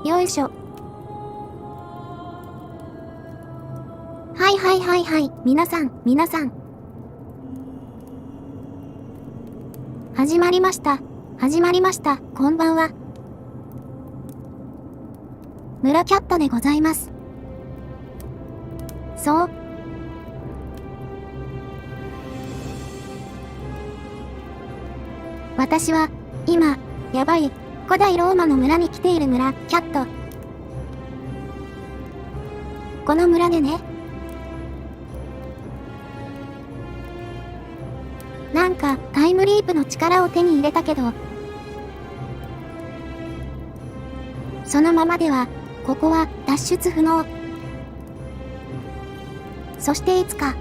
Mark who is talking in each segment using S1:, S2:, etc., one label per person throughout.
S1: よいしょ。はい、皆さん。始まりました、こんばんは。村キャットでございます。そう。私は、今、やばい、古代ローマの村に来ている村キャット。この村でね、なんかタイムリープの力を手に入れたけど、そのままではここは脱出不能。そしていつか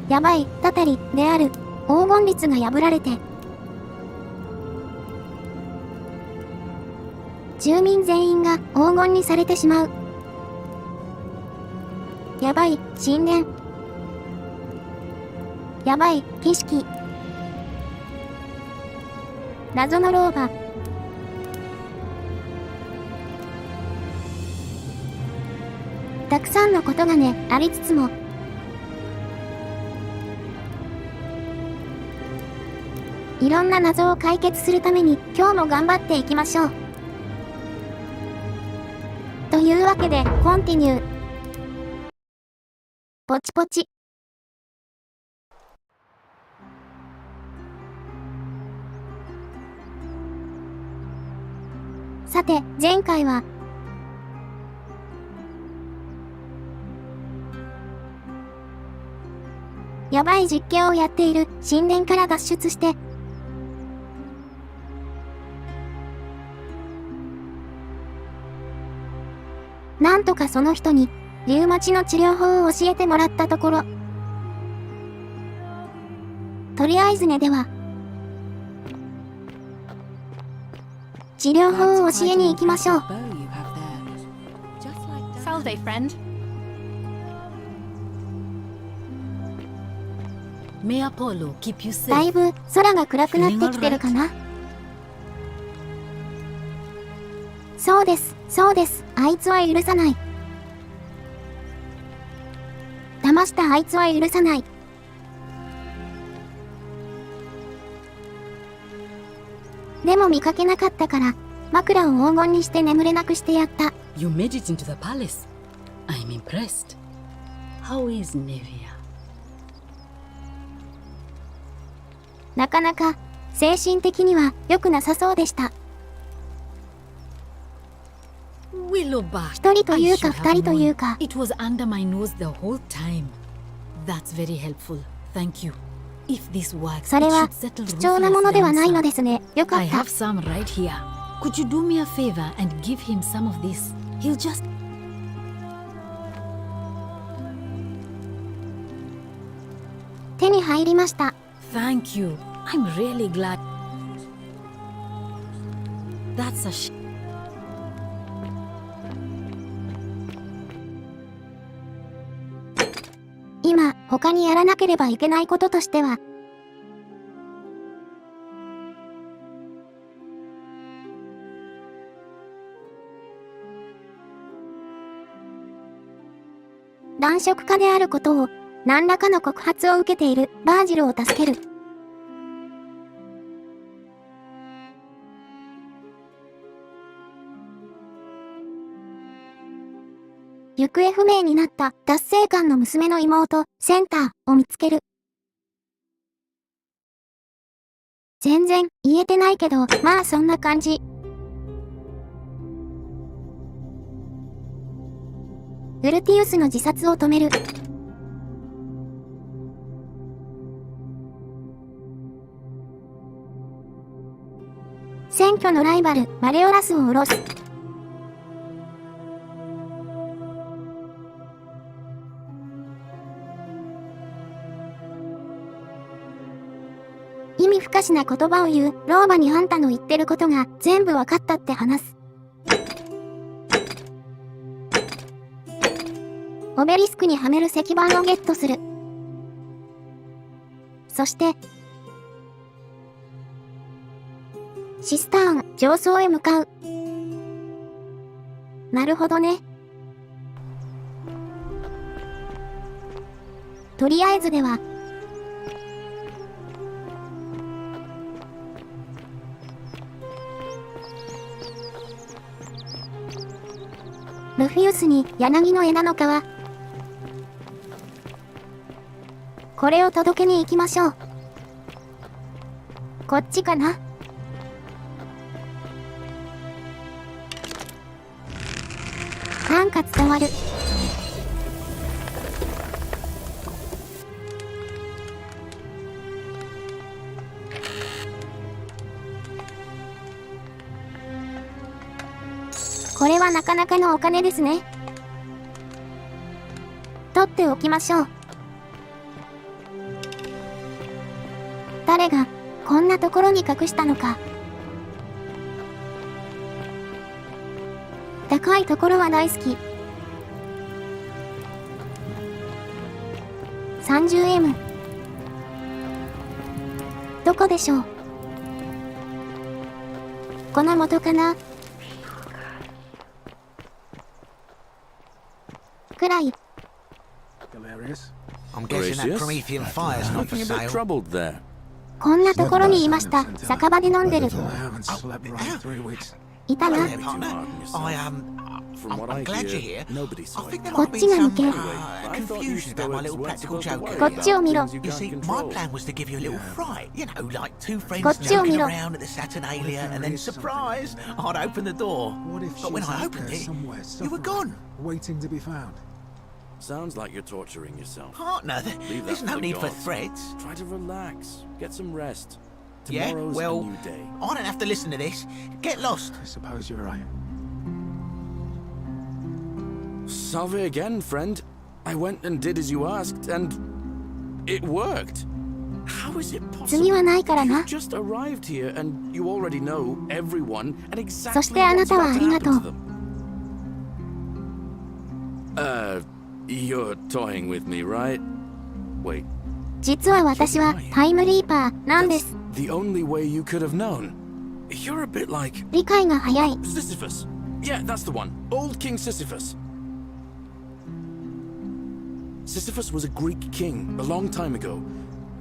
S1: やばいたたりである黄金律が破られて、住民全員が黄金にされてしまう。やばい神殿、やばい儀式、謎の老婆、たくさんのことがねありつつも、いろんな謎を解決するために今日も頑張っていきましょう。というわけでコンティニュー。ポチポチ。さて、前回はやばい実験をやっている神殿から脱出して、なんとかその人にリウマチの治療法を教えてもらったところ、とりあえずねでは治療法を教えに行きましょう。だいぶ空が暗くなってきてるかな。そうです、あいつは許さない。騙したあいつは許さない。でも見かけなかったから枕を黄金にして眠れなくしてやった。
S2: You made it into the palace. I'm impressed. How is Nevia?
S1: なかなか精神的には良くなさそうでした。一人というか二人というか。
S2: It was under my nose the whole time. That's very helpful. Thank you. If this works,
S1: それは貴重なものではないのですね。よかった。
S2: I have some right here. Could you do me a favor and give him some of this? He'll just.
S1: 手に入りました。
S2: Thank you. I'm really glad. That's a
S1: 今、他にやらなければいけないこととしては、男色家であることを、何らかの告発を受けているバージルを助ける。行方不明になった達成感の娘の妹、センターを見つける。全然言えてないけど、まあそんな感じ。ウルティウスの自殺を止める。選挙のライバル、マレオラスを下ろす。意味不可視な言葉を言う老婆にあんたの言ってることが全部わかったって話す。オベリスクにはめる石板をゲットする。そしてシスターン上層へ向かう。なるほどね。とりあえずでは、ルフィウスに柳の枝の皮。これを届けに行きましょう。こっちかな。なんか伝わる。これはなかなかのお金ですね。取っておきましょう。誰がこんなところに隠したのか。高いところは大好き。30M。どこでしょう。この元かな。くらい。こんなところにいました。酒場で飲んでる。いたな。こっちが向け。こっちを見ろ。こっちを見ろ。
S3: Sounds like you're torturing yourself.
S4: Partner, there's no need for threats.
S3: Try to relax. Get some rest.
S4: Yeah,
S3: Tomorrow's
S4: well,
S3: a new day.
S4: I don't have to listen to this. Get lost.
S5: I suppose you're right.
S3: Salve again, friend. I went and did as you asked, and it worked. How is it possible?
S1: 次はないからな。
S3: You just arrived here, and you already know everyone and
S1: そして
S3: exactly
S1: あな
S3: what's
S1: たは
S3: about
S1: あ
S3: to
S1: りが
S3: happen
S1: と
S3: to
S1: う。
S3: them. You're toying with me, right? Wait.
S1: 実は私はタイムリーパーなんです。
S3: The only way you could have known. You're a bit like
S1: 理解が早い。
S3: Sisyphus. Yeah, that's the one. Old King Sisyphus. Sisyphus was a Greek king a long time ago.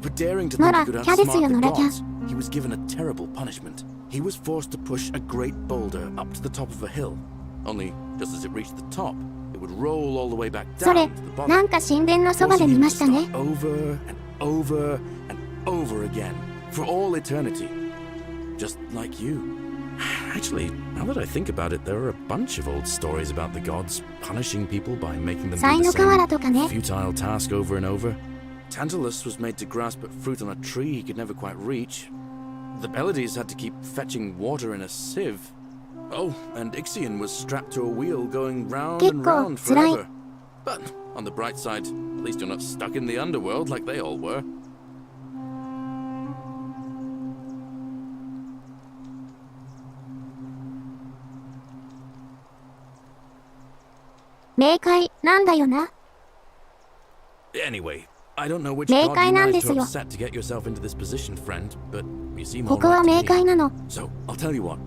S3: For daring to think he could outsmart the gods, he was given a terrible punishment. He was forced to push a great boulder up to the top of a hill. Only, just as it reached the top, it would roll all the way back
S1: それ
S3: down to the bottom.
S1: なんか神殿のそばで見ましたね。
S3: Forcing him to start over and over and over again for all eternity. Just like you. Actually, now that I think about it, there are a bunch of old stories about the gods punishing people by making them
S1: 才
S3: do
S1: の
S3: the
S1: 河原
S3: same
S1: とかね。
S3: futile task over and over. Tantalus was made to grasp at fruit on a tree he could never quite reach. The Pleiades had to keep fetching water in a sieve. Oh, and Ixion was strapped to a wheel going round and
S1: 結構
S3: round
S1: 辛い。
S3: forever. But on the bright side, at least you're not stuck in the underworld like they all were.
S1: 冥界なんだよな。
S3: Anyway, I don't know which
S1: 冥
S3: god
S1: 界
S3: you
S1: なんで
S3: managed
S1: す
S3: to
S1: よ。
S3: upset to get yourself into this position, friend, but you seem
S1: ここは
S3: alright
S1: 冥
S3: to
S1: 界
S3: me.
S1: なの。
S3: So, I'll tell you what.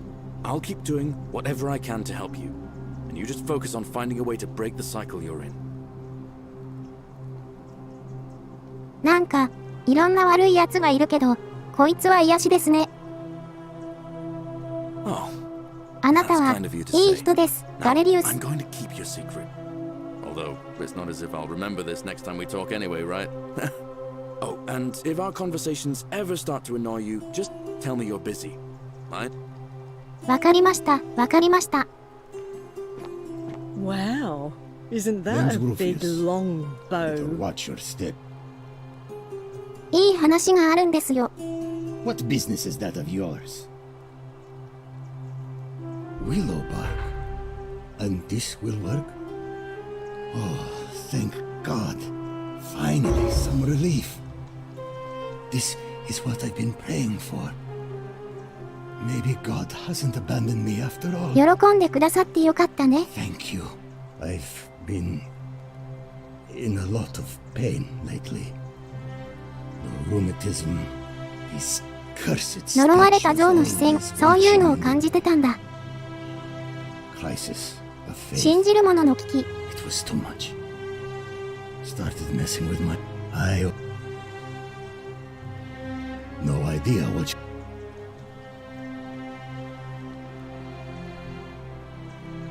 S3: I'll keep doing whatever I can to help you. And you just focus on finding a way to break the cycle you're in.
S1: なんかいろんな悪い奴がいるけど、こいつは癒しですね。
S3: Oh,
S1: あなた
S3: that's
S1: は
S3: kind of you to
S1: いい
S3: say.
S1: 人です。
S3: Now,
S1: ガレリウス。
S3: I'm going to keep your secret. Although, it's not as if I'll remember this next time we talk anyway, right? Oh, and if our conversations ever start to annoy you, just tell me you're busy. Right?
S1: わかりました。わかりました。
S6: Wow, isn't that a big long
S7: Better
S6: bow?
S7: watch your step.
S1: いい話があるんですよ。
S7: What business is that of yours? Willow bark. And this will work? Oh, thank God. Finally, some relief. This is what I've been praying for. Maybe God hasn't abandoned me after all.
S1: 喜んでくださってよかったね。
S7: Thank you. I've been in a lot of pain lately. The rheumatism, these
S1: 呪われた像の視線、そういうのを感じてたんだ。信じる者の危機。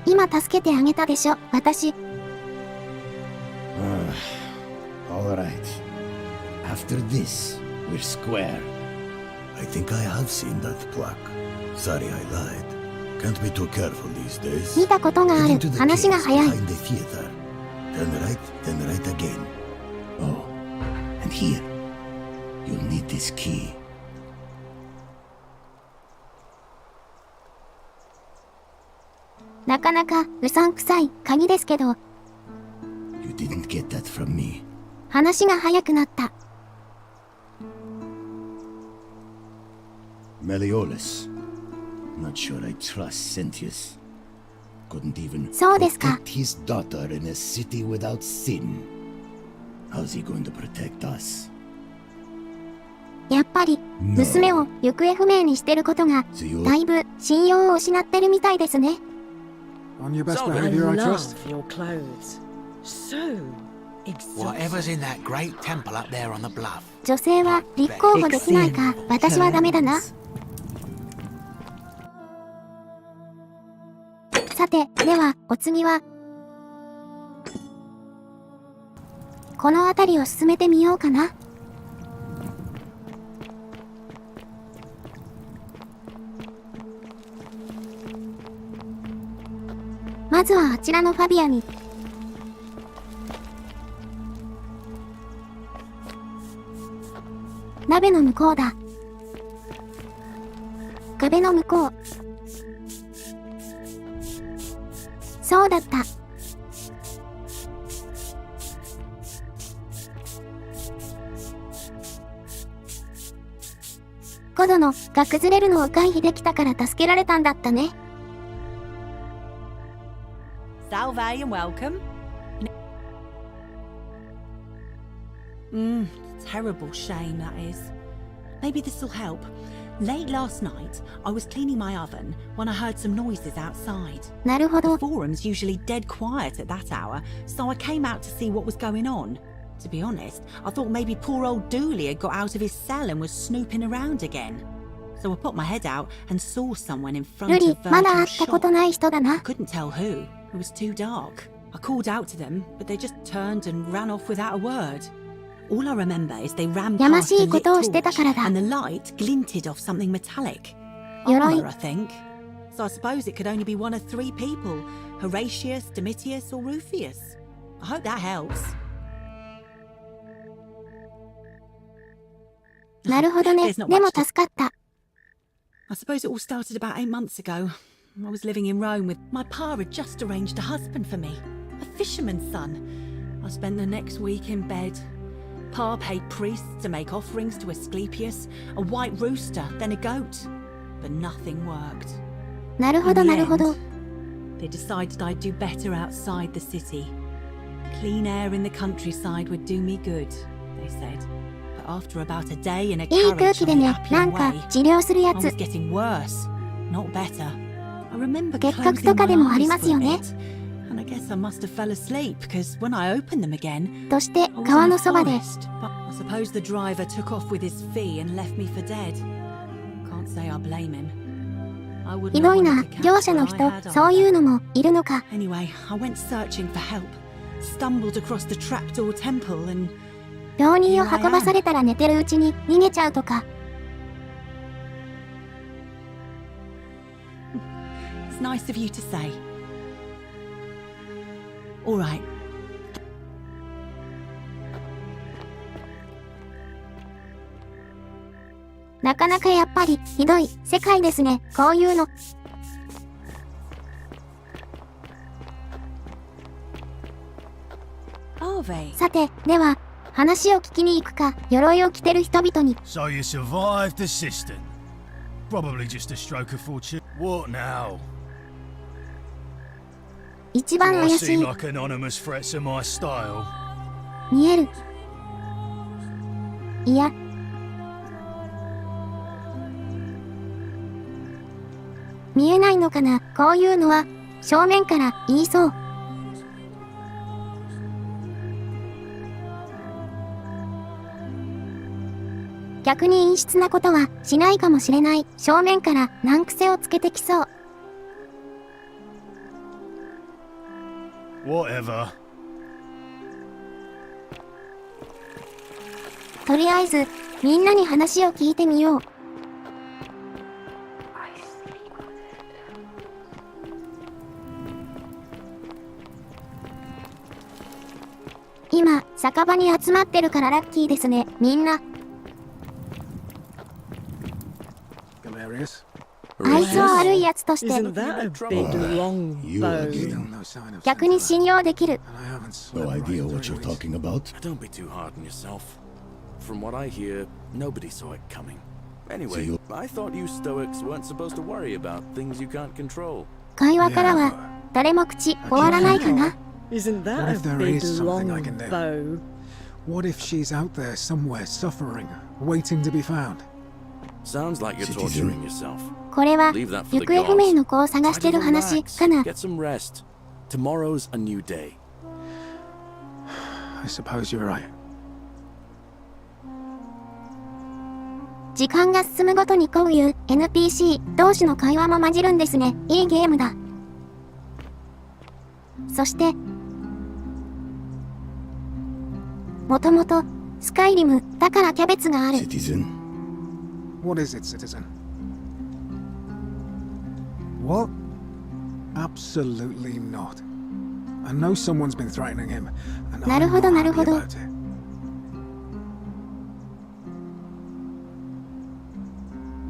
S1: 今助けてあげたでしょ、私。
S7: All right. After this, we're square. I think I have seen that plaque. Sorry I lied. Can't be too careful these days.
S1: 見たことがある。話が早い。
S7: Behind the theater. Turn right, then right again. Oh, and here. You'll need this key.
S1: なかなかうさんくさい鍵ですけど。
S7: You didn't get that from me.
S1: 話が早くなった。
S7: Meliodas. Not sure I trust Sentius. Couldn't even
S1: そうですか。
S7: protect his daughter in a city without sin. How's he going to protect us?
S1: やっぱり娘を行方不明にしてることがだいぶ信用を失ってるみたいですね。
S5: On your best
S6: I
S5: behavior, I
S6: love
S5: trust.
S6: your clothes. So
S4: Whatever's
S6: exotic.
S4: in that great temple up there on the bluff.
S1: 女性は立候補できないか。私はダメだな。さて、ではお次はこの辺りを進めてみようかな。まずはあちらのファビアに。鍋の向こうだ。壁の向こう。そうだった。コドのが崩れるのを回避できたから助けられたんだったね。
S8: Salve and welcome. Terrible shame, that is. Maybe this'll help. Late last night, I was cleaning my oven when I heard some noises outside.
S1: なるほ
S8: The
S1: ど。
S8: forum's usually dead quiet at that hour, so I came out to see what was going on. To be honest, I thought maybe poor old Dooley had got out of his cell and was snooping around again. So I put my head out and saw someone in front
S1: ルリ、
S8: of
S1: まだ会
S8: Virtual
S1: ったこと
S8: shop.
S1: ない人だ
S8: I
S1: な。
S8: couldn't tell who. It was too dark. I called out to them, but they just turned and ran off without a word. All I remember is they ran
S1: やま
S8: past
S1: し
S8: a
S1: いこ
S8: lit
S1: とをしてた
S8: torch
S1: からだ。
S8: and the light glinted off something metallic.
S1: 鎧。
S8: Armor, I think. So I suppose it could only be one of three people: Horatius, Domitius, or Rufius. I hope that helps.
S1: なるほどね。
S8: There's not
S1: でも
S8: much to-
S1: 助かった。
S8: I suppose it all started about 8 months ago. I was living in Rome with my pa had just arranged a husband for me, a fisherman's son. I spent the next week in bed. Pa paid priests to make offerings to Asclepius, a white rooster, then a goat. But nothing worked.
S1: なるほど
S8: In
S1: な
S8: the
S1: るほど。
S8: end, they decided I'd do better outside the city. Clean air in the countryside would do me good, they said. But after about a day in a
S1: いい空
S8: carriage
S1: 気で
S8: on the
S1: ね。な
S8: Appian
S1: んか
S8: Way,
S1: 治療するや
S8: I
S1: つ
S8: was。getting worse, not better. I remember
S1: 結核
S8: closing
S1: とか
S8: my
S1: でもあり
S8: eyes
S1: ます
S8: for
S1: よ
S8: a
S1: ね。
S8: bit, and I guess I must have fell asleep because when I opened them again,
S1: そして
S8: I was
S1: 川
S8: in
S1: の
S8: a
S1: そばで
S8: forest. But I suppose the driver took off with his fee and left me for dead. Can't say I blame him. I
S1: ひ
S8: wouldn't
S1: ど
S8: have
S1: いな。
S8: wanted to
S1: 業
S8: catch
S1: 者の
S8: what
S1: 人
S8: I had
S1: そういう
S8: either.
S1: のもいるのか。
S8: Anyway, I went searching for help. Stumbled across the trapdoor temple and
S1: 病人を運ばされたら寝てるうちに逃げちゃうとか。
S8: it's nice of you to say. All right.
S1: なかなかやっぱりひどい世界ですね。こういうの。
S8: Are they?
S1: さて、では話を聞きに行くか。鎧を着てる人々に。
S9: So you survived the cistern. Probably just a stroke of fortune. What now?
S1: 一番
S9: Do I
S1: 怪し
S9: seem
S1: い。
S9: like anonymous threats in my style?
S1: 見える。いや、見えないのかな。こういうのは正面から言いそう。逆に陰湿なことはしないかもしれない。正面から難癖をつけてきそう。
S9: Whatever.
S1: とりあえずみんなに話を聞いてみよう。今酒場に集まってるからラッキーですね、みんな。
S5: Galerius?
S1: あいつは悪いやつとして
S6: Isn't that a big long
S7: You
S6: bow?
S7: again.
S5: No sign of
S1: 逆に信用できる。
S5: and I haven't slept
S7: No
S5: right
S7: idea
S5: in
S7: what
S5: three
S7: you're
S5: weeks.
S7: talking about.
S3: Don't be too hard on yourself. From what I hear, nobody saw it coming. Anyway,
S7: you-
S3: I thought you Stoics weren't supposed to worry about things you can't control.
S1: 会話からは誰も口終わらないかな。
S6: Isn't that
S5: What
S6: a
S5: if there
S6: big
S5: is something I
S6: long
S5: can do?
S6: bow?
S5: What if she's out there somewhere suffering, waiting to be found?
S3: Sounds like you're
S7: Citizen.
S3: torturing yourself.
S1: これは
S3: Leave that for
S1: 行
S3: the
S1: 方不明
S3: gods.
S1: の子を探して
S3: Try
S1: る
S3: to
S1: 話
S3: relax.
S1: かな。
S3: Get some rest. Tomorrow's a new day.
S5: I suppose you're right.
S1: 時間が進むごとにこういう NPC 同士の会話も混じるんですね。いいゲームだ。そしてもともとスカイリムだからキャベツがある。
S7: Citizen.
S5: What is it, citizen? What? Absolutely not. I know someone's been threatening him, and
S1: なる
S5: I'm
S1: ほど
S5: not
S1: なる
S5: happy
S1: ほど。
S5: about it.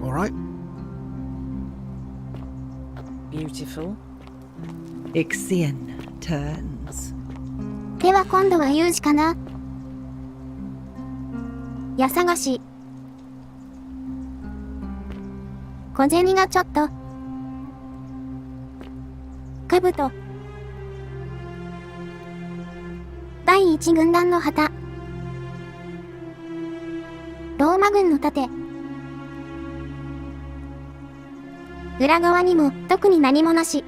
S5: All right.
S6: Beautiful.
S10: Ixion turns.
S1: では今度は有事かな。家探し。小銭がちょっと。兜。第一軍団の旗。ローマ軍の盾。裏側にも特に何もなし。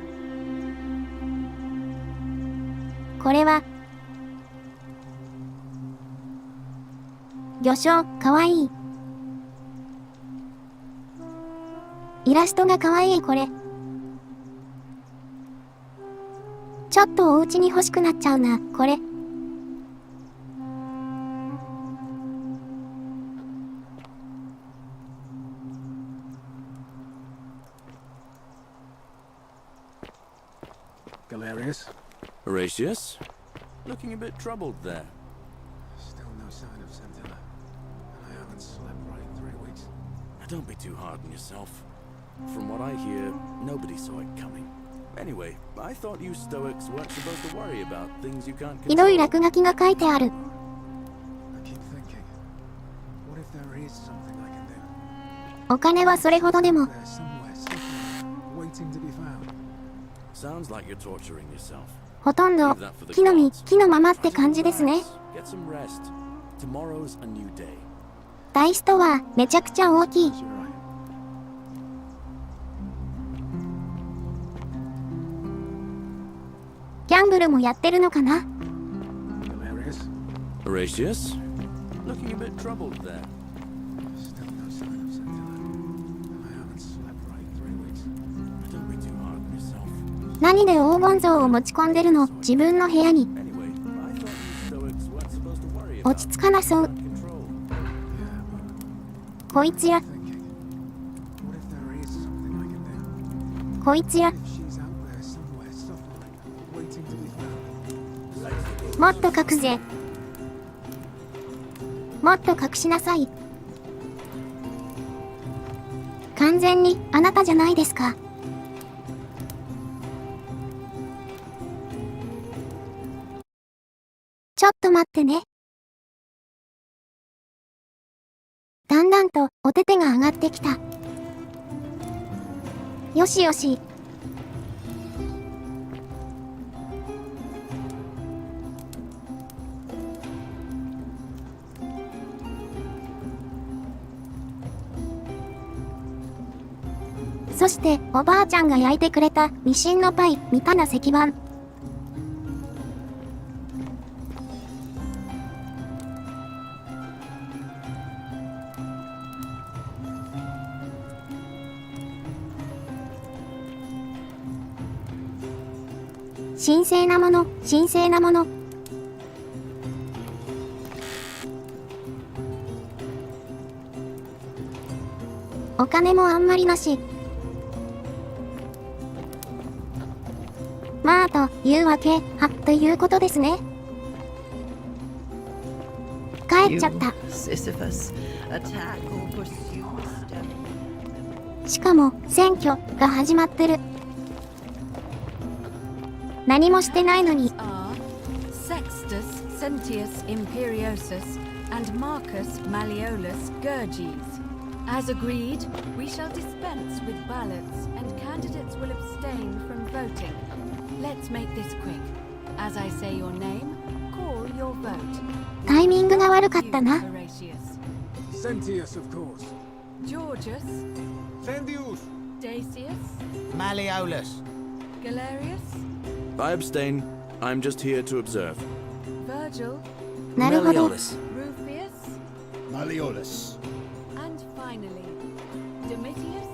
S1: これは魚礁。かわいい。イラストがかわいい。これちょっとお家に欲しくなっちゃうな。これ
S5: Galerius?
S3: Horatius? Looking a bit troubled there.
S5: Still no sign of Santilla. And I haven't slept right in 3 weeks.
S3: Don't be too hard on yourself. From what I hear, nobody saw it coming. Anyway, I thought you Stoics weren't supposed to worry about things you can't
S1: ひどい
S3: control.
S1: 落書きが書いてある。
S5: I keep thinking, what if there is something I can do?
S1: お金はそれほどでも
S5: There's somewhere suffering, waiting to be found.
S3: Sounds like you're torturing yourself.
S1: ほとんど
S3: Leave that for the
S1: 木の実
S3: gods.
S1: 木のままって感じですね。
S3: Get some rest. Tomorrow's a new day.
S1: ダイスとはめちゃくちゃ大きい。
S5: You're right.
S1: ギャンブルもやってるのかな。
S5: Galerius?
S3: Horatius? Looking a bit troubled there.
S5: Still no sign of Santilla. And I haven't slept right in 3 weeks.
S3: Don't be too hard on yourself.
S1: 何で黄金像を持ち込んでるの。自分の部屋に。
S3: Anyway, I thought you Stoics weren't supposed to worry
S1: 落
S3: about
S1: ち着かなそう。
S3: control.
S1: こいつや
S5: Thinking, what if there is something I can do?
S1: こいつや
S5: If she's out there somewhere suffering, waiting to be found.
S1: もっと隠せ。もっと隠しなさい。完全にあなたじゃないですか。ちょっと待ってね。だんだんとお手手が上がってきた。よしよし。そしておばあちゃんが焼いてくれたミシンのパイみたいな石板。神聖なもの、神聖なもの。お金もあんまりなし。まあというわけ、ということですね。帰っちゃった。
S10: Sisyphus, attack or pursue a stone.
S1: しかも選挙が始まってる。何もしてないのに。
S2: Are Sextus Sentius Imperiosus and Marcus Malleolus Gurges. As agreed, we shall dispense with ballots and candidates will abstain from voting. Let's make this quick. As I say your name, call your vote.
S1: タイミングが悪かったな。
S2: Horatius.
S5: Sentius, of course.
S2: Georgius.
S5: Sentius.
S2: Dacius.
S4: Malleolus.
S2: Galerius.
S3: I abstain. I'm just here to observe.
S2: Virgil.
S1: なるほど。
S3: Malleolus.
S2: Rufus.
S7: Malleolus.
S2: And finally, Domitius.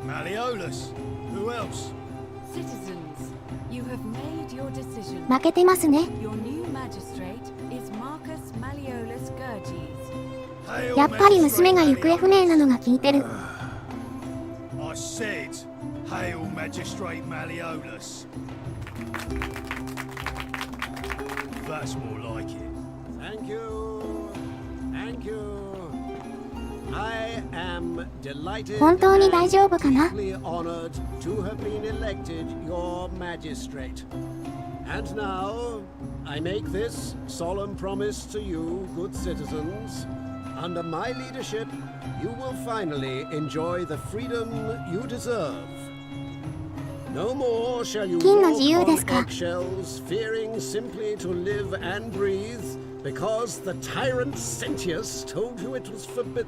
S9: Malleolus. Who else?
S2: Citizens, you have made your decision.
S1: 負けてますね。
S2: Your new magistrate is Marcus Malleolus Gurges.
S1: やっぱり娘が行方不明なのが効いてる。
S9: I said, Hail Magistrate Malleolus. That's more like it.
S11: Thank you. Thank you. I am delighted
S1: 本当に大丈夫かな？
S11: and deeply honored to have been elected your magistrate. And now I make this solemn promise to you, good citizens. Under my leadership, you will finally enjoy the freedom you deserve. No more shall you
S1: 金の
S11: walk
S1: 自由です
S11: on
S1: か？
S11: eggshells, fearing simply to live and breathe, because the tyrant Sentius told you it was forbidden.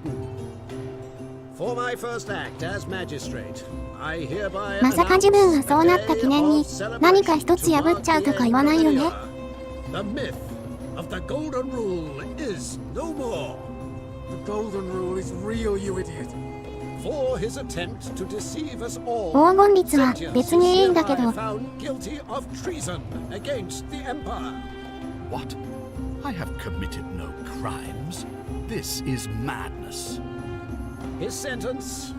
S11: For my first act as magistrate, I hereby
S1: まさか自分がそうなった記念に何か一つ破っちゃうとか言わないよね。
S11: The myth of the golden rule is no more.
S5: The golden rule is real, you idiot.
S11: For his attempt to deceive us all,
S1: 黄金率は
S11: Sentius
S1: 別にいいんだ
S11: is
S1: けど、
S11: hereby found guilty of treason against the empire.
S12: What? I have committed no crimes. This is madness.
S11: His sentence: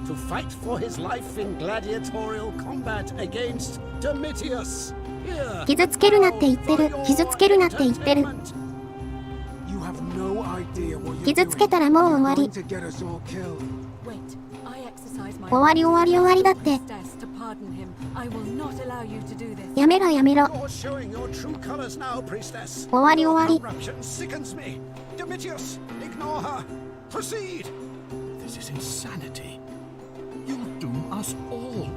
S11: to fight for his life in gladiatorial combat against Domitius. Here,
S1: 傷つけるなって言ってる。傷つけるなって言ってる。
S5: You have no idea what you're
S1: 傷つけたらもう終わ
S5: doing.
S1: り。
S5: To get us all killed.
S2: Wait, I exercise my
S1: 終わり終わり終わりだって。
S2: priestess to pardon him. I will not allow you to do this.
S1: やめろやめろ。
S11: You're showing your true colors now, priestess.
S1: 終わり終わり。
S11: Corruption sickens me. Domitius, ignore her. Proceed.
S12: This is insanity. You'll doom us all.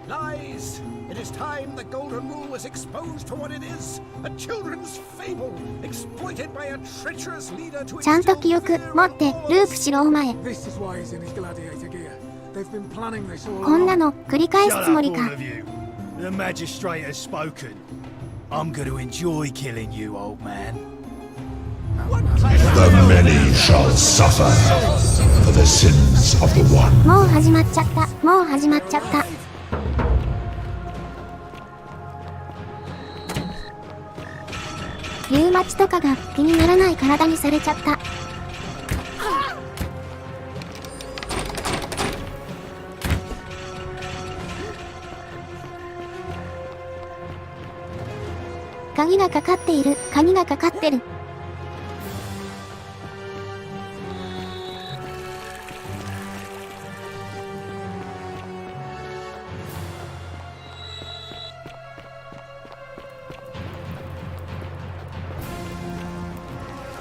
S11: Lies. It is time the golden rule was exposed for what it is. A children's fable, exploited by a treacherous leader to
S1: ちゃんと記憶持ってループしろお前。
S5: This is why he's in his gladiator gear. They've been planning this all
S1: こんな
S5: along.
S1: の繰り返す
S9: Shut
S1: つも
S9: up,
S1: り
S9: all
S1: か。
S9: of you. The magistrate has spoken. I'm going to enjoy killing you, old man.
S7: The many shall suffer for the sins of the one.
S1: もう始まっちゃった。もう始まっちゃった。リウマチとかが気にならない体にされちゃった。鍵がかかっている。鍵がかかってる。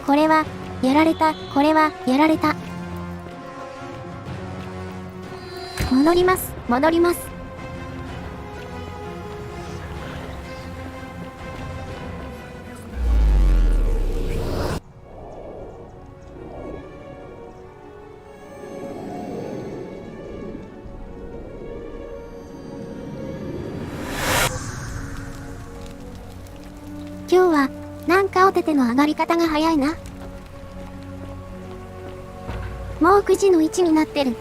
S1: これはやられた。これはやられた。戻ります。戻ります。今日は、なんかおてての上がり方が早いな。もう9時の1になってる。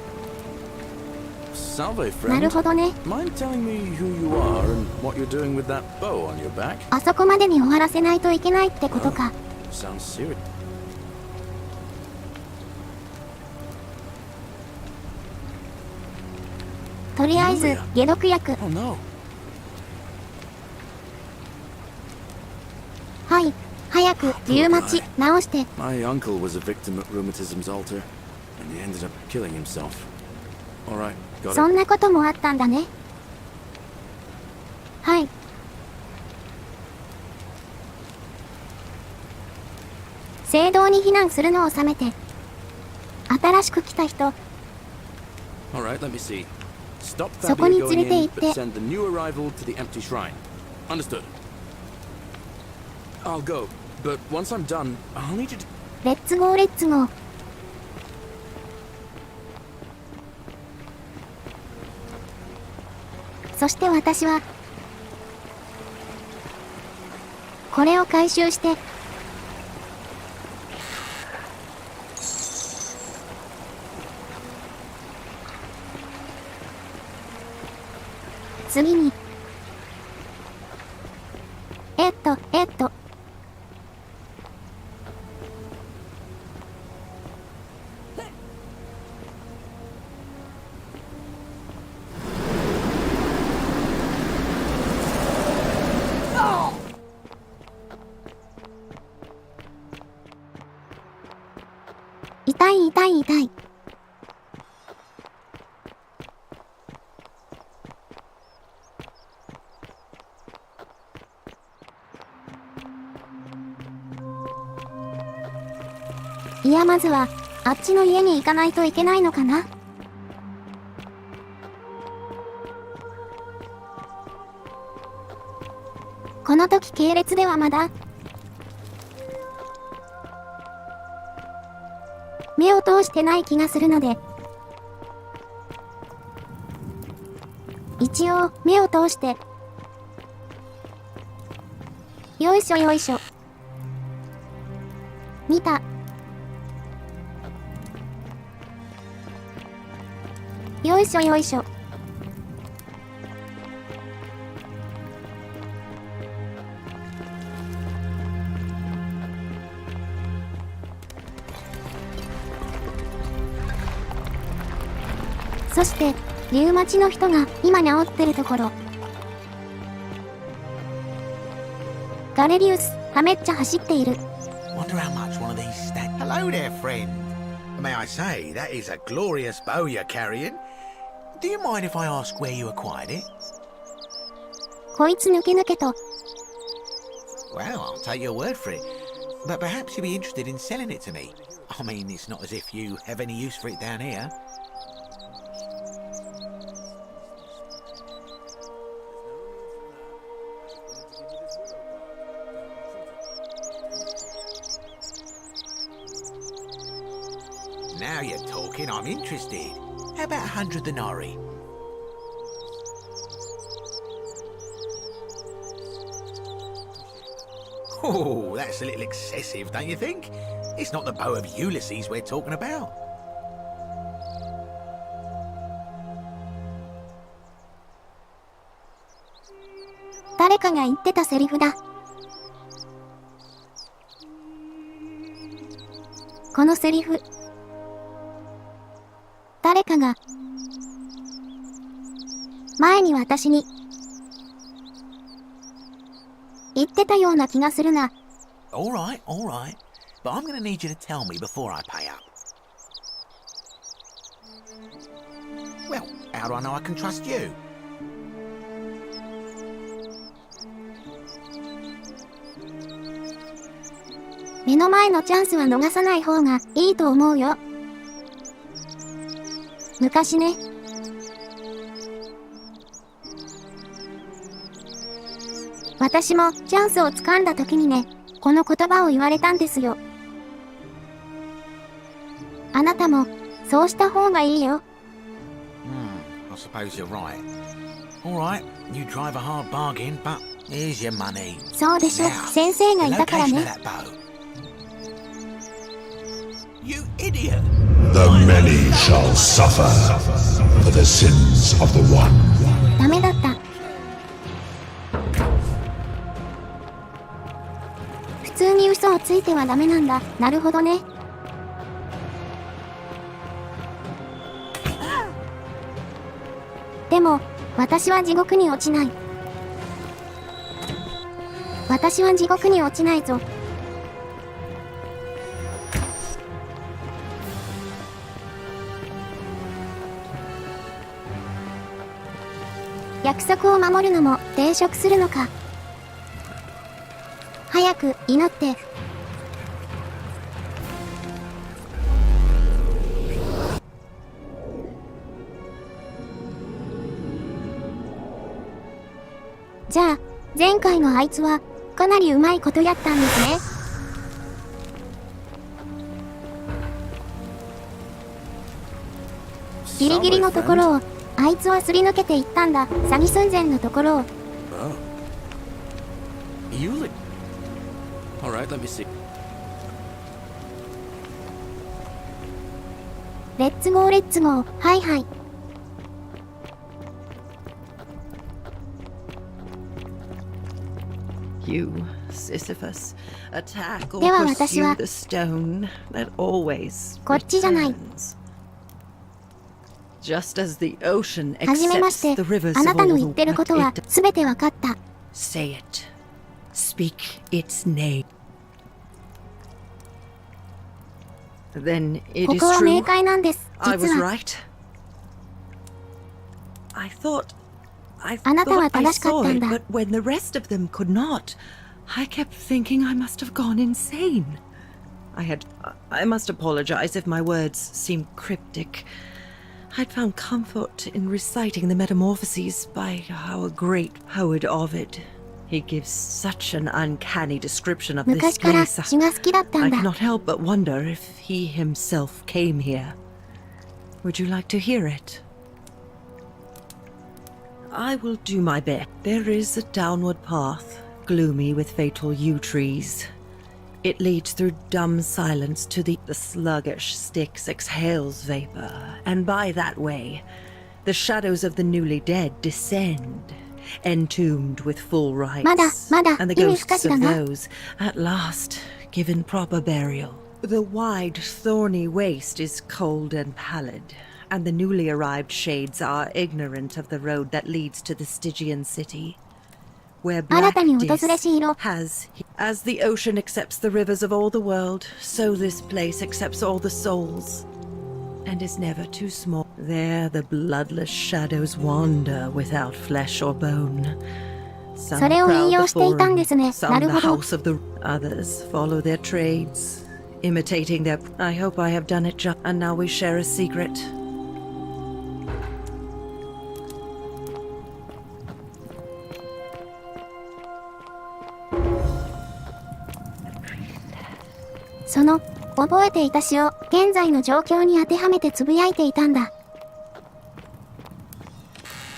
S3: Salve, friend.
S1: なるほどね。
S3: Mind telling me who you are and what you're doing with that bow on your back?
S1: あそこまでに終わらせないといけないってことか。
S3: Sounds serious.
S1: とりあえず、解毒薬。
S3: Oh no.
S1: はい。早く、リウマチ、治して。
S3: My uncle was a victim at rheumatism's altar, and he ended up killing himself. Alright, got
S1: そ
S3: it.
S1: んなこともあったんだね。はい。聖堂に避難するのを収めて。新しく来た人。
S3: Alright, let me see. Stop
S1: そこに
S3: Fabio
S1: 連れ
S3: going
S1: て
S3: in,
S1: 行って
S3: but send the new arrival to the empty shrine. Understood. I'll go, but once I'm done, I'll need you to...
S1: レッツゴーレッツゴー。そして私は、これを回収して、次に、痛い痛い痛い。いや、まずは、あっちの家に行かないといけないのかな。この時系列ではまだ、目を通してない気がするので、一応、目を通して、よいしょよいしょ。見た。よいしょよいしょ。そして、リウマチの人が今治ってるところ。ガレリウス、めっちゃ走っている。
S4: Wonder how much one of these stand. Hello there, friend. May I say, that is a glorious bow you're carrying. Do you mind if I ask where you acquired it?
S1: こいつ抜け抜けと。
S4: Well, I'll take your word for it. But perhaps you'd be interested in selling it to me. I mean, it's not as if you have any use for it down here. Now you're talking, I'm interested. How about 100 denarii? Oh, that's a little excessive, don't you think? It's not the bow of Ulysses we're talking about.
S1: 誰かが言ってたセリフだ。このセリフ。誰かが、前に私に、言ってたような気がするな。
S4: All right. But I'm going to need you to tell me before I pay up. Well, how do I know I can trust you?
S1: 目の前のチャンスは逃さない方がいいと思うよ。昔ね。私もチャンスをつかんだ時にね、この言葉を言われたんですよ。あなたも、そうした方がいいよ。
S4: I suppose you're right. All right, you drive a hard bargain, but Here's your money.
S1: そうでしょ、
S4: Now,
S1: 先生がいたから
S4: the location
S1: ね。
S4: of that boat. You idiot!
S13: The many shall suffer for the sins of the one.
S1: ダメだった。普通に嘘をついてはダメなんだ。なるほどね。でも、私は地獄に落ちない。私は地獄に落ちないぞ。約束を守るのも抵触するのか。早く祈って。じゃあ、前回のあいつはかなりうまいことやったんですね。ギリギリのところをあいつはすり抜けていったんだ。詐欺寸前のところを。
S3: You look. All right, let me see.
S1: レッツゴーレッツゴー。はいはい。
S10: You, Sisyphus, attack or
S1: では私
S10: pursue
S1: は
S10: the stone that always
S1: こっちじゃない。
S10: returns. Just as the ocean
S1: はじめま
S10: accepts
S1: して。
S10: the rivers
S1: あな
S10: of
S1: たの
S10: all
S1: 言ってることは
S10: it
S1: すべてわかった。
S10: Say it. Speak its name. Then it
S1: こ
S10: is
S1: こは明
S10: true.
S1: 快なんです。
S10: I
S1: 実
S10: was
S1: は。
S10: right. I thought
S1: あなたは
S10: I
S1: 正しかっ
S10: saw
S1: たん
S10: it,
S1: だ。
S10: but when the rest of them could not, I kept thinking I must have gone insane. I must apologize if my words seem cryptic. I'd found comfort in reciting the metamorphoses by our great poet Ovid. He gives such an uncanny description of this
S1: 昔から
S10: place.
S1: 詩が好きだったん
S10: I
S1: だ。
S10: cannot help but wonder if he himself came here. Would you like to hear it? I will do my best. There is a downward path, gloomy with fatal yew trees. It leads through dumb silence to the sluggish Styx exhales vapor, and by that way, the shadows of the newly dead descend, entombed with full rites,
S1: まだ
S10: and the
S1: 意味不可
S10: ghosts
S1: 視だ
S10: of
S1: な。
S10: those, at last, given proper burial. The wide, thorny waste is cold and pallid, and the newly arrived shades are ignorant of the road that leads to the Stygian city, where
S1: 新たに
S10: black
S1: 訪れし色。
S10: has, as the ocean accepts the rivers of all the world, so this place accepts all the souls, and is never too small. There the bloodless shadows wander without flesh or bone. Some
S1: それを引
S10: prowl
S1: 用
S10: the
S1: していたん
S10: forum,
S1: ですね。
S10: some
S1: なる
S10: the
S1: ほど。
S10: house of the others follow their trades, imitating their. I hope I have done it just. And now we share a secret. その覚えていた詩を現在の状況に当てはめてつぶやいていたんだ。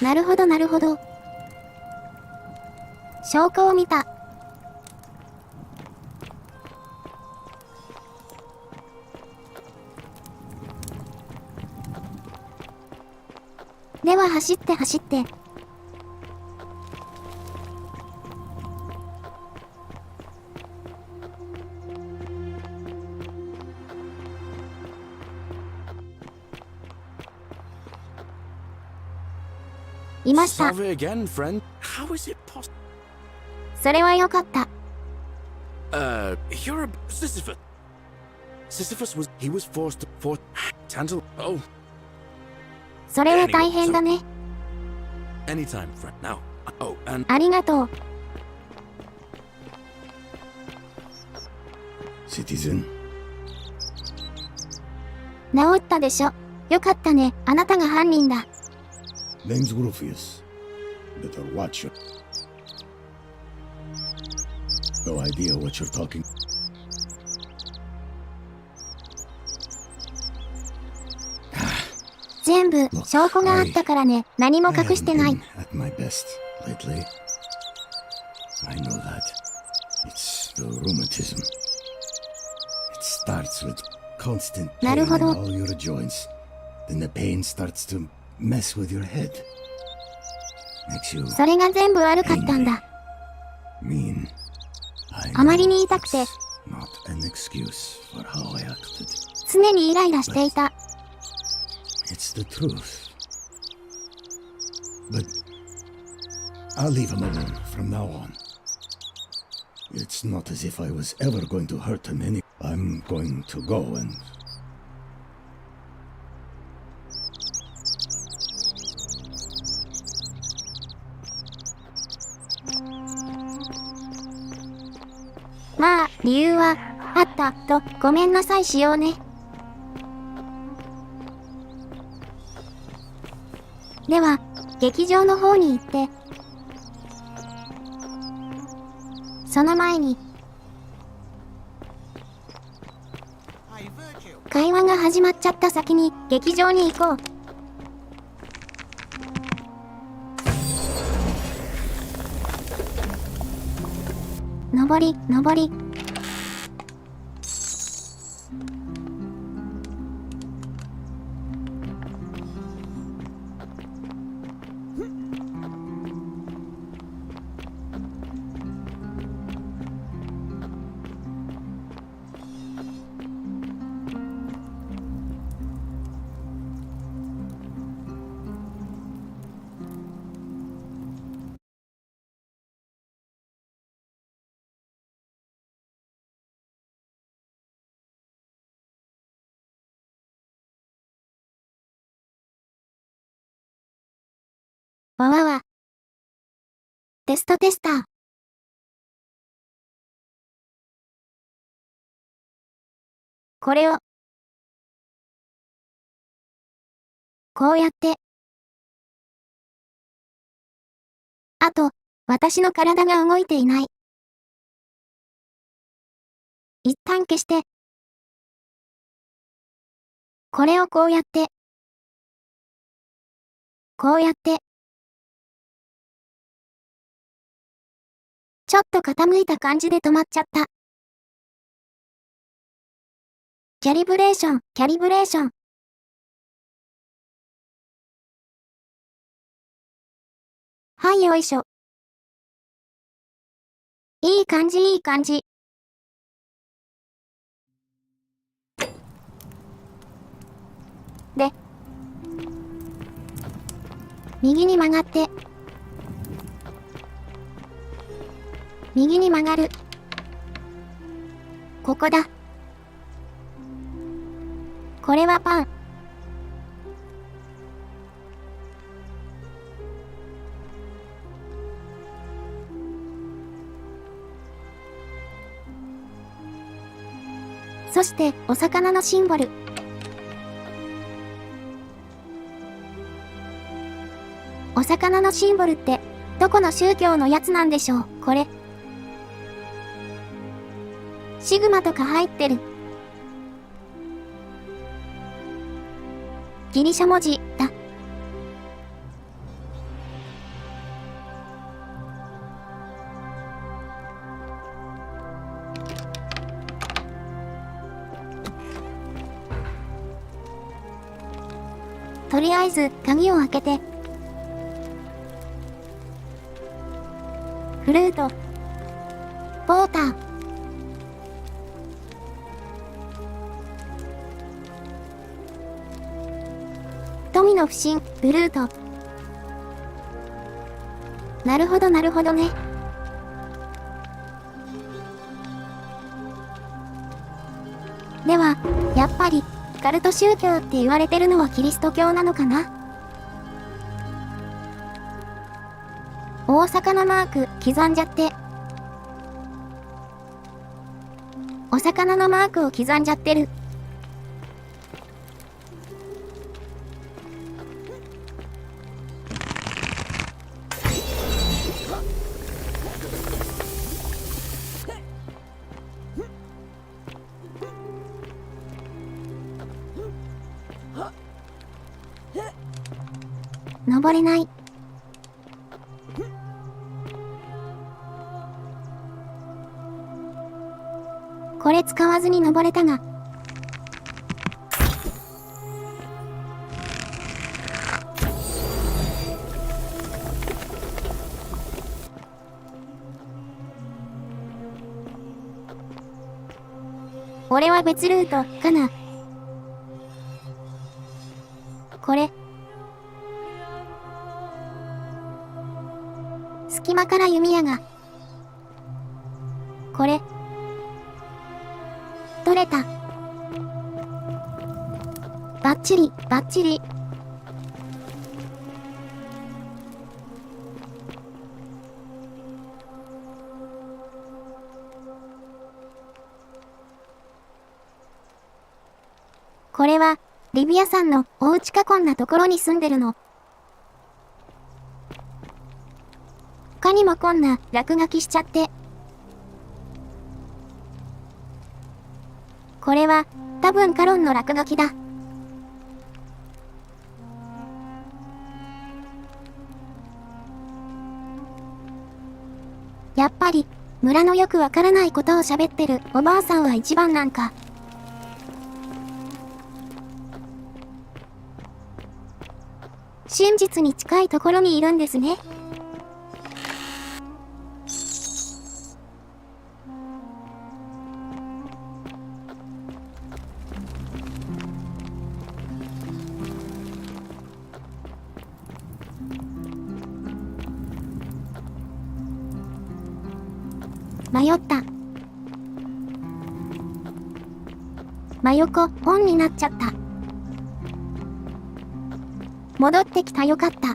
S10: なるほどなるほど。証拠を見た。では走って走って。いました。
S3: Salve again, friend. How is it possible?
S1: それはよかった。
S3: You're a Sisyphus. Sisyphus he was forced to Tantal. Oh.
S1: それは大変だね。
S3: Anytime, friend. Now. Oh, and
S1: ありがとう。
S7: Citizen.
S1: 治ったでしょ。よかったね。あなたが犯人だ。
S7: Name's Gruffius. Better watch it. No idea what you're talking.
S1: 全部証拠があったからね。何も隠してない。
S7: At my best lately. I know that. It's the rheumatism. It starts with constant pain in all your joints. Then the pain starts to mess with your head. Makes you
S1: それが全部悪かったんだ。
S7: mean.
S1: あまりに痛くて
S7: Not an excuse for how I acted.
S1: 常にイライラしていた。
S7: It's the truth. But I'll leave him alone from now on. It's not as if I was ever going to hurt him any. I'm going to go and... まあ、理由は、あったと、ごめんなさいしようね。では、劇場の方に行って、その前に、会話が始まっちゃった先に劇場に行こう。上り、上り。わわわ。テストテスター。これを、こうやって。あと、私の体が動いていない。一旦消して。これをこうやって。こうやって。ちょっと傾いた感じで止まっちゃった。キャリブレーション、キャリブレーション。はい、よいしょ。いい感じ、いい感じ。で、右に曲がって、右に曲がる。ここだ。これはパン。そして、お魚のシンボル。お魚のシンボルって、どこの宗教のやつなんでしょう、これ。シグマとか入ってる。ギリシャ文字だ。とりあえず鍵を開けて。フルート。ポーター。富の不審、ブルート。なるほどなるほどね。では、やっぱり、カルト宗教って言われてるのはキリスト教なのかな？大魚マーク刻んじゃって。お魚のマークを刻んじゃってる。登れない。
S1: これ使わずに登れたが。俺は別ルートかな。これ。隙間から弓矢が。これ。取れた。バッチリ、バッチリ。これは、リビアさんのお家かこんなところに住んでるの。他にもこんな落書きしちゃって。これは、多分カロンの落書きだ。やっぱり、村のよくわからないことを喋ってるおばあさんは一番なんか。真実に近いところにいるんですね。迷った。真横オンになっちゃった。戻ってきた。よかった。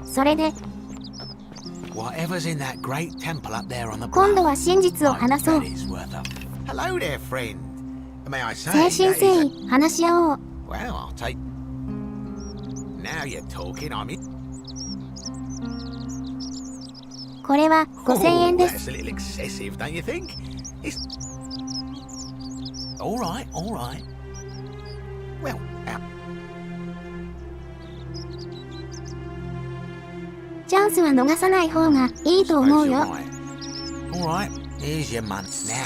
S1: それで今度は真実を話そう。誠心誠意話し合おう。これは5000円です。
S4: All right, all right. Well,
S1: チャンスは逃さない方がいいと思うよ。
S4: all right, here's your money now.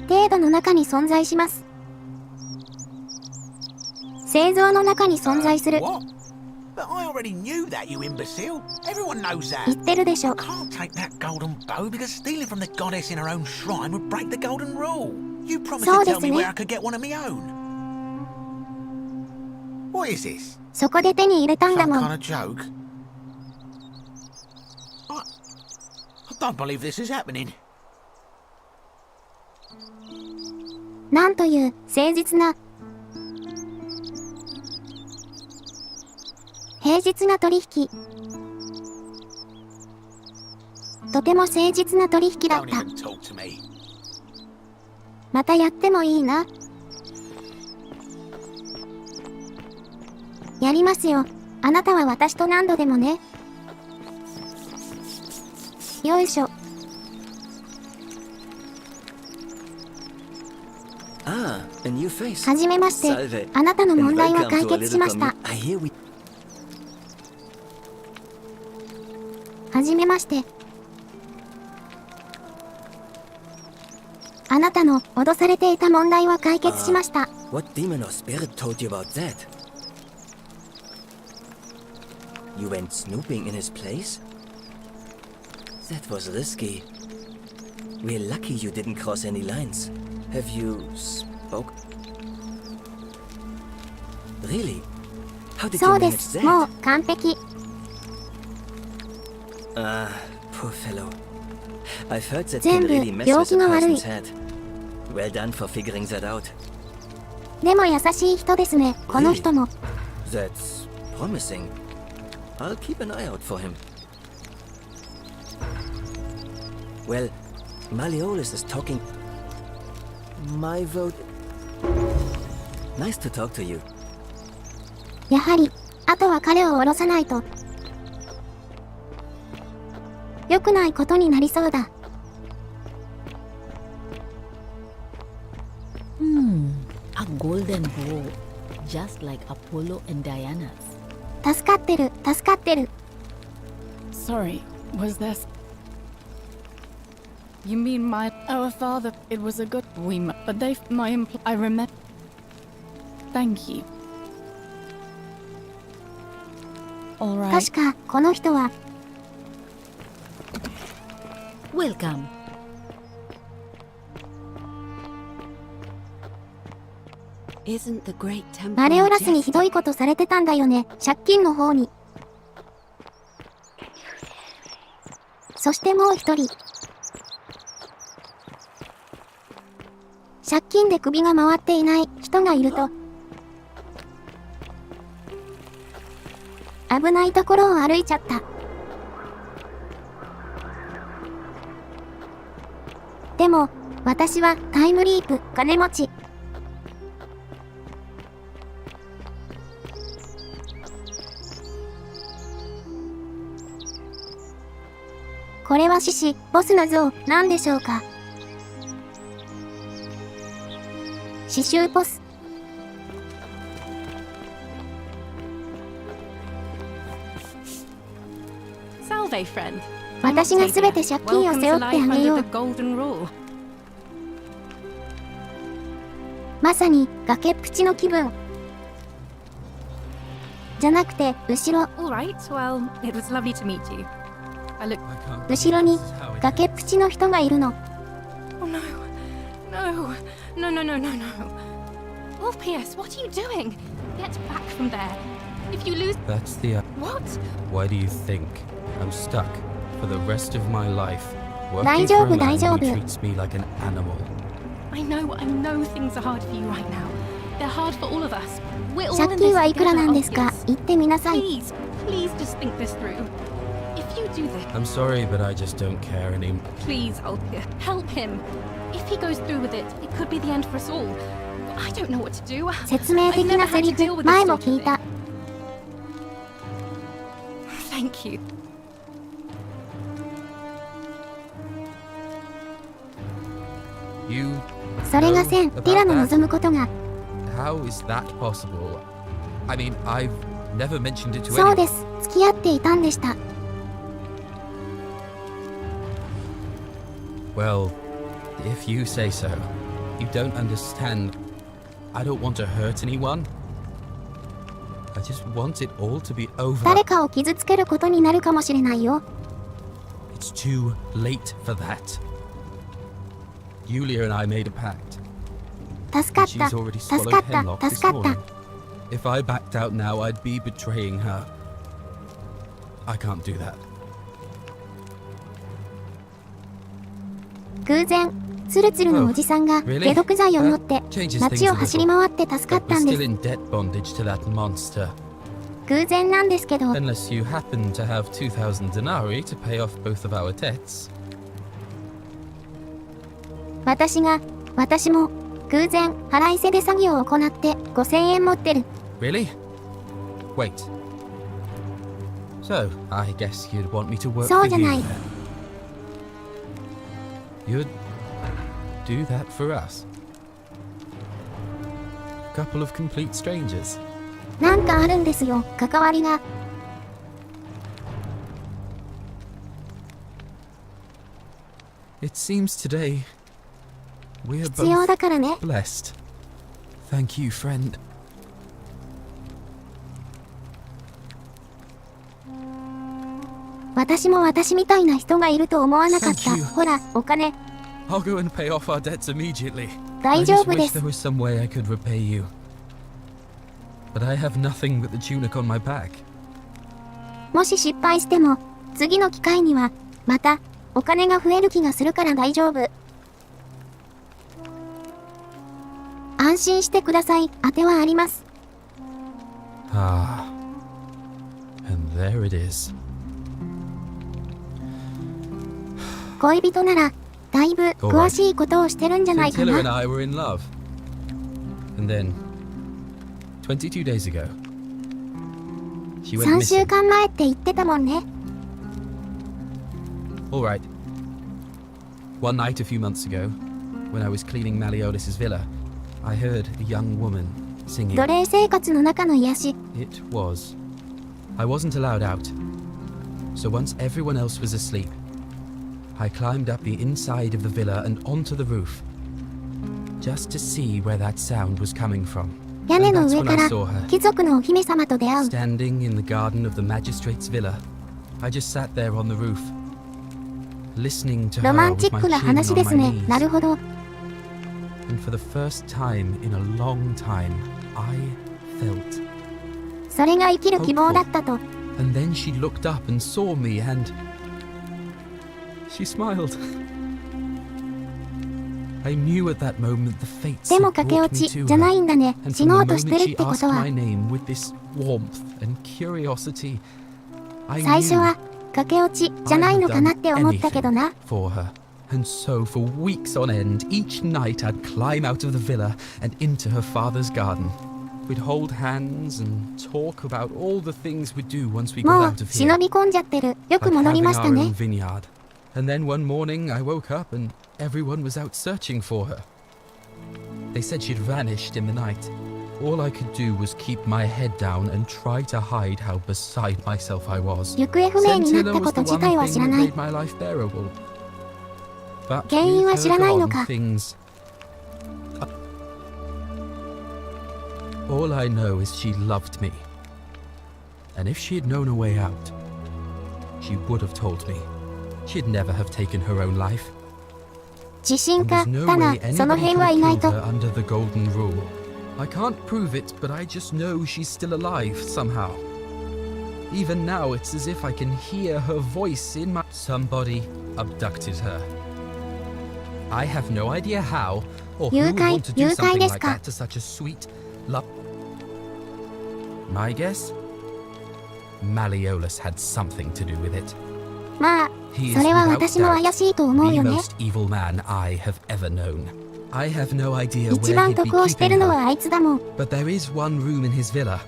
S1: 程度の中に存在します。製造の中に存在する。
S4: But I already knew that, you imbecile. Everyone knows that.
S1: 言ってるでしょ。
S4: Can't take that golden bow because stealing from the goddess in her own shrine would break the golden rule. You promised to tell me where I could get one of my own. What is this?
S1: そこで手に入れたんだもん。
S4: Some kind of joke? I don't believe this is happening.
S1: なんという誠実な。平実な取引。とても誠実な取引だった。またやってもいいな。やりますよ。あなたは私と何度でもね。よいしょ。はじめまして。あなたの問題は解決しました。はじめまして。あなたの脅されていた問題は解決しました。
S14: What demon or spirit told you about that? You went snooping in his place? That was risky. We're lucky you didn't cross any lines. Have you spoke? Really? How did you
S1: そうで
S14: manage
S1: す。
S14: that?
S1: もう完璧。
S14: Ah, poor fellow. I've heard that
S1: 全
S14: can
S1: 部
S14: really mess
S1: 病
S14: with
S1: 気
S14: a
S1: が悪い。
S14: person's head. Well done for figuring that out.
S1: でも優しい人ですね。この人も。
S14: That's promising. I'll keep an eye out for him. Well, Malleolus is talking. My vote. Nice to talk to you.
S1: やはり、あとは彼を降ろさないと。良くないことになりそうだ。
S15: A golden bow, just like Apollo and Diana's.
S1: 助かってる、助かってる。
S15: Sorry, was this? You mean my our father? It was a good but they my I remember. Thank you. All right.
S1: 確かこの人は
S2: Welcome.
S1: マレオラスにひどいことされてたんだよね、借金の方に。そしてもう一人。借金で首が回っていない人がいると、危ないところを歩いちゃった。でも、私はタイムリープ金持ち。これは獅子、ボスの像、なんでしょうか。刺繍ボス。
S15: Salve, friend.
S1: 私がすべて借金を背負ってあげよう。まさに崖っぷちの気分。じゃなくて、後ろ。
S15: Alright, well, it was lovely to meet you.
S1: 後ろに崖っぷちの人がいるの。
S15: Oh no, no, no, no, no, no, no. Oh, Pierce, what are you doing? Get back from there. If you lose...
S16: That's the...
S15: What?
S16: Why do you think I'm stuck for the rest of my life working
S1: 大丈
S16: for
S1: 夫、
S16: a
S1: 大
S16: man
S1: 丈
S16: who
S1: 夫。
S16: treats me like an animal?
S15: I know things are hard for you right now. They're hard for all of us. We're all
S1: 借
S15: in
S1: 金
S15: this
S1: はいくら
S15: together,
S1: なんですか？
S15: Pierce.
S1: 言ってみなさい。
S15: Please, please just think this through. If you do this...
S16: I'm sorry, but I just don't care anymore.
S15: Please, Althea, help him. If he goes through with it, it could be the end for us all. I don't know what to do.
S1: 説明的なセリフ、前も聞いた。
S15: Thank you.
S16: You
S1: それが1000、
S16: know
S1: ティラの
S16: about
S1: 望むことが。
S16: that? How is that possible? I mean, I've never mentioned it to
S1: そう
S16: anyone.
S1: です。付き合っていたんでした。
S16: Well, if you say so. You don't understand. I don't want to hurt anyone. I just want it all to be over.
S1: 誰かを傷つけることになるかもしれないよ。
S16: It's too late for that. Yulia and I made a pact.
S1: 助かっ
S16: She's
S1: た、
S16: already
S1: 助
S16: swallowed
S1: かった、
S16: hemlock this
S1: 助かった。
S16: morning. If I backed out now, I'd be betraying her. I can't do that.
S1: 偶然、ツルツルのおじさんが
S16: Really?
S1: 解毒剤を持って
S16: Changes
S1: 街
S16: things
S1: を
S16: a
S1: 走り
S16: little.
S1: 回って助かっ
S16: But
S1: た
S16: we're
S1: んで
S16: still
S1: す。
S16: in debt bondage to that monster.
S1: 偶然なんですけど、
S16: Unless you happen to have 2,000 denarii to pay off both of our debts.
S1: 私も偶然払いせで詐欺を行って5000円持ってる。
S16: Really? Wait. So, I guess you'd want me to work
S1: そ
S16: for
S1: うじゃ
S16: you
S1: ない。
S16: then. You'd do that for us? Couple of complete strangers.
S1: なんかあるんですよ、関わりが。
S16: It seems today we're
S1: 必要
S16: both
S1: だからね。
S16: blessed. Thank you, friend.
S1: 私も私みたいな人がいると思わなかった。
S16: Thank you.
S1: ほら、お金。
S16: I'll go and pay off our debts immediately.
S1: 大
S16: I
S1: 丈
S16: just
S1: 夫で
S16: wish
S1: す
S16: there。was some way I could repay you. But I have nothing but the tunic on my back.
S1: もし失敗しても、次の機会には、また、お金が増える気がするから大丈夫。安心してください。当てはあります。
S16: Ah. And there it is.
S1: 恋人なら、だいぶ詳しいことをしてるんじゃない
S16: So
S1: か
S16: Tiller and
S1: な。
S16: I were in love. And then, 22 days ago, she went
S1: 3週
S16: missing.
S1: 間前って言ってたもんね。
S16: All right. One night a few months ago, when I was cleaning Malleolus's villa, I heard a young woman singing.
S1: 奴隷生活の中の癒し。
S16: It was I wasn't allowed out. So once everyone else was asleep, I climbed up the inside of the villa and onto the roof, just to see where that sound was coming from.
S1: 屋根の上から貴族のお姫様と出会う。
S16: Standing in the garden of the magistrate's villa, I just sat there on the roof, listening to
S1: ロ
S16: her
S1: マンチ
S16: with
S1: ッ
S16: my
S1: クな
S16: chin
S1: 話
S16: on
S1: です
S16: my
S1: ね。なる
S16: knees.
S1: ほど。
S16: And for the first time in a long time, I felt.
S1: それが生きる希望だったと。
S16: And then she looked up and saw me and she smiled. I knew at that moment the fates
S1: で
S16: had
S1: も駆け
S16: brought
S1: 落
S16: me
S1: ち
S16: to
S1: じゃない
S16: her.
S1: んだね。
S16: And
S1: 死
S16: from
S1: の
S16: the
S1: うとして
S16: moment
S1: るっ
S16: she
S1: てこと
S16: asked
S1: は
S16: my。name with this warmth and curiosity, I
S1: 最初
S16: knew
S1: は駆け落ちじゃないのかなって思ったけどな。
S16: for her. And so for weeks on end, each night I'd climb out of the villa and into her father's garden. We'd hold hands and talk about all the things we'd do once we
S1: も
S16: got
S1: う
S16: out of
S1: 忍
S16: here.
S1: び込んじゃってる。よく
S16: Like
S1: 戻り
S16: having
S1: ました
S16: our
S1: ね
S16: own。vineyard. And then one morning I woke up and everyone was out searching for her. They said she'd vanished in the night. All I could do was keep my head down and try to hide how beside myself I was.
S1: 行方不明になっ
S16: Scintilla
S1: た
S16: was
S1: こと
S16: the
S1: 自
S16: one
S1: 体は
S16: thing
S1: 知ら
S16: that
S1: ない。
S16: made my life bearable. But
S1: 原因は
S16: with
S1: 知ら
S16: her
S1: ないの
S16: gone,
S1: か。
S16: things... All I know is she loved me. And if she had known a way out, she would have told me. She'd never have taken her own life.
S1: 自信
S16: And
S1: 家
S16: there's no
S1: だな。
S16: way
S1: その
S16: anybody
S1: 辺
S16: could
S1: は意
S16: have
S1: 外
S16: killed
S1: と。
S16: her under the golden rule. I can't prove it, but I just know she's still alive somehow. Even now, it's as if I can hear her voice in my... Somebody abducted her. I have no idea how, or who
S1: 誘
S16: would
S1: 拐
S16: want to do
S1: 誘拐
S16: something
S1: です
S16: like
S1: か。
S16: that to such a sweet, love... My guess? Malleolus had something to do with it.
S1: まあ、
S16: He
S1: そ
S16: is
S1: れは
S16: without
S1: 私も
S16: doubt
S1: 怪しいと思う
S16: the
S1: よね。
S16: most evil man I have ever known. I have no idea
S1: 一
S16: where
S1: 番
S16: he'd be
S1: 得をして
S16: keeping
S1: るの
S16: her.
S1: はあいつだもん。
S16: But there is one room in his villa,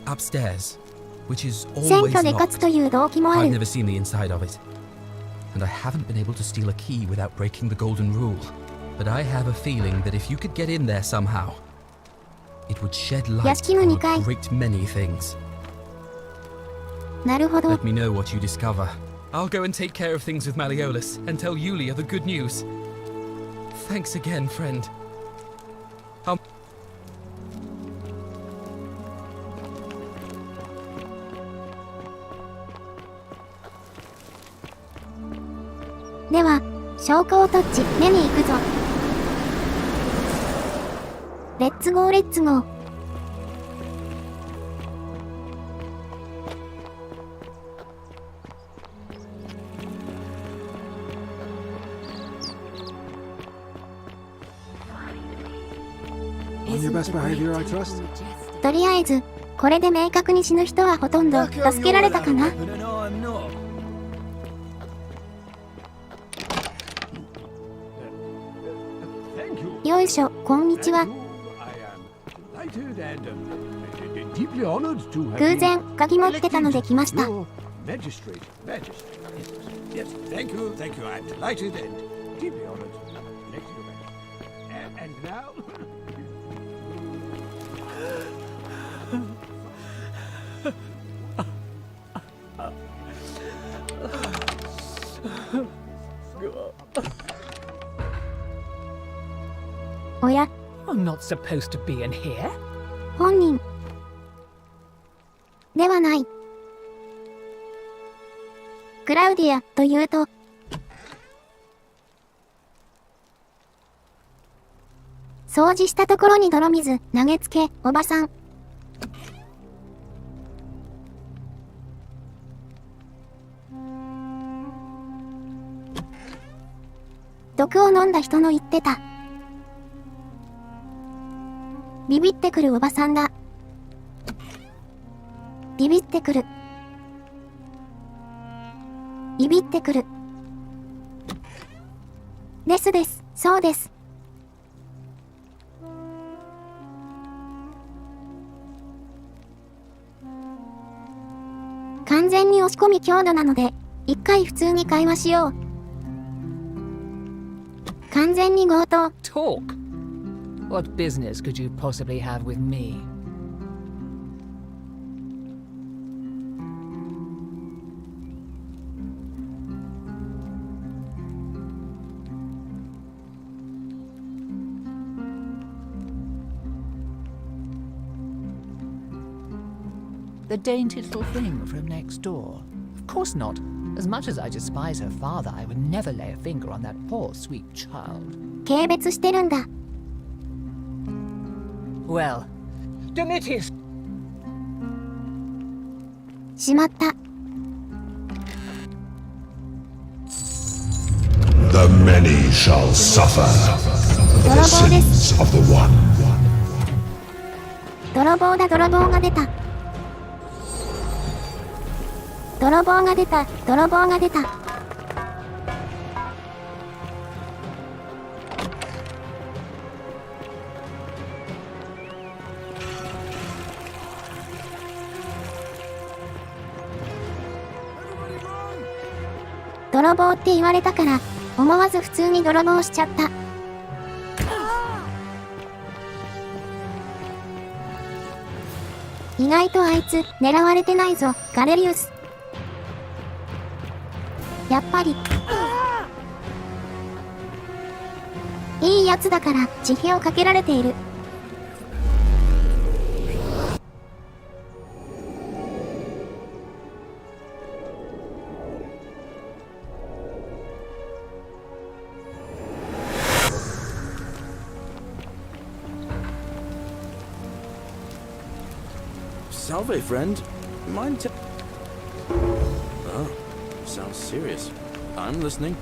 S16: upstairs, which is
S1: 選
S16: always
S1: 挙で勝つ
S16: locked.
S1: という動機もあ
S16: I've
S1: る。
S16: never seen the inside of it. And I haven't been able to steal a key without breaking the golden rule. But I have a feeling that if you could get in there somehow, it would shed light
S1: 屋敷の
S16: on
S1: 2階。
S16: a great many things.
S1: なるほど。
S16: Let me know what you discover. I'll go and take care of things with Malleolus and tell Yulia the good news. Thanks again, friend. I'll...
S1: では、証拠をタッチ、目に行くぞ。レッツゴーレッツゴー。
S5: On your best behavior, I trust.
S1: とりあえず、これで明確に死ぬ人はほとんど助けられたかな。
S12: No, I'm not.
S1: よいしょ、こんにちは。
S11: Delighted and deeply honored to have
S1: 偶然
S11: been
S1: 鍵持ってたので来ました。
S11: your magistrate. Yes, thank you. I'm delighted and deeply honored to elect you magistrate. And now.
S17: I'm not supposed to be in here.
S1: 本人ではない。クラウディアというと、掃除したところに泥水投げつけ、おばさん。毒を飲んだ人の言ってた。ビビってくるおばさんだ。ビビってくる。ビビってくる。ですです。そうです。完全に押し込み強度なので、一回普通に会話しよう。完全に強盗。
S17: Talk? What business could you possibly have with me? The dainty little thing from next door? Of course not. As much as I despise her father, I would never lay a finger on that poor, sweet child.
S1: 軽蔑してるんだ。
S17: Well, Domitius!
S1: しまった。
S13: The many shall suffer for the sins of the one.
S1: 泥棒だ、泥棒が出た。泥棒が出た、泥棒が出た。泥棒って言われたから、思わず普通に泥棒しちゃった。意外とあいつ狙われてないぞ、ガレリウス。やっぱりいいやつだから慈悲をかけられている。
S3: Salve, friend. Mind Oh, sounds serious. I'm listening.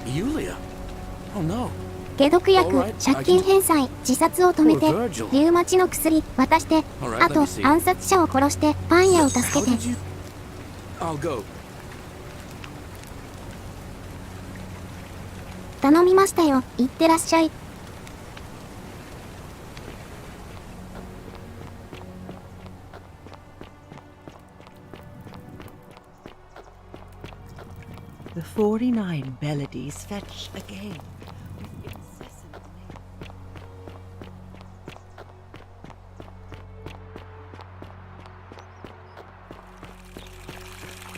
S3: Yulia? Oh no.
S1: 解毒薬、借金返済、自殺を止めて、リウマチの薬渡して、あと暗殺者を殺してパン屋を助けて。
S3: I'll go.
S1: 頼みましたよ、いってらっしゃい。
S10: The 49 melodies fetch again.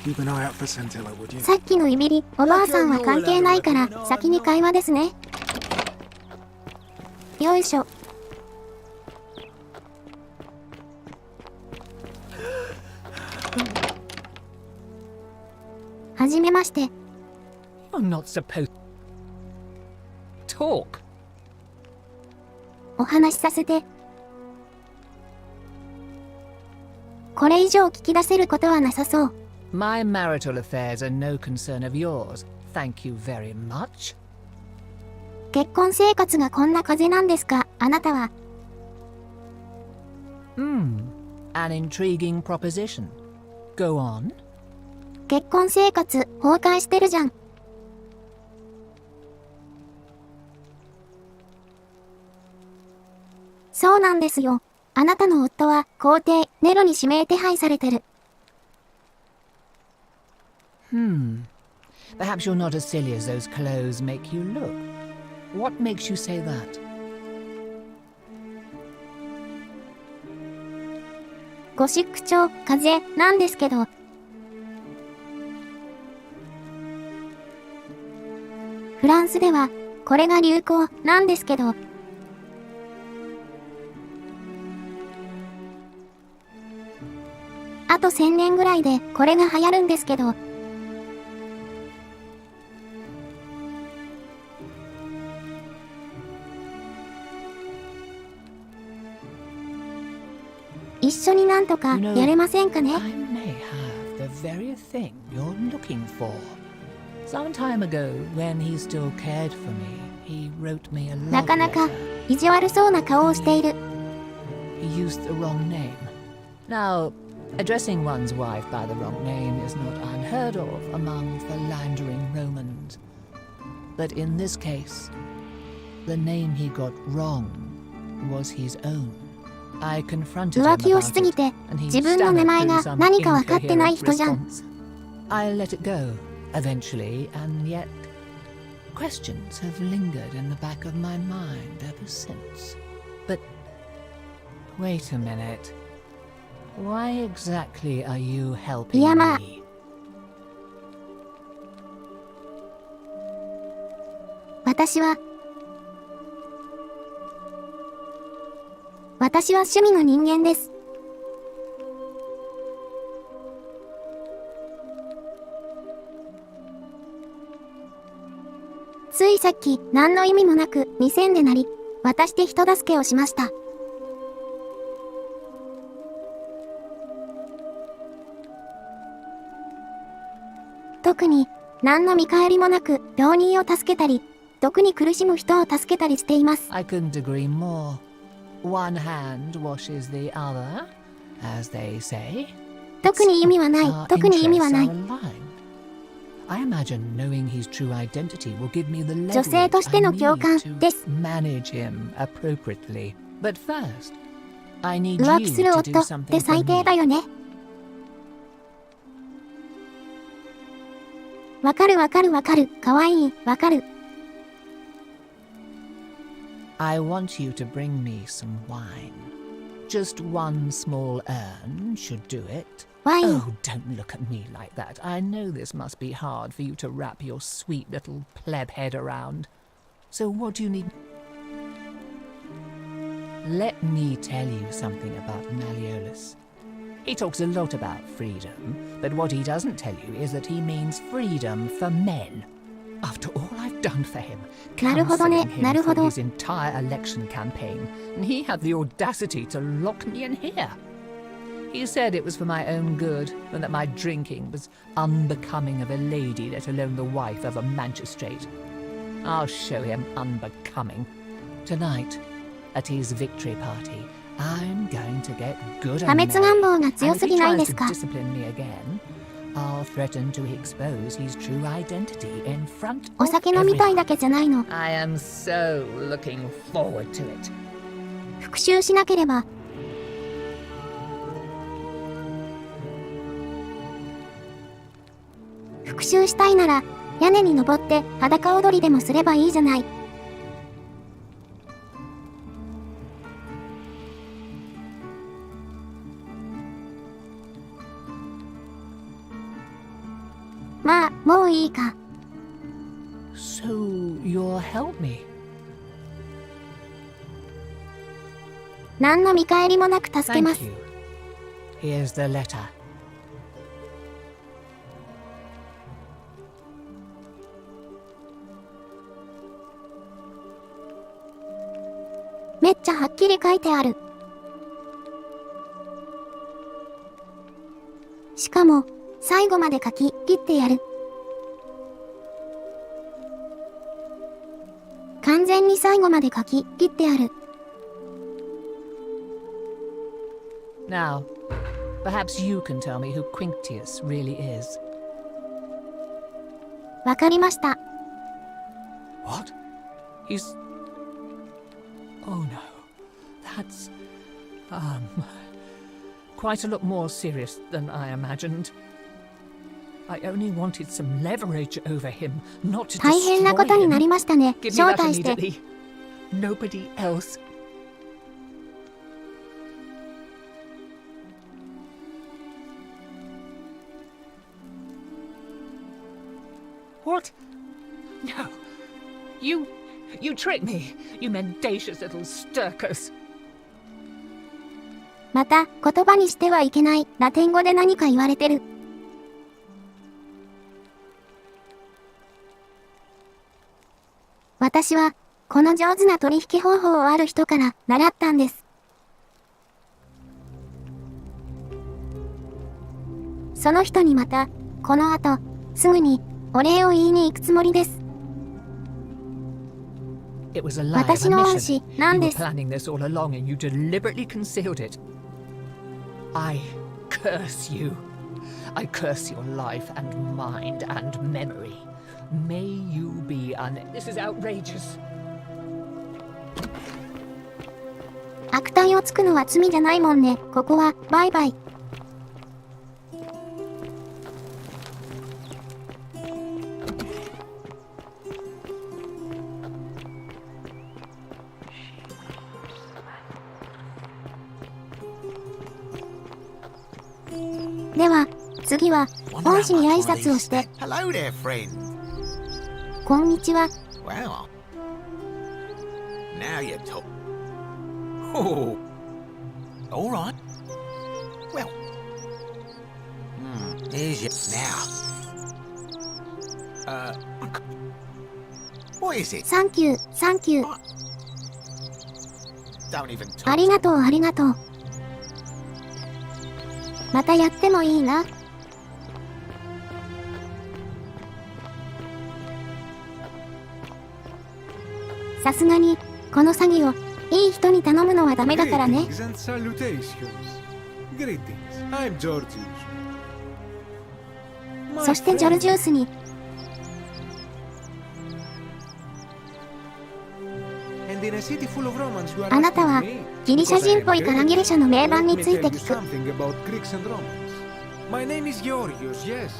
S5: Keep an eye out for Scintilla, would you?
S1: さっきのいびり、おばあさんは関係ないから先に会話ですね。よいしょ。はじめまして。
S17: I'm not supposed to talk.
S1: お話しさせて。これ以上聞き出せることはなさそう。
S17: My marital affairs are no concern of yours. Thank you very much.
S1: 結婚生活がこんな風なんですか、あなたは。
S17: An intriguing proposition. Go on.
S1: 結婚生活崩壊してるじゃん。そうなんですよ。あなたの夫は皇帝ネロに指名手配されてる。
S17: Perhaps you're not as silly as those clothes make you look. What makes you say that?
S1: ゴシック調風なんですけど。フランスではこれが流行なんですけど。あと1000年ぐらいでこれが流行るんですけど。一緒になんとかやれませんかね。
S17: I may have the very thing you're looking for. Some time ago, when he still cared for me, he wrote me a love
S1: なかなか
S17: letter.
S1: 意地悪そうな顔をしている。
S17: He used the wrong name. Now, addressing one's wife by the wrong name is not unheard of among philandering Romans. But in this case, the name he got wrong was his own. I confronted him
S1: 浮気を
S17: about
S1: しすぎ
S17: it,
S1: て
S17: and he
S1: 自分の名前
S17: stammered
S1: が
S17: through some
S1: 何か分かってない
S17: incoherent
S1: 人じゃん。
S17: response. I let it go, eventually, and yet questions have lingered in the back of my mind ever since. But wait a minute. Why exactly are you helping
S1: いやまあ
S17: me?
S1: 私は私は趣味の人間です。ついさっき何の意味もなく2000でなり、渡して人助けをしました。特に何の見返りもなく病人を助けたり、毒に苦しむ人を助けたりしています。
S17: I couldn't agree more. One hand washes the other, as they say.
S1: 特に意味はない。特に意味はない。
S17: I imagine knowing his true identity will give me the
S1: 女性としての共感
S17: leverage
S1: です。
S17: to manage him appropriately. But first, I need
S1: 浮
S17: you
S1: 気する
S17: to
S1: 夫
S17: do
S1: っ
S17: something
S1: て
S17: for
S1: 最低だ
S17: me.
S1: よね。わかるわかるわかる。かわいい。わかる。
S17: I want you to bring me some wine. Just one small urn should do it.
S1: Wine.
S17: Oh, don't look at me like that. I know this must be hard for you to wrap your sweet little pleb head around. So what do you need? Let me tell you something about Malleolus. He talks a lot about freedom, but what he doesn't tell you is that he means freedom for men. After all I've done for him,
S1: なるほどね。
S17: counselling
S1: な
S17: him
S1: るほ
S17: through
S1: ど。
S17: his entire election campaign, and he had the audacity to lock me in here. He said it was for my own good, and that my drinking was unbecoming of a lady, let alone the wife of a magistrate. I'll show him unbecoming. Tonight, at his victory party, I'm going to get good
S1: 破
S17: and
S1: 滅願
S17: merry.
S1: 望が
S17: And
S1: 強
S17: if
S1: す
S17: he
S1: ぎない
S17: tries
S1: です
S17: to
S1: か。
S17: discipline me again, I'll threaten to expose his true identity in front
S1: お
S17: of
S1: 酒飲みたい
S17: everyone.
S1: だけじゃないの。
S17: I am so looking forward to it.
S1: 復讐しなければ。復讐したいなら、屋根に登って裸踊りでもすればいいじゃない。まあ、もういいか。
S17: So you'll help me?
S1: 何の見返りもなく助けま
S17: Thank
S1: す。
S17: you. Here's the letter.
S1: めっちゃはっきり書いてある。しかも、最後まで書き切ってやる。完全に最後まで書き切ってある。
S17: Now, perhaps you can tell me who Quinctius really is.
S1: わかりました。
S17: What? He's... Oh no. That's... quite a lot more serious than I imagined. I only wanted some leverage over him, not to
S1: 大変なことになりましたね。
S17: Give me
S1: 招
S17: that
S1: 待して。
S17: immediately. Nobody else. What? No. You tricked me, you mendacious little stirkers.
S1: また、言葉にしてはいけない。ラテン語で何か言われてる。私は、この上手な取引方法をある人から習ったんです。その人にまた、この後、すぐに、お礼を言いに行くつもりです。
S17: It was a lie of
S1: 私
S17: a
S1: の恩
S17: mission.
S1: 師な
S17: You
S1: んで
S17: were
S1: す。
S17: planning this all along and you deliberately concealed it. I curse you. I curse your life and mind and memory. May you be This is outrageous.
S1: 悪態をつくのは罪じゃないもんね。ここは、バイバイ。では、次は、恩師に挨拶をして、
S4: Hello there, friend.
S1: こんにちは。
S4: Well, now you talk. Oh, All right. Well. There's your... Now. What is it?
S1: サンキュー、サンキュー。
S4: Don't even talk.
S1: ありがとう、ありがとう。またやってもいいな。さすがに、この詐欺をいい人に頼むのはダメだからね。
S5: Greetings and salutations. Greetings. I'm Georgius.
S1: そしてジョルジュースに。
S5: And in a city full of Romans, you are
S1: あなたは
S5: asking me
S1: ギリシャ人っぽいからギリシャの名盤について
S5: Let me
S1: 聞
S5: tell
S1: く。
S5: you something about Greeks and Romans. My name is Georgios, yes.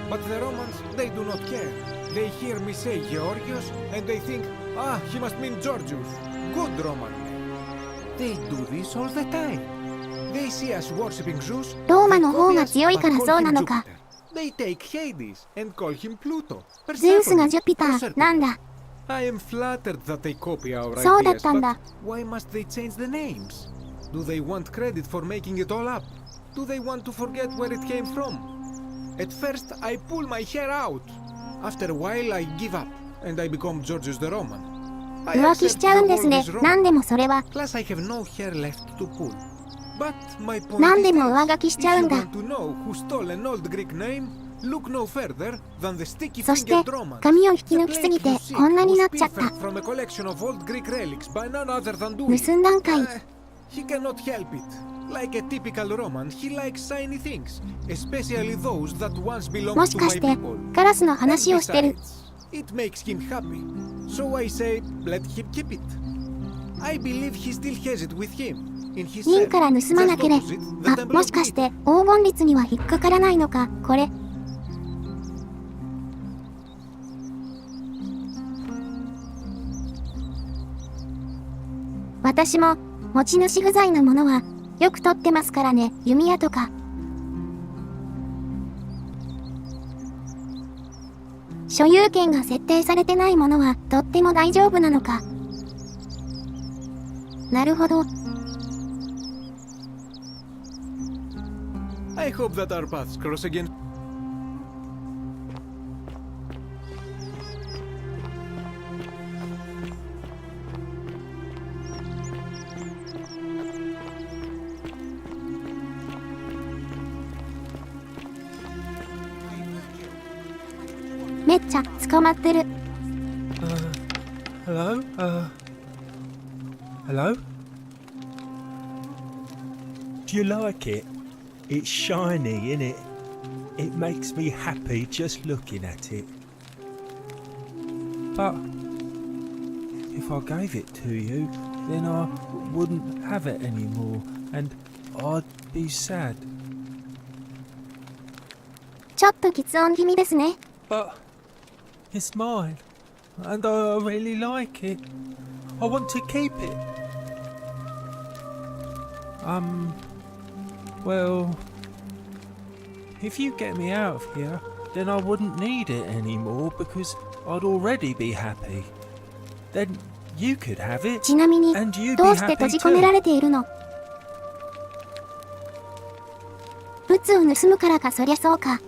S5: But the Romans, they do not care. They hear me say Georgios, and they think, ah, he must mean Georgius. Good Roman name. They do this all the time. They see us worshipping Zeus.
S1: ローマの方が強いからそうなのか。
S5: They take Hades and call him Pluto.
S1: ゼウスがジュピターなんだ。
S5: I am flattered that they copy our
S1: そうだっ
S5: ideas,
S1: たんだ。
S5: but why must they change the names? Do they want credit for making it all up? Do they want to forget where it came from? At first, I pull my hair out. After a while, I give up, and I become Georgius the Roman. I
S1: 浮気し
S5: accept
S1: ちゃうん
S5: the
S1: です
S5: world
S1: ね
S5: is。wrong.
S1: 何でもそれは。
S5: Plus, I have no hair left to pull. But my point
S1: 何
S5: is
S1: でも
S5: this.
S1: 上書きしちゃ
S5: If
S1: う
S5: you
S1: んだ。
S5: want to know who stole an old Greek name, look no further than the
S1: そして
S5: sticky-fingered Romans.
S1: 髪を引き抜きすぎてこんなになっちゃった。
S5: From a collection of old Greek relics by none other than
S1: 盗んだんかい。
S5: He cannot help it. Like a typical Roman, he likes shiny things, especially those that once
S1: も
S5: belonged
S1: し
S5: to
S1: か
S5: my
S1: して
S5: people.
S1: カラスの話をしてる。
S5: It makes him happy. So I say, let him keep it. I believe he still has it with him. In his
S1: 任
S5: cell.
S1: から盗まな
S5: Just
S1: けれ
S5: opposite the
S1: ば、
S5: temple
S1: も
S5: of
S1: しかし
S5: Greed.
S1: て黄金律には引っかからないのか、これ。私も持ち主不在のものはよく取ってますからね。弓矢とか。所有権が設定されてないものはとっても大丈夫なのか。なるほど。
S5: I hope that our paths cross again. .
S1: めっちゃ捕まってる。
S18: Hello? Hello? Do you like it? It's shiny, innit? It makes me happy just looking at it. But if I gave it to you, then I wouldn't have it anymore, and I'd be sad.
S1: ちょっと喫音気味ですね。
S18: But it's mine, and I really like it. I want to keep it. Well, if you get me out of here, then I wouldn't need it anymore because I'd already be happy. Then you could have it,
S1: ちなみに
S18: and you'd
S1: ど
S18: be
S1: うして閉
S18: happy
S1: じ込めら
S18: too.
S1: れているの？物を盗むからか、そりゃそうか。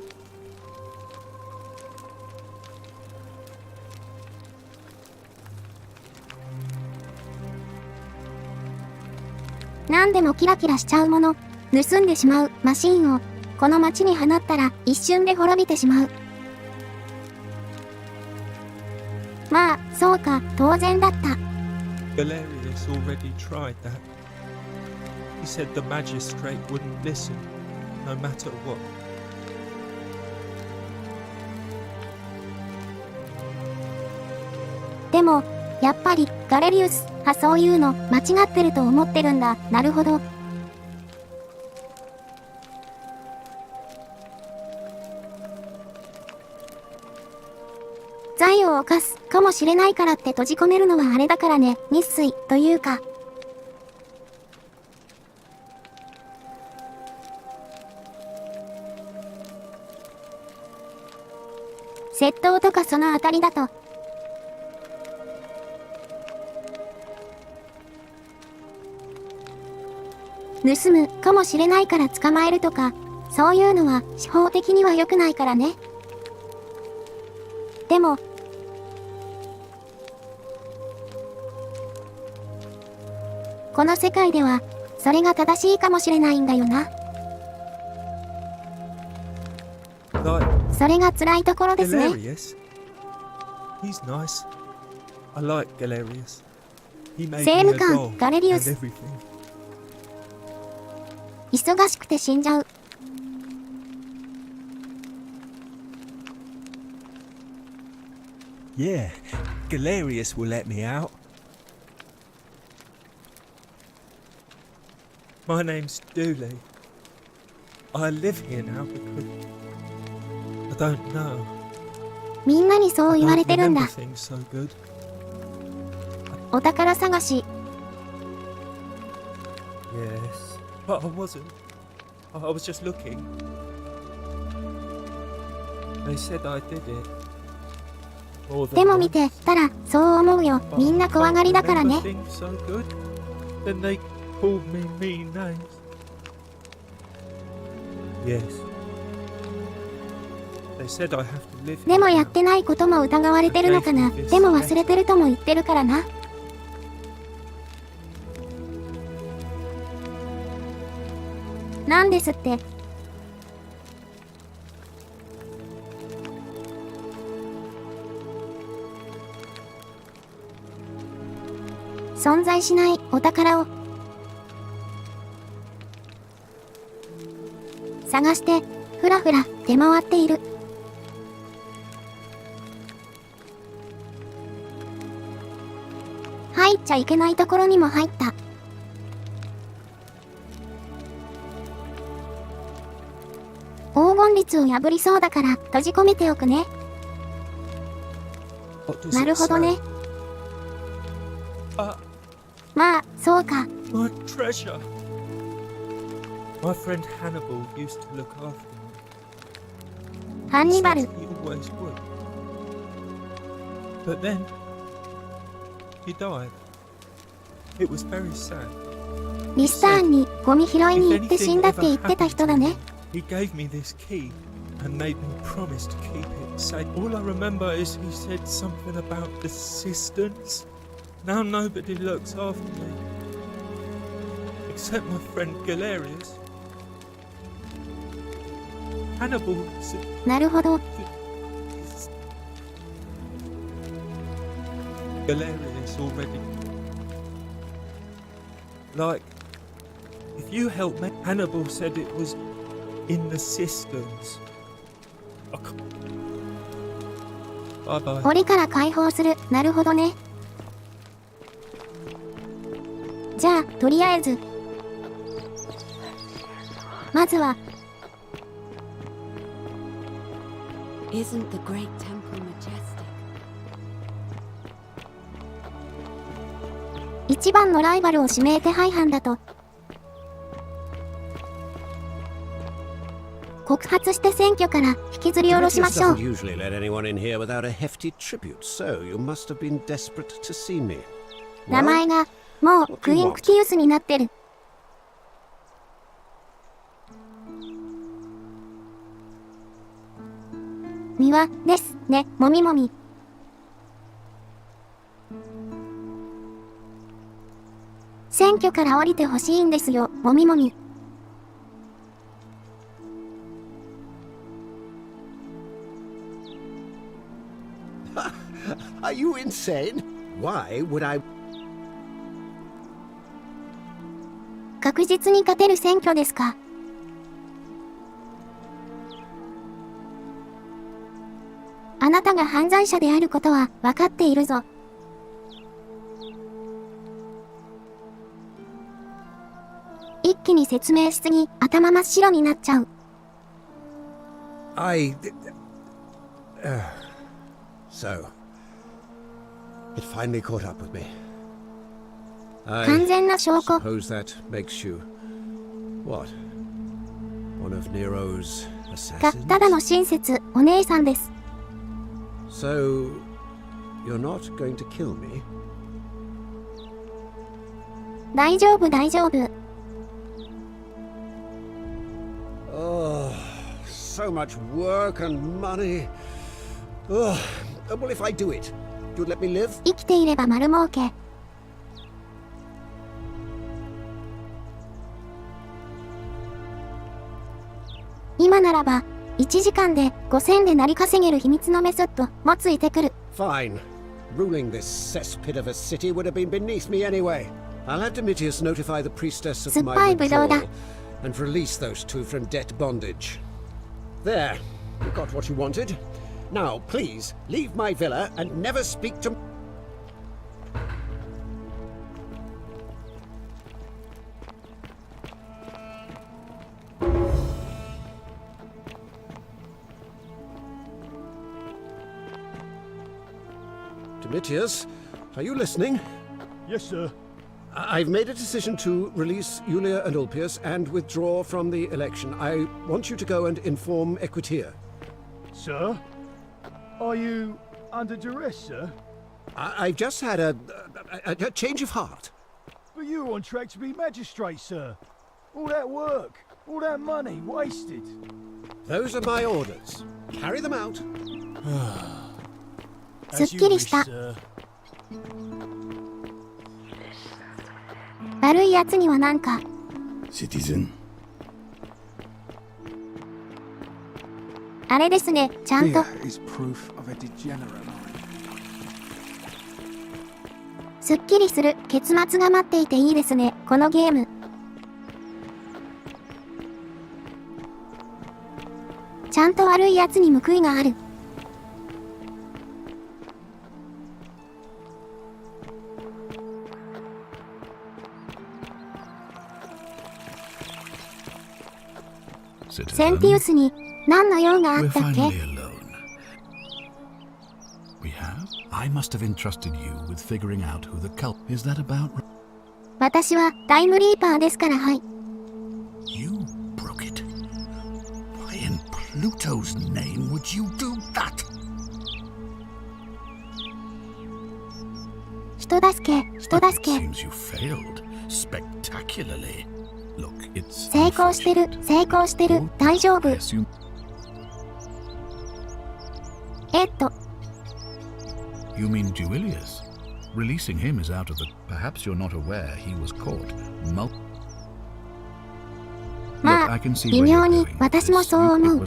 S1: 何でもキラキラしちゃうもの、盗んでしまうマシンをこの街に放ったら一瞬で滅びてしまう。まあ、そうか、当然だった。
S18: Galerius already tried that. He said the magistrate wouldn't listen, no matter what.
S1: でも、やっぱりガレリウスはそういうの間違ってると思ってるんだ。なるほど。罪を犯すかもしれないからって閉じ込めるのはあれだからね。日水というか。窃盗とかそのあたりだと。盗むかもしれないから捕まえるとか、そういうのは司法的には良くないからね。でも、この世界では、それが正しいかもしれないんだよな。それが辛いところですね。
S18: Galerius? He's nice. I like Galerius. He made
S1: 政
S18: me
S1: 務
S18: a
S1: 官
S18: doll
S1: ガレリウ
S18: and
S1: ス。
S18: everything.
S1: 忙しくて死んじゃう。
S18: Yeah, Galerius will let me out. My name's Dooley. I live here now because I don't know.
S1: みんなにそう言われてるんだ。
S18: I don't remember things so good.
S1: お宝探し。
S18: Yes, but I wasn't. I was just looking. They said I did it. More than
S1: でも見
S18: once.
S1: てたらそう思うよ。みんな怖がりだからね。
S18: Remember things so good. Then they called me mean names. Yes. They said I have to live
S1: でも
S18: here
S1: やってないことも疑われてるのかな。でも忘れてるとも言ってるからな。なんですって。存在しないお宝を探してふらふら出回っている。入っちゃいけないところにも入った。黄金律を破りそうだから閉じ込めておくね。なるほどね。まあ、そうか。
S18: My treasure. My friend Hannibal used to look after me.
S1: ハンニバル。
S18: He always would. But then he died. It was very sad.
S1: リスターンにゴミ拾いに行って死んだって言ってた人だね。
S18: He gave me this key and made me promise to keep it safe. All I remember is he said something about the cisterns. Now nobody looks after me. Except my friend Galerius. Hannibal said...
S1: なるほど。
S18: Galerius already... Like, if you help me... Hannibal said it was in the cisterns. Bye bye.
S1: 檻から解放する。なるほどね。じゃあ、とりあえず。まずは。
S2: Isn't the great temple majestic?
S1: 一番のライバルを指名手配犯だと。告発して選挙から引きずり下ろしましょう。
S11: Usually let anyone in here without a hefty tribute, so you must have been desperate to see me.
S1: 名前がもうクインクティウスになってる。三輪ですね、もみもみ。選挙から降りてほしいんですよ、もみもみ。
S11: Are you insane? Why would I?
S1: 確実に勝てる選挙ですか。あなたが犯罪者であることは分かっているぞ。一気に説明しすぎ、頭真っ白になっちゃう。
S11: So, it finally caught up with me.
S1: 完全な証拠。
S11: Suppose that makes you what? One of Nero's
S1: が
S11: assassins?
S1: ただの親切、お姉さんです。
S11: So, you're not going to kill me?
S1: 大丈夫大丈夫。
S11: so much work and money. Ugh. Well, if I do it, you'd let me live?
S1: 生きていれば丸儲け。今ならば1時間で5000で成り稼げる秘密のメソッドもついてくる。
S11: Fine. Ruling this cesspit of a city would have been beneath me anyway. I'll have Domitius notify the priestess of my withdrawal and release those two from debt bondage. There. You got what you wanted. Now, please, leave my villa and never speak to... Domitius, are you listening?
S9: Yes, sir.
S11: I've made a decision to release Julia and Ulpius and withdraw from the election. I want you to go and inform Equitia.
S9: Sir? Are you under duress, sir?
S11: I've just had a change of heart.
S9: But you were on track to be magistrate, sir. All that work, all that money wasted.
S11: Those are my orders. Carry them out.
S1: すっきりした。悪いやつにはなんか。
S7: Citizen.
S1: あれですね、ちゃんと。すっきりする結末が待っていていいですね、このゲーム。ちゃんと悪いやつに報いがある。センティウスに何の用があったっけ？
S12: I must have entrusted you with figuring out who the culprit is. That about?
S1: 私はタイムリーパーですから、はい。
S12: You broke it. Why in Pluto's name would you do that?
S1: 人助け。
S12: It seems you failed spectacularly. Look, it's
S1: 成功してる、大丈夫。
S12: You mean Duilius? Releasing him is out of the... Perhaps you're not aware he was caught.
S1: まあ、微妙に私もそう思う。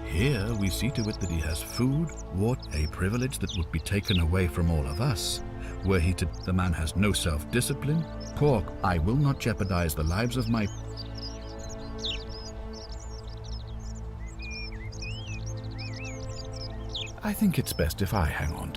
S12: Here we see to it that he has food, water, a privilege that would be taken away from all of us. Were he to... The man has no self-discipline. Poor... I will not jeopardize the lives of my... I think it's best if I hang on.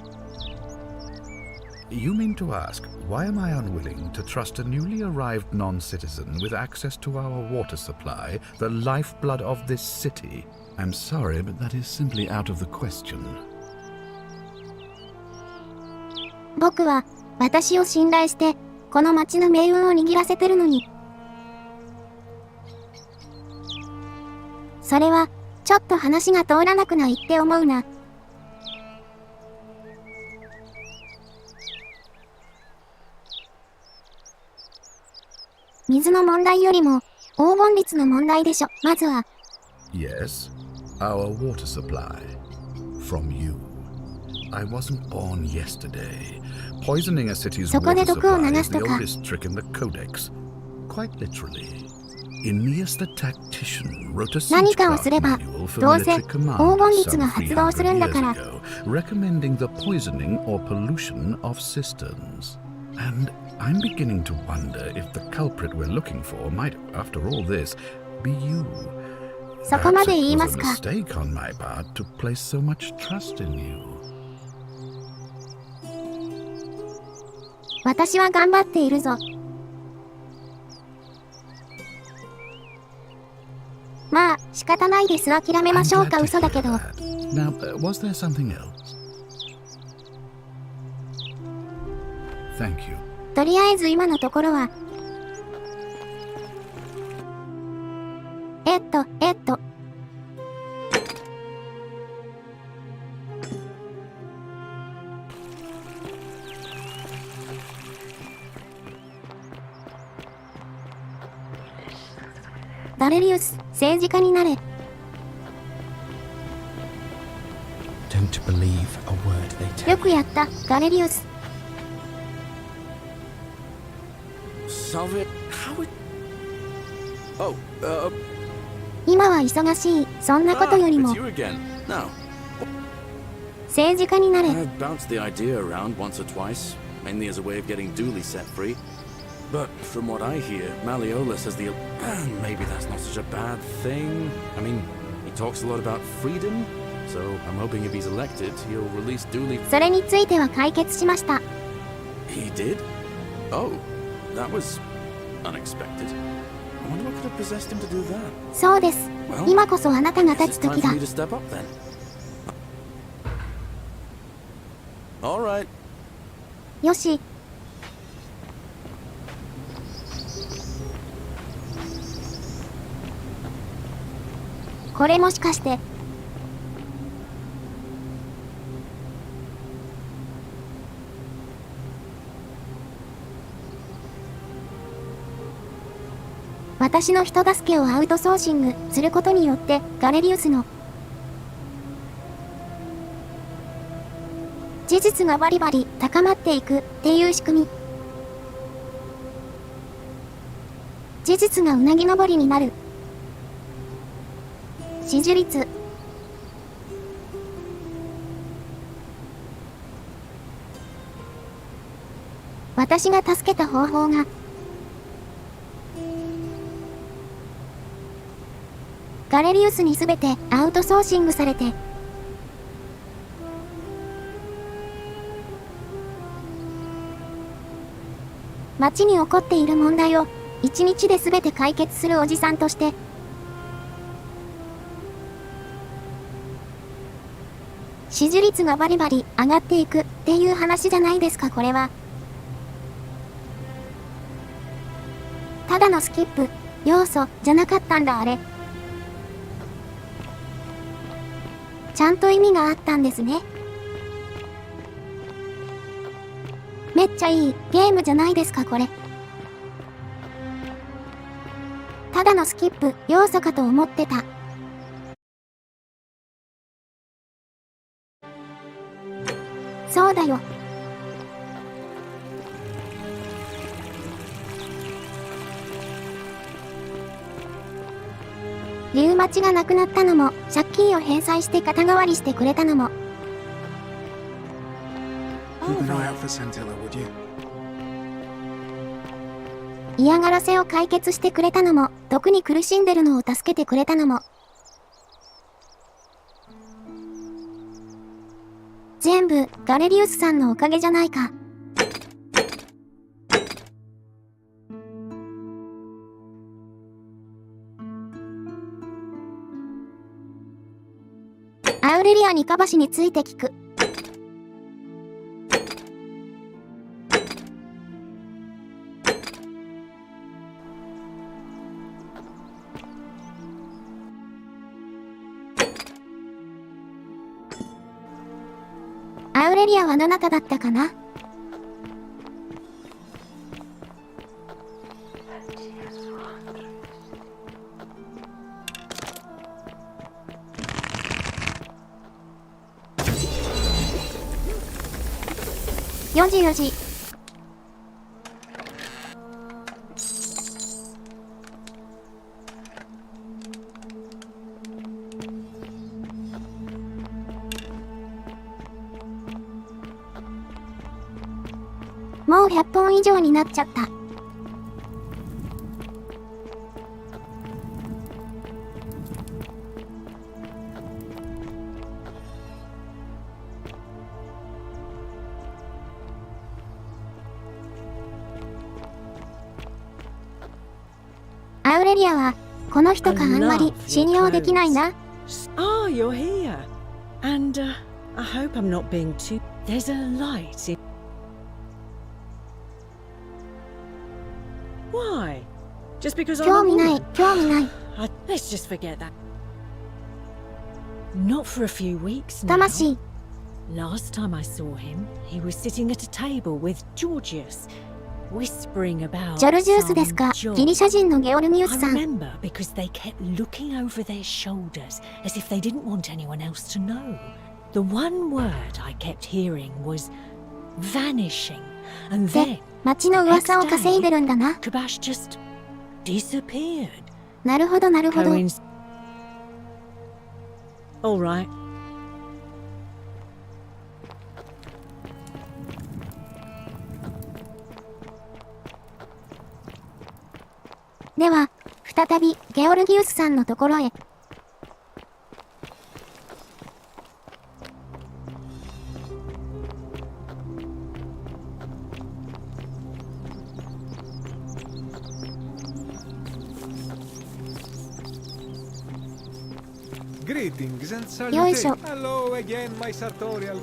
S12: You mean to ask, why am I unwilling to trust a newly arrived non-citizen with access to our water supply, the lifeblood of this city? I'm sorry, but that is simply out of the question.
S1: 僕は私を信頼してこの町の命運を握らせてるのに。それはちょっと話が通らなくないって思うな。水の問題よりも黄金率の問題でしょ。まずは。
S12: Yes, our water supply. From you. I wasn't born yesterday. Poisoning a city's water supply is the oldest trick in the Codex. Quite literally. Aeneas the Tactician wrote a siegecraft manual for military command some 300 years ago, recommending the poisoning or pollution of cisterns. And I'm beginning to wonder if the culprit we're looking for might, after all this, be you. Perhaps it was a mistake on my part to place so much trust in you.
S1: 私は頑張っているぞ。まあ、仕方ないです。諦めましょうか。嘘だけど。
S12: Now, was there something else? Thank you.
S1: とりあえず今のところは。ダレリウス、政治家になれ。
S16: Don't believe a word they tell.
S1: よくやった、ガレリウス。
S3: Salve, how it... Oh,
S1: 今は忙しい。そんなことよりも
S3: it's you again. Now,
S1: 政治家になれ。
S3: I've bounced the idea around once or twice, mainly as a way of getting Dooley set free. But from what I hear, Malleolus has the... maybe that's not such a bad thing. I mean, he talks a lot about freedom, so I'm hoping if he's elected, he'll release Dooley...
S1: それについては解決しました。
S3: He did? Oh, that was unexpected. I wonder what could have possessed him to do that.
S1: そうです。今こそあなたが立つ
S3: It's time
S1: 時
S3: for
S1: だ
S3: me。to step up then. All right.
S1: よし。これもしかして。私の人助けをアウトソーシングすることによってガレリウスの事実がバリバリ高まっていくっていう仕組み。事実がうなぎ登りになる。支持率。私が助けた方法がガレリウスにすべてアウトソーシングされて街に起こっている問題を一日で全て解決するおじさんとして支持率がバリバリ上がっていくっていう話じゃないですか。これはただのスキップ要素じゃなかったんだ。あれちゃんと意味があったんですね。めっちゃいいゲームじゃないですかこれ。ただのスキップ要素かと思ってた。そうだよ。リュウマチがなくなったのも借金を返済して肩代わりしてくれたのも。嫌がらせを解決してくれたのも毒に苦しんでるのを助けてくれたのも全部ガレリウスさんのおかげじゃないか。アウレリアにカバシについて聞く。アウレリアはどなただったかな。4時4時。もう100本以上になっちゃった。アウレリアはこの人かあんまり信用できないな。
S10: Ah, you're here. And I hope I'm not being too... There's a light in... Why? Just because I'm
S1: 興
S10: a
S1: 味ない、
S10: woman?
S1: 興味ない。
S10: Let's just forget that. Not for a few weeks now.
S1: 魂。
S10: Last time I saw him, he was sitting at a table with Georgius, whispering about
S1: ジョルジュースですか。
S10: some job.
S1: ギリシャ人のゲオルギウスさ
S10: I
S1: ん。
S10: remember because they kept looking over their shoulders as if they didn't want anyone else to know.
S8: The one word I kept hearing was vanishing, and
S1: で
S8: then
S1: 町の噂を稼いでるんだな。
S8: Kabash just disappeared.
S1: なるほどなるほど。
S10: All right.
S1: では、再びゲオルギウスさんのところへ。
S5: Greetings and
S1: よいしょ。
S5: salutations. Hello again, my sartorial.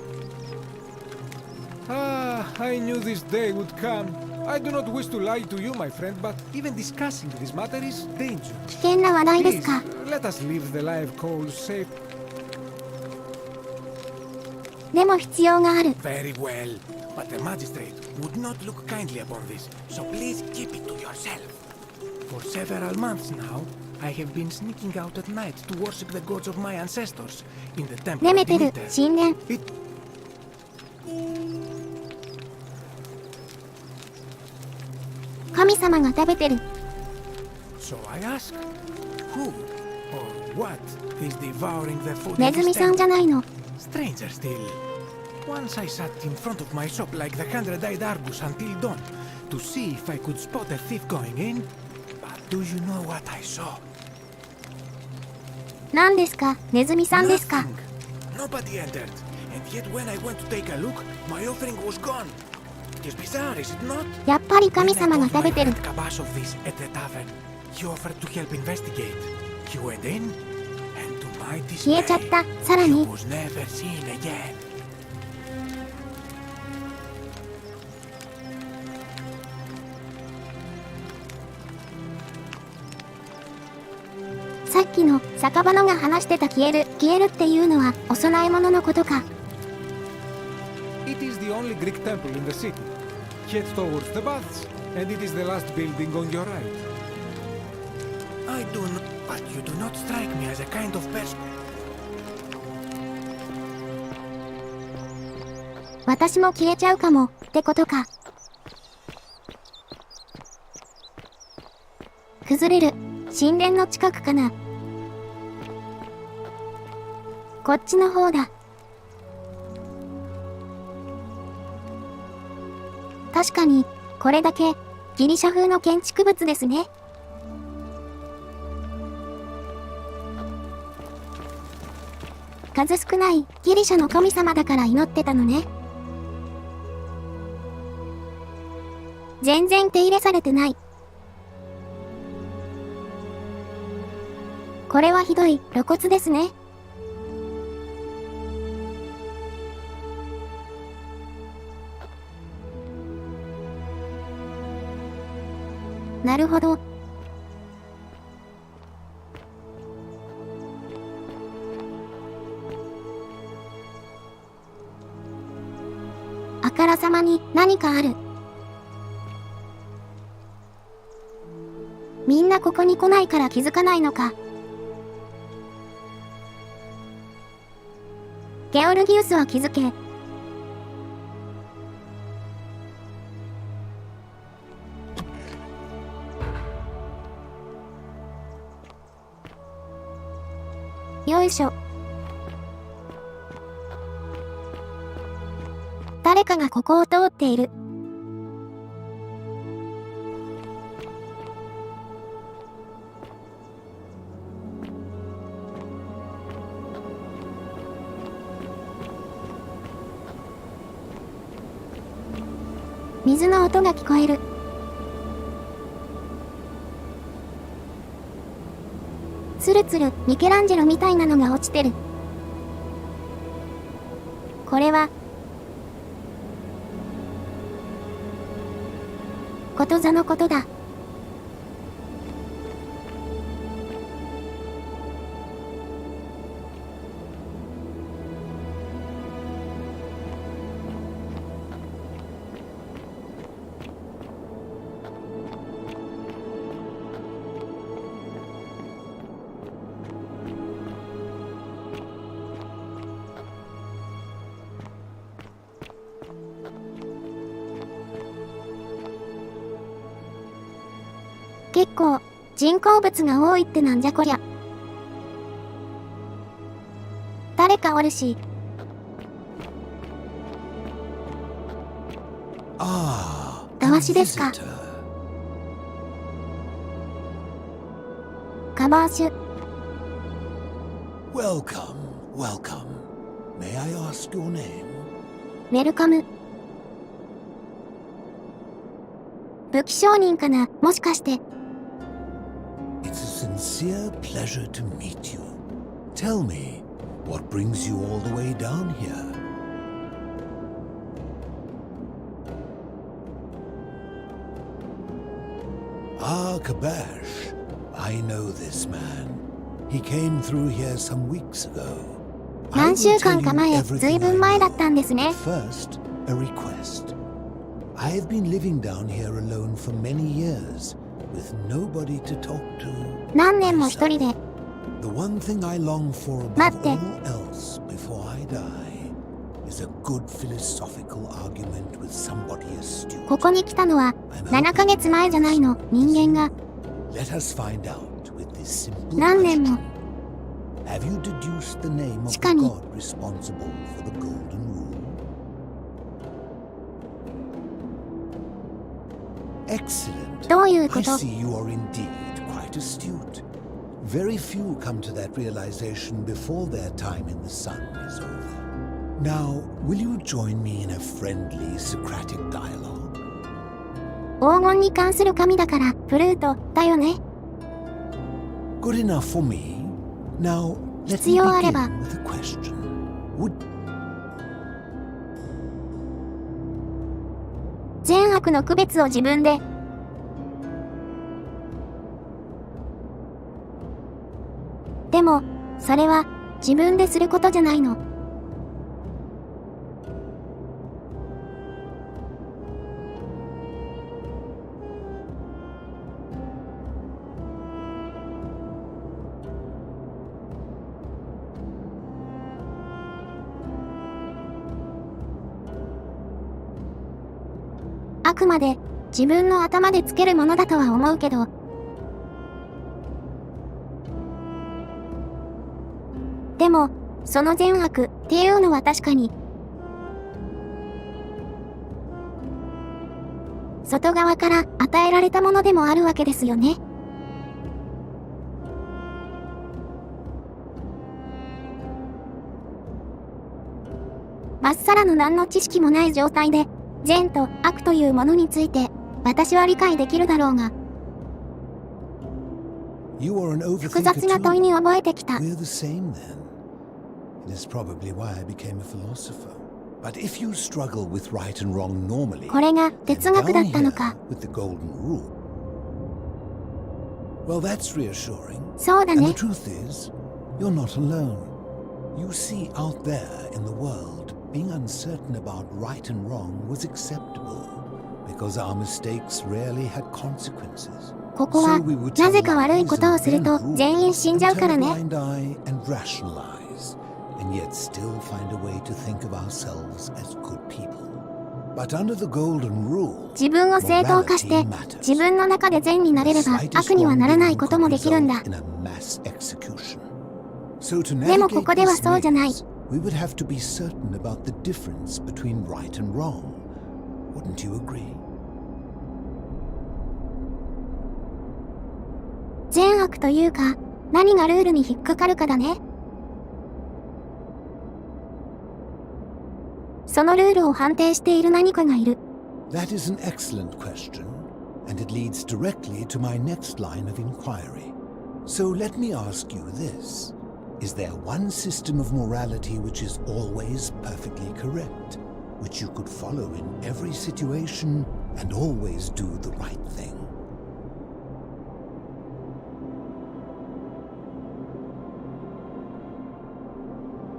S5: I knew this day would come. I do not wish to lie to you, my friend, but even discussing this matter is dangerous.
S1: 危険な話題ですか。
S5: Please, let us leave the live coals safe.
S1: でも必要がある。
S4: Very well, but the magistrate would not look kindly upon this, so please keep it to yourself. For several months now, I have been sneaking out at night to worship the gods of my ancestors in the temple
S1: ネ
S4: of
S1: メテル、
S4: Demeter.
S1: 神殿。神様が食べてる。
S4: So I ask, who or what is devouring the food?
S1: ネズミさんじゃないの。
S4: Stranger still. Once I sat in front of my shop like the 100-eyed Argus until dawn to see if I could spot a thief going in. But do you know what I saw?
S1: 何ですか、ネズミさんですか。
S4: Nobody entered, and yet when I went to take a look, my offering was gone. It is bizarre, is it not?
S1: やっぱり神様が食べてる。
S4: Kabash of this at the tavern. He offered to help investigate. He went in, and to my
S1: 消えちゃっ
S4: dismay,
S1: た。さら
S4: he
S1: に、
S4: was never seen again.
S1: さっきの酒場のが話してた消えるっていうのはお供え物のことか。
S5: It is the only Greek temple in the city. Head towards the baths, and it is the last building on your right.
S4: I do not, but you do not strike me as a kind of person.
S1: 私も消えちゃうかもってことか。崩れる神殿の近くかな。こっちの方だ。確かにこれだけギリシャ風の建築物ですね。数少ないギリシャの神様だから祈ってたのね。全然手入れされてない。これはひどい露骨ですね。なるほど。あからさまに何かある。みんなここに来ないから気づかないのか。ゲオルギウスは気づけ。よいしょ。誰かがここを通っている。水の音が聞こえる。つるつるミケランジェロみたいなのが落ちてる。これはこと座のことだ。結構、人工物が多いってなんじゃこりゃ。誰かおるし。たわしですか。カバーシュ。
S11: Welcome, welcome. May I ask your name?
S1: ウェルカム。武器商人かな、もしかして。
S11: It's a sincere pleasure to meet you. Tell me, what brings you all the way down here? Ah, Kabash. I know this man. He came through here some weeks ago.
S1: 何週間か前、ずいぶん前だったんですね。
S11: First, a request. I've been living down here alone for many years, with nobody to talk to.
S1: 何年も一人で。
S11: The one thing I long for above all else before I die is a good philosophical argument with somebody astute.
S1: ここに来たのは7ヶ月前じゃないの、人間が。
S11: Let us find out with this simple
S1: 何年も。
S11: Have you deduced the name of the god responsible for the golden rule? Excellent.
S1: どういうこ
S11: I
S1: と？
S11: see you are indeed quite astute. Very few come to that realization before their time in the sun is over. Now, will you join me in a friendly Socratic dialogue?
S1: 黄金に関する神だからフルートだよね。
S11: Good enough for me. Now, let
S1: 必
S11: me
S1: 要あれ
S11: begin
S1: ば。
S11: with a question. Would
S1: 善悪の区別を自分で。でも、それは自分ですることじゃないの。あくまで自分の頭でつけるものだとは思うけど、でもその善悪っていうのは確かに外側から与えられたものでもあるわけですよね。まっさらの何の知識もない状態で善と悪というものについて私は理解できるだろうが、複雑な問いに覚えてきた。
S11: We're the same then. It is probably why I became a philosopher. But if you struggle with right and wrong normally,
S1: これが哲学だったのか。
S11: with the golden rule. Well, that's reassuring.
S1: そうだ
S11: And
S1: ね。
S11: the truth is, you're not alone. You see, out there in the world, being uncertain about right and wrong was acceptable because our mistakes rarely had consequences.
S1: ここはなぜか悪いことをすると全員死んじゃうからね。
S11: And rationalize, and yet still find a way to think of ourselves as good people. But under the golden rule,
S1: 自分を正当化して自分の中で善になれれば悪にはならないこともできるんだ。
S11: So to
S1: でもこ
S11: navigate
S1: こでは
S11: this
S1: そうじゃない。
S11: maze, we would have to be certain about the difference between right and wrong. Wouldn't you agree?
S1: 善悪というか、何がルールに引っかかるかだね。そのルールを判定している何かがいる。
S11: That is an excellent question, and it leads directly to my next line of inquiry. So let me ask you this. Is there one system of morality which is always perfectly correct, which you could follow in every situation and always do the right thing?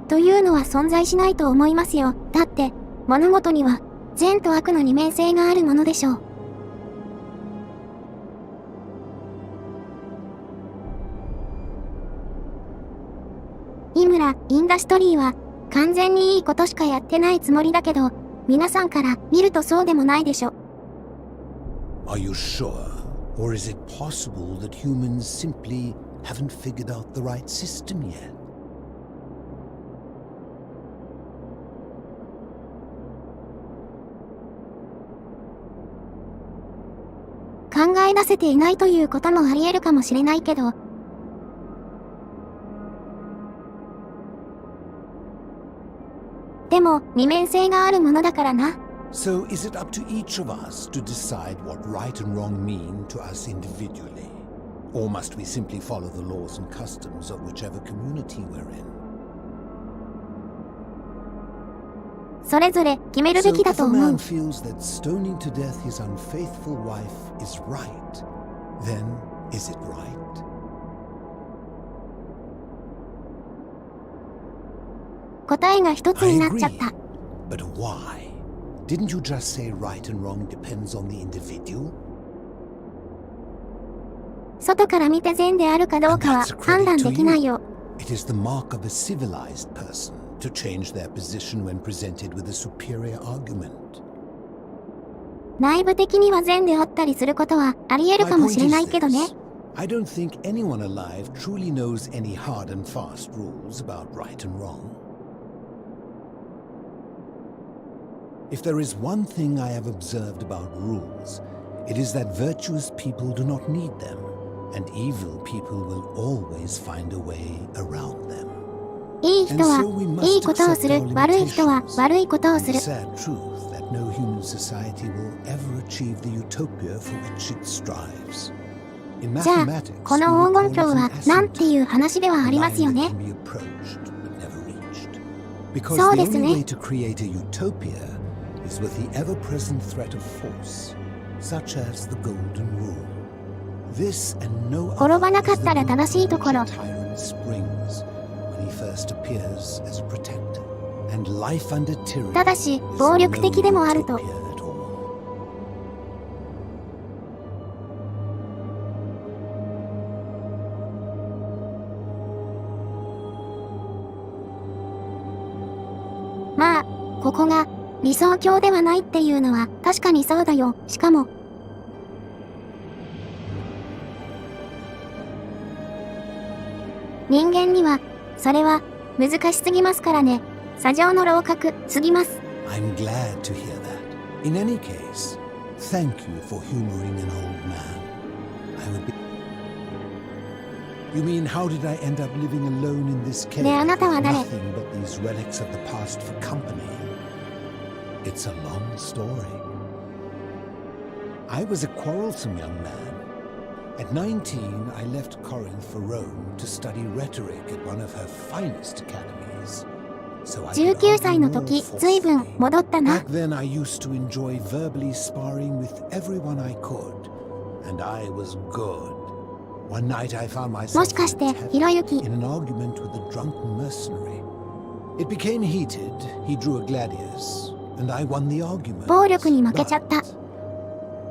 S1: というのは存在しないと思いますよ。だって、物事には善と悪の二面性があるものでしょう。井村インダストリーは完全にいいことしかやってないつもりだけど、皆さんから見るとそうでもないでしょ。
S11: Are you sure?
S7: Or is it possible that humans simply haven't figured out the right system yet?
S1: "考え出せていないということもあり得るかもしれないけど、でも二面性があるものだからな。
S7: So is it up to each of us to decide what right and wrong mean to us individually? Or must we simply follow the laws and customs of whichever community we're in?"
S1: それぞれ決めるべきだと思う。
S7: So if a man feels that stoning to death his unfaithful wife is right, then is it right?
S1: 答えが一つになっちゃった。
S7: But why? Didn't you just say right and wrong depends on the individual?
S1: 外から見て善であるかどうかは判断できないよ。
S7: It is the mark of a civilized person to change their position when presented with a superior argument.
S1: 内部的には善であったりすることはあり得るかもしれないけどね。
S7: I don't think anyone alive truly knows any hard and fast rules about right and wrong. If there is one thing I have observed about rules, it is that virtuous people do not need them, and evil people will always find a way around them.
S1: いい人はいいことをする、悪い人は悪いことをする。
S7: Sad truth that no human society will ever achieve the utopia for which it strives. In
S1: じゃあ、
S7: mathematics,
S1: この黄金鏡はなんていう話ではありますよね。
S7: Because
S1: そう
S7: the
S1: ですね。
S7: only way to create a utopia is with the ever-present threat of force, such as the Golden Rule. This and no
S1: 転ば
S7: other
S1: なか
S7: is
S1: っ
S7: the
S1: たら
S7: root
S1: 正しいと
S7: from
S1: ころ。
S7: which a tyrant springs when he first appears as a protector, and life under tyranny
S1: ただし、
S7: is
S1: 暴力的でもある
S7: no
S1: と。
S7: utopia at all.
S1: 「まあ、ここが理想郷ではないっていうのは確かにそうだよ。しかも、人間には、それは難しすぎますからね。砂上の楼閣すぎます。
S7: I'm glad to hear that. In any case, thank you for humoring an old man. I would be... You mean, how did I end up living alone in this cave?
S1: で、あなたは誰？
S7: Nothing but these relics of the past for company. It's a long story. I was a quarrelsome young man. At 19, I left Corinth for Rome to study rhetoric at one of her finest academies. So I could
S1: 19歳の
S7: argue
S1: 時、
S7: more
S1: ずいぶん
S7: forcefully.
S1: 戻ったな。
S7: Back then, I used to enjoy verbally sparring with everyone I could, and I was good. One night, I found
S1: も
S7: myself
S1: しかして、ひろゆき、
S7: in an argument with a drunken mercenary. It became heated. He drew a gladius, and I won the argument.
S1: 暴力に負けちゃった。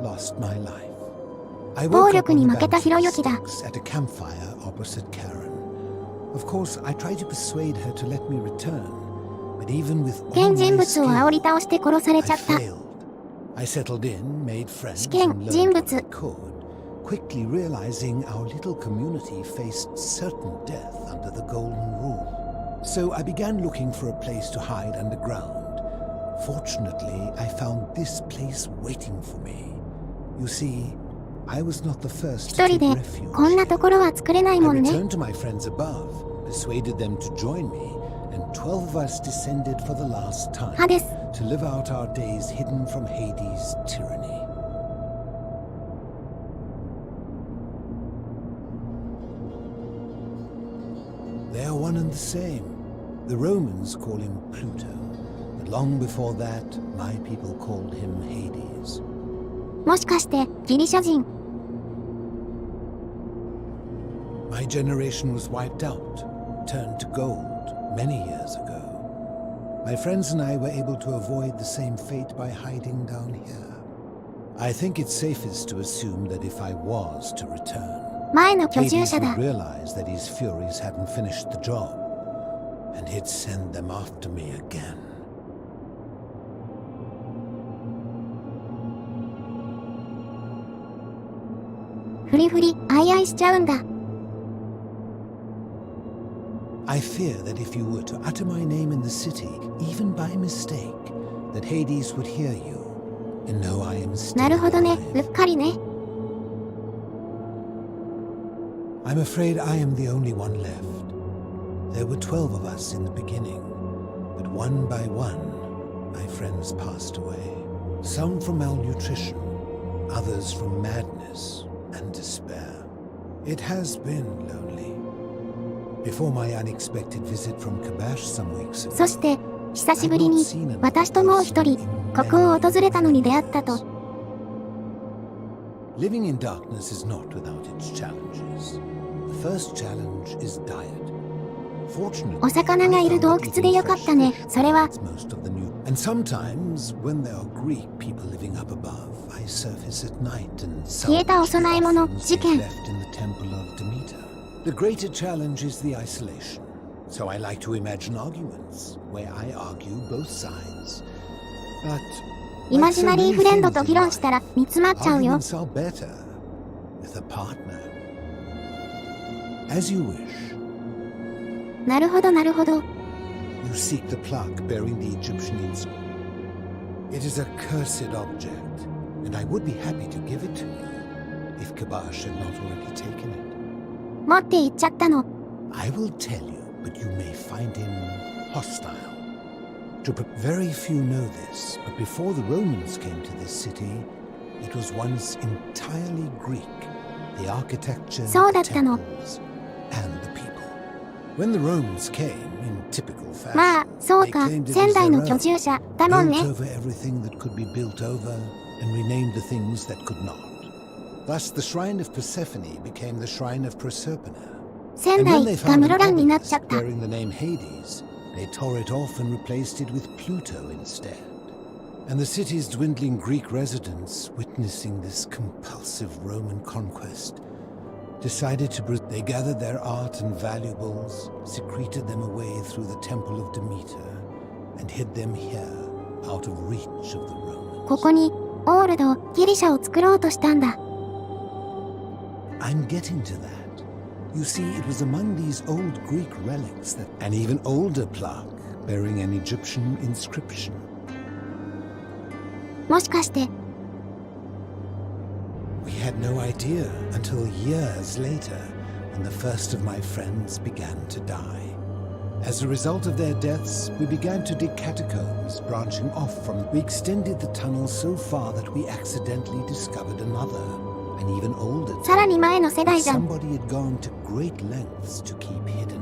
S7: Lost my life. I
S1: 暴
S7: woke up
S1: 力
S7: on
S1: に
S7: the
S1: 負けた
S7: banks
S1: ひろ
S7: of
S1: ゆきだ。
S7: Styx at a campfire opposite Karen. Of course, I tried to persuade her to let me return, but even with all
S1: 現人
S7: my
S1: 物を煽り
S7: skill,
S1: 倒して殺されちゃ
S7: I
S1: った。
S7: failed. I settled in, made friends,
S1: 試験
S7: and
S1: 人
S7: learned
S1: 物
S7: what I could, quickly realizing our little community faced certain death under the Golden Rule. So I began looking for a place to hide underground. Fortunately, I found this place waiting for me. You see, I was not the first
S1: 一
S7: to
S1: 人
S7: take
S1: で
S7: refuge.
S1: こんなところは作れない
S7: I
S1: もんね。
S7: returned to my friends above, persuaded them to join me, and 12 of us descended for the last time
S1: ハデス。
S7: to live out our days hidden from Hades' tyranny. They are one and the same. The Romans call him Pluto, but long before that, my people called him Hades.
S1: もしかしてギリシャ人？
S7: My generation was wiped out, turned to gold, many years ago. My friends and I were able to avoid the same fate by hiding down here. I think it's safest to assume that if I was to return,
S1: 前の居住
S7: Hades
S1: 者
S7: would
S1: だ。
S7: realize that his furies hadn't finished the job, and he'd send them after me again.
S1: フリフリ、あいあいしちゃうんだ。
S7: I fear that if you were to utter my name in the city, even by mistake, that Hades would hear you, and know I am still
S1: なるほどね、
S7: alive.
S1: うっかりね。
S7: I'm afraid I am the only one left. There were 12 of us in the beginning, but one by one, my friends passed away. Some from malnutrition, others from madness and despair. It has been lonely. Before my unexpected visit from Kabash some weeks ago,
S1: そして久しぶりに私ともう一人ここを訪れたのに出会ったと。
S7: living in darkness is not without its challenges. The first challenge is diet. Fortunately,
S1: お魚がいる洞窟でよかったね。それは
S7: most of the new and sometimes when there are Greek people living up above, I surface at night and
S1: 消えたお供え物事件。
S7: left in the temple of Demeter. The greater challenge is the isolation. So I like to imagine arguments where I argue both sides. But
S1: イマジナリーフレンドと議論したら煮詰まっちゃうよ。
S7: arguments are better with a partner. As you wish.
S1: なるほどなるほど。
S7: You seek the plaque bearing the Egyptian inscription. It is a cursed object, and I would be happy to give it to you if Kabash had not already taken it.
S1: 持って行っちゃったの。
S7: I will tell you, but you may find him hostile. Very few know this, but before the Romans came to this city, it was once entirely Greek. The architecture,
S1: そうだ
S7: the
S1: ったの。
S7: temples, and the people. When the Romans came, in typical fashion,
S1: まあ、そう
S7: they
S1: か、
S7: claimed it
S1: 仙
S7: as
S1: 台
S7: their
S1: の
S7: own,
S1: 居住者だもん
S7: built
S1: ね。
S7: over everything that could be built over, and renamed the things that could not. Thus, the shrine of Persephone became the shrine of Proserpina.
S1: 仙
S7: And
S1: 台
S7: when they
S1: が
S7: found
S1: 室
S7: an
S1: 蘭になっちゃっ
S7: obelisk
S1: た。
S7: bearing the name Hades, they tore it off and replaced it with Pluto instead. And the city's dwindling Greek residents, witnessing this compulsive Roman conquest, decided to they gathered their art and valuables, secreted them away through the temple of Demeter, and hid them here, out of reach of the Romans.
S1: ここにオールドギリシャを作ろうとしたんだ。
S7: I'm getting to that. You see, it was among these old Greek relics that an even older plaque bearing an Egyptian inscription.
S1: もしかして
S7: We had no idea until years later when the first of my friends began to die. As a result of their deaths, we began to dig catacombs branching off from. We extended the tunnel so far that we accidentally discovered another, an even older
S1: さらに前の世代
S7: that
S1: じゃん。
S7: somebody had gone to great lengths to keep hidden.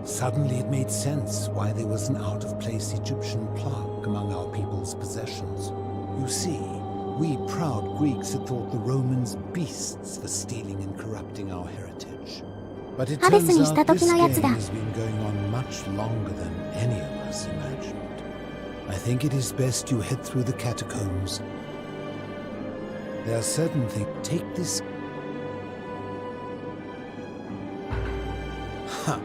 S7: Suddenly it made sense why there was an out-of-place Egyptian plaque among our people's possessions. You see, we proud Greeks had thought the Romans beasts for stealing and corrupting our heritage. But it
S1: ハデス
S7: turns
S1: にした
S7: out
S1: 時
S7: this
S1: のや
S7: game
S1: つだ。
S7: has been going on much longer than any of us imagined. I think it is best you head through the catacombs. There are certain things. Take this. Huh.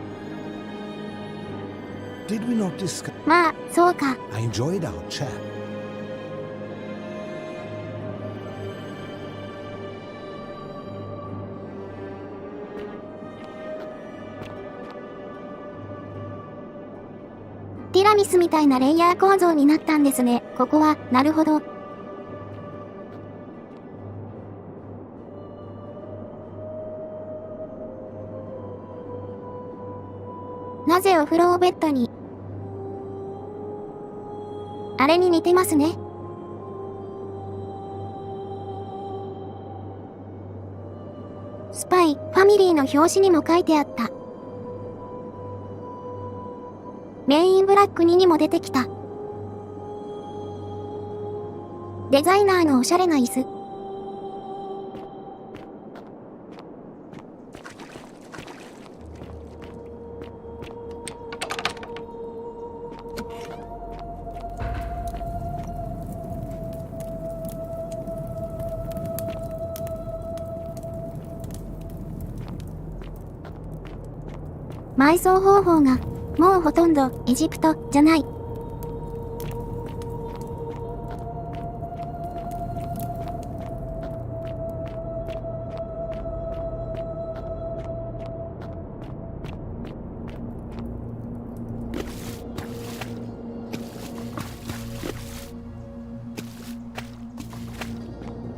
S7: Did we not discuss?
S1: まあ、そうか。
S7: I enjoyed our chat.
S1: ティラミスみたいなレイヤー構造になったんですね。ここは、なるほど。なぜお風呂をベッドに？あれに似てますね。スパイ、ファミリーの表紙にも書いてあった。メインブラック2にも出てきた。デザイナーのおしゃれな椅子。埋葬方法がもうほとんどエジプトじゃない。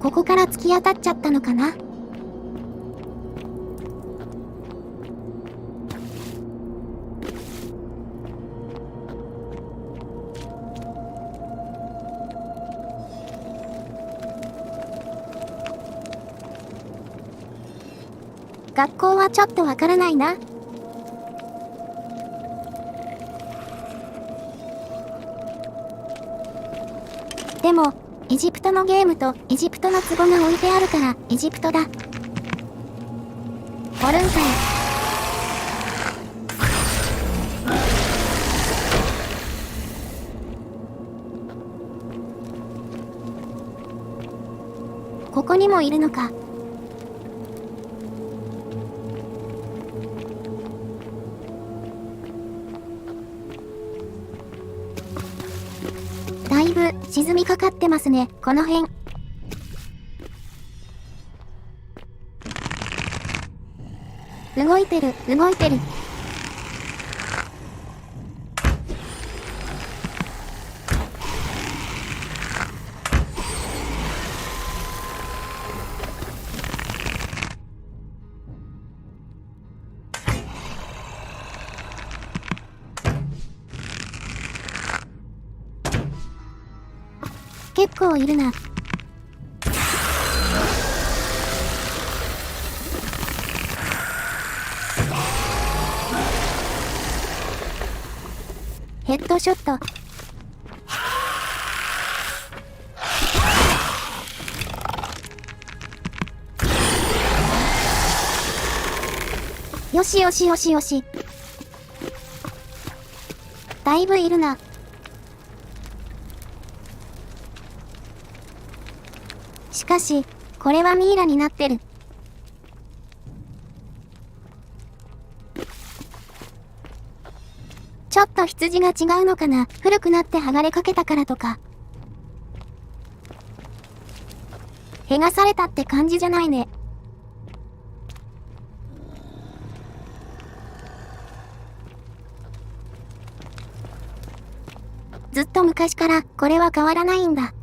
S1: ここから突き当たっちゃったのかな。学校はちょっとわからないな。でも、エジプトのゲームとエジプトの壺が置いてあるからエジプトだ。おるんかい。ここにもいるのか。だいぶ沈みかかってますね、この辺。動いてる、動いてる。結構いるな。ヘッドショット。よしよしよしよし。だいぶいるな。しかし、これはミイラになってる。ちょっと羊が違うのかな。古くなって剥がれかけたからとか。へがされたって感じじゃないね。ずっと昔からこれは変わらないんだ。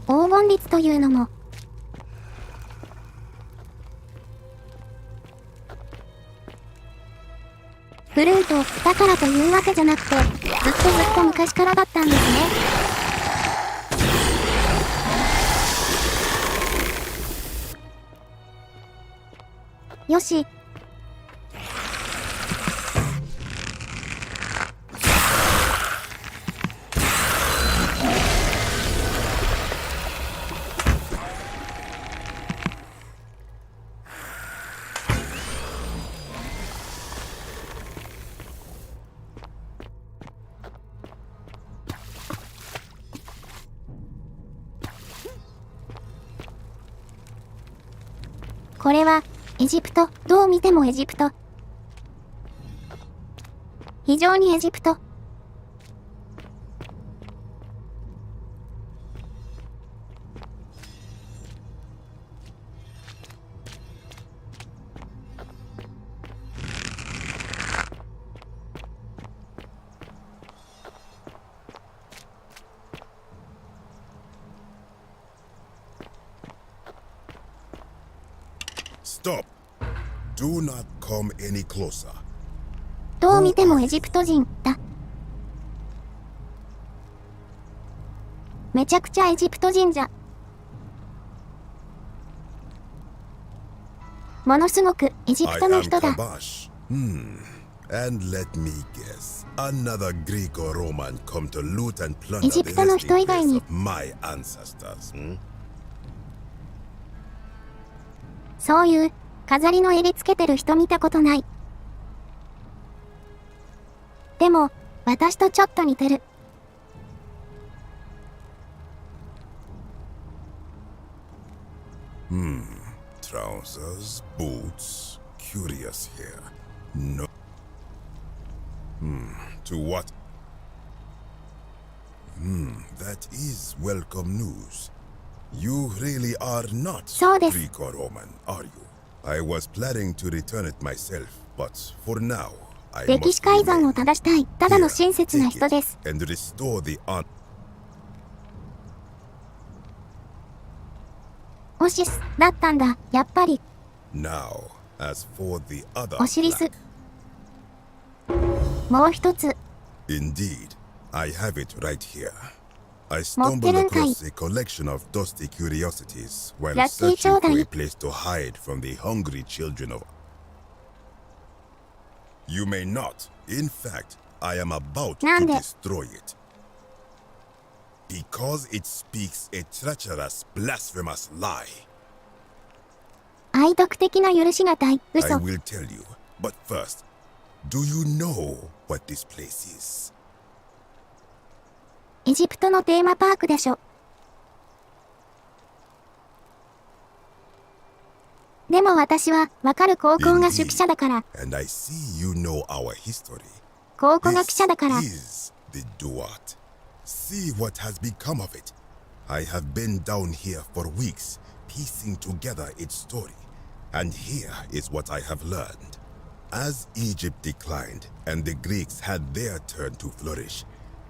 S1: 黄金律というのも。フルートだからというわけじゃなくて、ずっと昔からだったんですね。よし。これは、エジプト。どう見てもエジプト。非常にエジプト。
S19: Stop. Do not come any closer.
S1: どう見てもエジプト人だ。めちゃくちゃエジプト人じゃ。ものすごくエジプトの人だ。
S19: And let me guess. Another Greek or Roman come to loot and plunder
S1: エジプトの人以外に
S19: my ancestors.
S1: そういう飾りの襟つけてる人見たことない。でも、私とちょっと似てる。
S19: Trousers, boots, curious here. No. To what? That is welcome news. You really are not Greek or Roman, are you? I was planning to return it myself, but for now,
S1: 歴史改ざんを正したい、ただの親切な人です。
S19: and restore the honor.
S1: オシスだったんだ、やっぱり。
S19: Now, as for the other
S1: オシリス。
S19: plaque,
S1: もう一つ。
S19: indeed, I have it right here. I
S1: 持って
S19: stumbled
S1: るんかい。
S19: across a collection of dusty curiosities while
S1: ラッキーちょ
S19: searching
S1: うだ
S19: for
S1: い。
S19: a place to hide from the hungry children of. You may not. In fact, I am about to
S1: なんで？
S19: destroy it. Because it speaks a treacherous, blasphemous lie.
S1: 愛読的な許しがたい、
S19: I
S1: 嘘。
S19: will tell you, but first, do you know what this place is?
S1: エジプトのテーマパークでしょ。でも私は、わかる考古学者だから。
S19: And I see you know our history.
S1: 考古学者だから。
S19: This is the Duat. See what has become of it. I have been down here for weeks, piecing together its story. And here is what I have learned. As Egypt declined and the Greeks had their turn to flourish,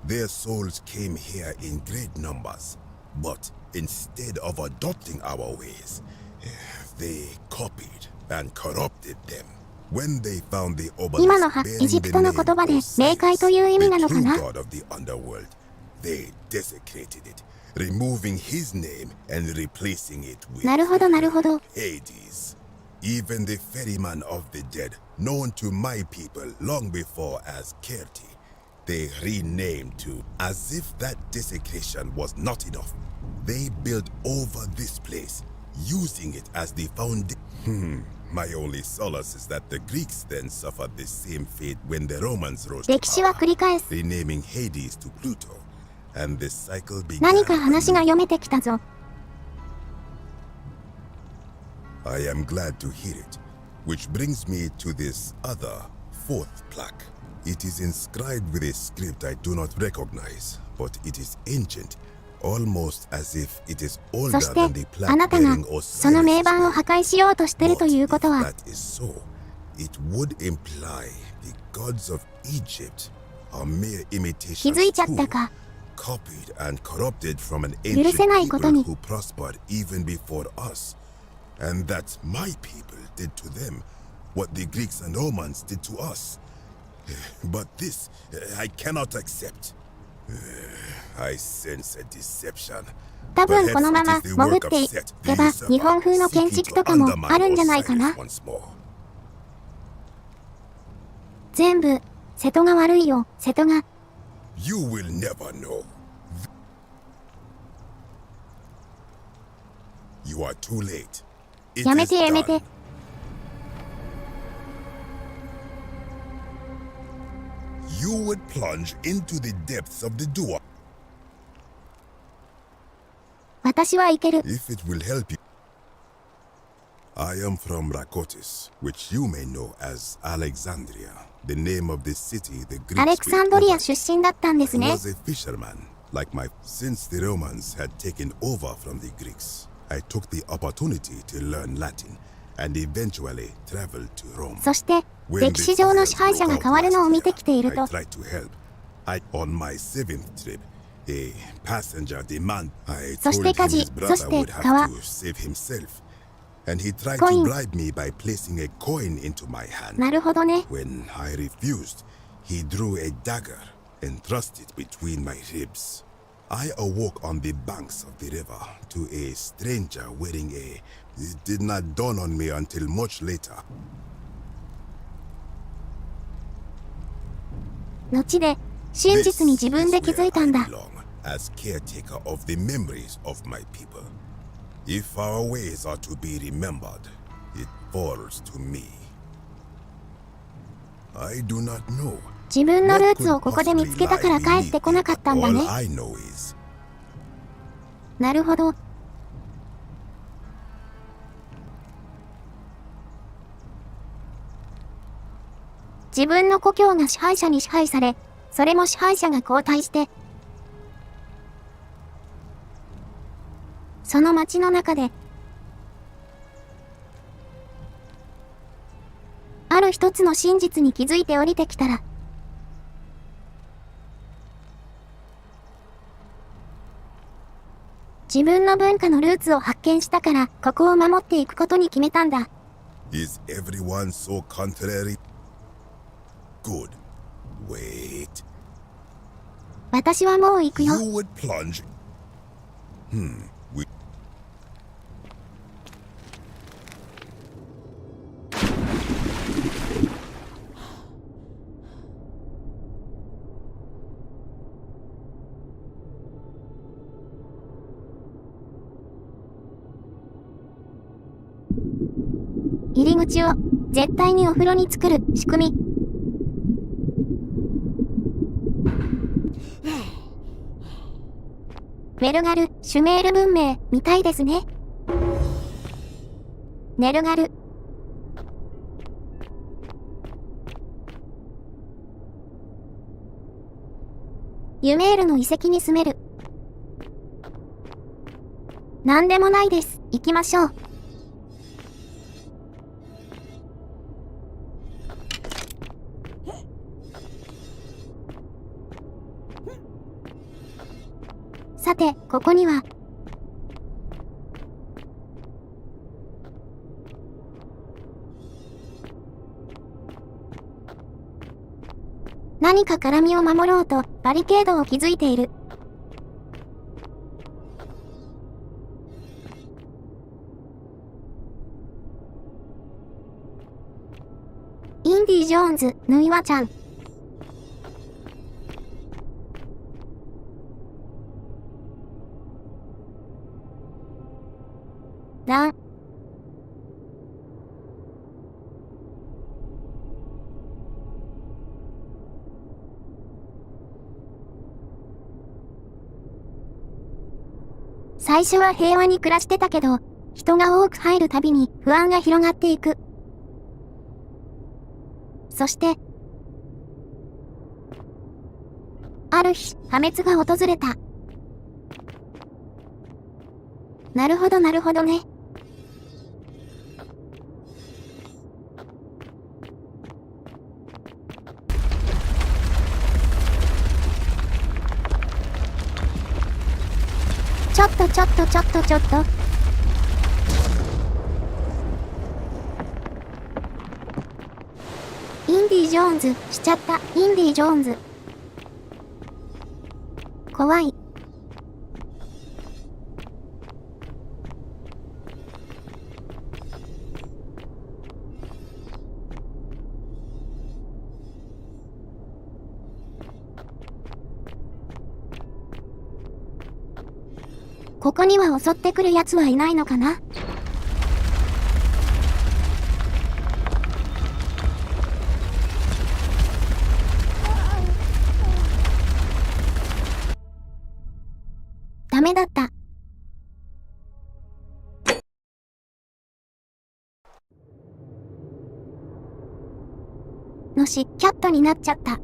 S19: their souls came here in great numbers. But instead of adopting our ways, they copied and corrupted them. When they found the
S1: 今の
S19: obelisk
S1: は
S19: bearing
S1: エジプ
S19: the
S1: トの
S19: name
S1: 言葉で
S19: Osiris,
S1: 冥界という意味な
S19: the
S1: のか
S19: true
S1: な。
S19: god of the underworld, they desecrated it, removing his name and replacing it with
S1: なるほどなるほど。
S19: Hades. Even the ferryman of the dead, known to my people long before as Kerti, they renamed to, as if that desecration was not enough. They built over this place, using it as the foundation. My only solace is that the Greeks then suffered the same fate when the Romans rose to
S1: 歴史は繰り返す。
S19: renaming Hades to Pluto, and the cycle began.
S1: 何か話が読めてきたぞ。
S19: I am glad to hear it, which brings me to this other, fourth plaque. It is inscribed with a script I do not recognize, but it is ancient, almost as if it is
S1: そ
S19: older
S1: して
S19: than the
S1: あな
S19: plaque
S1: たが
S19: bearing
S1: その名
S19: Osiris.
S1: 盤を破壊しようとしてるということは
S19: That is so. It would imply the gods of Egypt are mere
S1: 気
S19: imitations
S1: づいちゃっ
S19: too,
S1: たか。
S19: copied and corrupted from an
S1: 許せ
S19: ancient
S1: ないことに
S19: people who prospered even before us. And that my people did to them what the Greeks and Romans did to us. But this I cannot accept. I sense a deception.
S1: 多分このまま潜っていけば日本風の建築とかもあるんじゃないかな。全部瀬戸が悪いよ、瀬戸が。
S19: You will never know. You are too late. It
S1: やめ
S19: is
S1: てやめ
S19: done.
S1: て。
S19: You would plunge into the depths of the Dua
S1: 私はいける。
S19: if it will help you. I am from Rakotis, which you may know as Alexandria, the name of the city the
S1: ア
S19: Greeks
S1: レクサンドリア出身だったんです
S19: I
S1: ね。
S19: was a fisherman, like my. Since the Romans had taken over from the Greeks, I took the opportunity to learn Latin and eventually traveled to Rome.
S1: そして歴史上の支配者が変わるのを見てきている
S19: I
S1: と
S19: tried to help. On my seventh trip, a passenger demand. I
S1: そして
S19: told
S1: 火
S19: him
S1: 事、
S19: his
S1: そ
S19: brother
S1: して
S19: would have
S1: 川。
S19: to save himself, and he tried
S1: コイン。
S19: to bribe me by placing a coin into my hand.
S1: なるほどね。
S19: When I refused, he drew a dagger and thrust it between my ribs. I awoke on the banks of the river to a stranger wearing a. It did not dawn on me until much later.
S1: 後で真実に自分で気づいたんだ。
S19: As caretaker of the memories of my people. If our ways are to be remembered, it falls to me. I do not know.
S1: 自分のルーツをここで見つけたから帰ってこなかったんだ
S19: All
S1: ね。
S19: I know is
S1: なるほど。自分の故郷が支配者に支配され、それも支配者が交代して、その町の中で、ある日突然、
S19: this is where I belong.
S1: ある日突然、
S19: I am from Rakotis, which you may know as Alexandria, the name of the city the Greeks built over us.
S1: その町の中で、
S19: I
S1: ある一つの真実に気づいて降りてきたら、自分の文化のルーツを発見したから、ここを守っていくことに決めたんだ。
S19: Is everyone so contrary? Good. Wait.
S1: 私はもう行くよ。
S19: You would plunge. We...
S1: 入り口を絶対にお風呂に作る仕組み。メルガル、シュメール文明みたいですね。ネルガル。ユメールの遺跡に住める。なんでもないです。行きましょう。さて、ここには、何か絡みを守ろうとバリケードを築いている。インディ・ジョーンズ、ヌイワちゃん。ラン。最初は平和に暮らしてたけど、人が多く入るたびに不安が広がっていく。そして、ある日、破滅が訪れた。なるほどなるほどね。ちょっと。インディ・ジョーンズしちゃった。インディ・ジョーンズ。怖い。ここには襲ってくるやつはいないのかな？ダメだった。のし、キャットになっちゃった。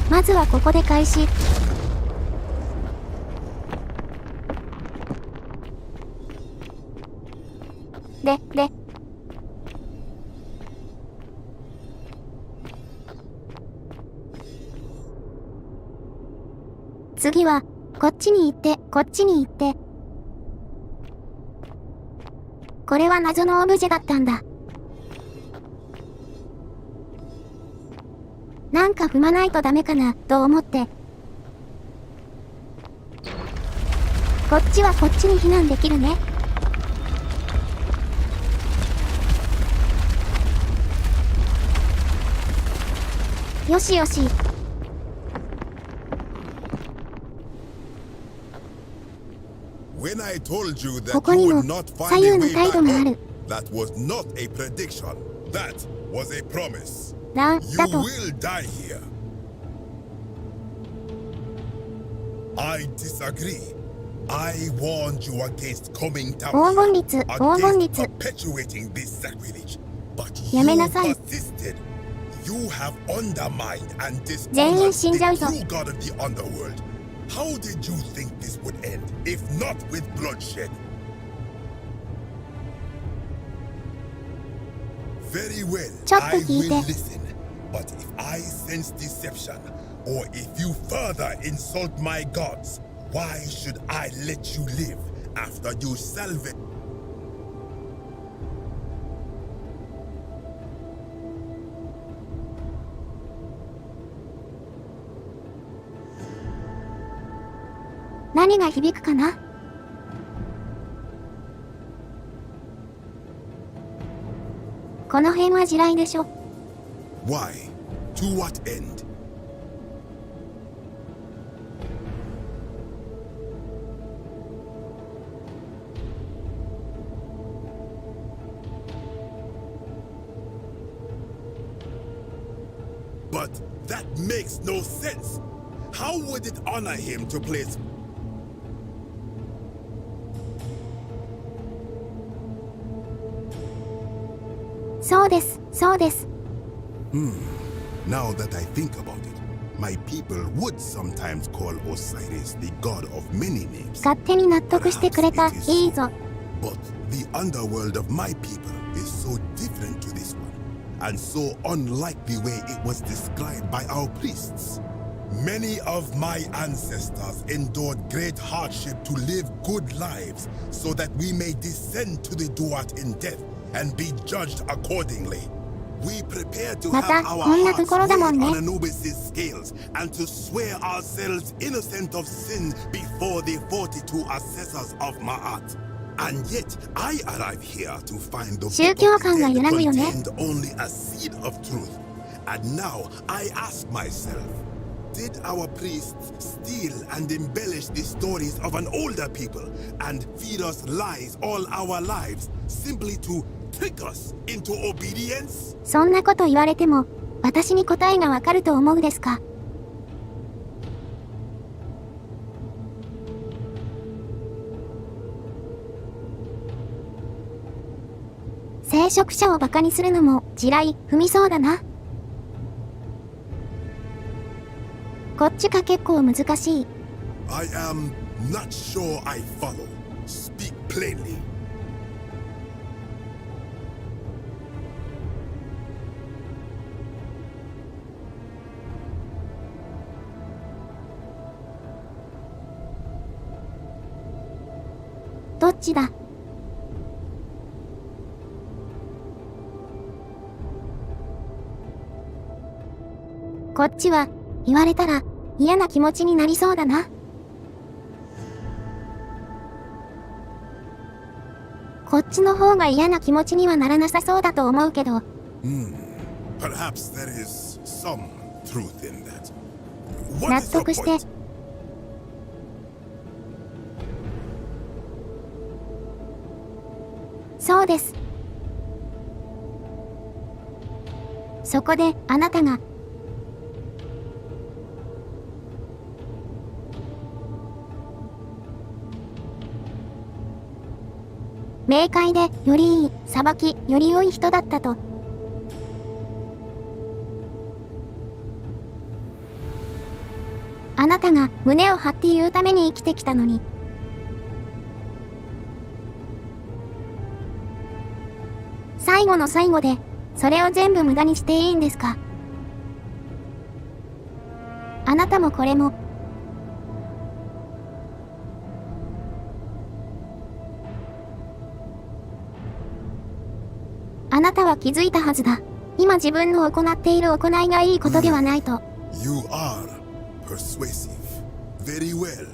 S1: まずはここで開始。で、次は、こっちに行って、こっちに行って。これは謎のオブジェだったんだ。なんか踏まないとダメかな、と思って。こっちはこっちに避難できるね。よしよし。ここにも左右の態度がある。ランだと。
S19: I warned you against coming down
S1: 黄金律、黄金律。
S19: perpetuating this sacrilege, but
S1: やめ
S19: you
S1: なさい。
S19: persisted. You have undermined and
S1: 全
S19: dishonored
S1: 員死んじゃう
S19: the
S1: ぞ。
S19: true God of the underworld. How did you think this would end, if not with bloodshed? Very well,
S1: ちょっと
S19: I
S1: 聞い
S19: will
S1: て。
S19: listen. But if I sense deception, or if you further insult my gods, why should I let you live after you salvage?
S1: 何が響くかな？この辺は地雷でしょ。
S19: Why? To what end? But that makes no sense. How would it honor him to place...
S1: そうです、そうです。
S19: Now that I think about it, my people would sometimes call Osiris the god of many names.
S1: 勝手に納得してくれた。いいぞ。
S19: But the underworld of my people is so different to this one, and so unlike the way it was described by our priests. Many of my ancestors endured great hardship to live good lives, so that we may descend to the Duat in death and be judged accordingly. We prepare to
S1: ま
S19: have
S1: た
S19: our
S1: こんなと
S19: hearts
S1: ころだもん
S19: weighed
S1: ね。
S19: on Anubis' scales, and to swear ourselves innocent of sin before the 42 assessors of Ma'at. And yet, I arrive here to find the
S1: 宗
S19: book
S1: 教
S19: of the
S1: 観が
S19: dead
S1: 揺らぐよね。
S19: contained only a seed of truth. And now I ask myself, did our priests steal and embellish the stories of an older people and feed us lies all our lives simply to trick us into obedience?
S1: そんなこと言われても、私に答えがわかると思うですか？聖職者をバカにするのも地雷踏みそうだな。こっちが結構難しい。
S19: I am not sure I follow. Speak plainly.
S1: どっちだ？こっちは言われたら嫌な気持ちになりそうだな。こっちの方が嫌な気持ちにはならなさそうだと思うけど。
S19: Perhaps there is some truth in that.
S1: 納
S19: What is your
S1: 得して。
S19: point?
S1: そうです。そこであなたが冥界でよりいい裁きより良い人だったと。あなたが胸を張って言うために生きてきたのに。最後の最後でそれを全部無駄にしていいんですか？あなたもこれも。あなたは気づいたはずだ。今自分の行っている行いがいいことではないと。
S19: You are persuasive. Very well.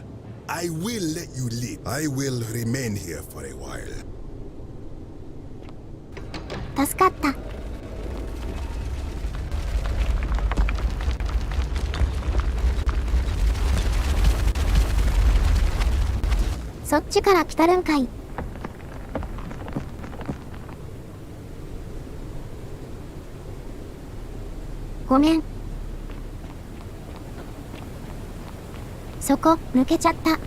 S19: I will let you live. I will remain here for a while.
S1: 助かった。そっちから来たるんかい。ごめん。そこ抜けちゃった。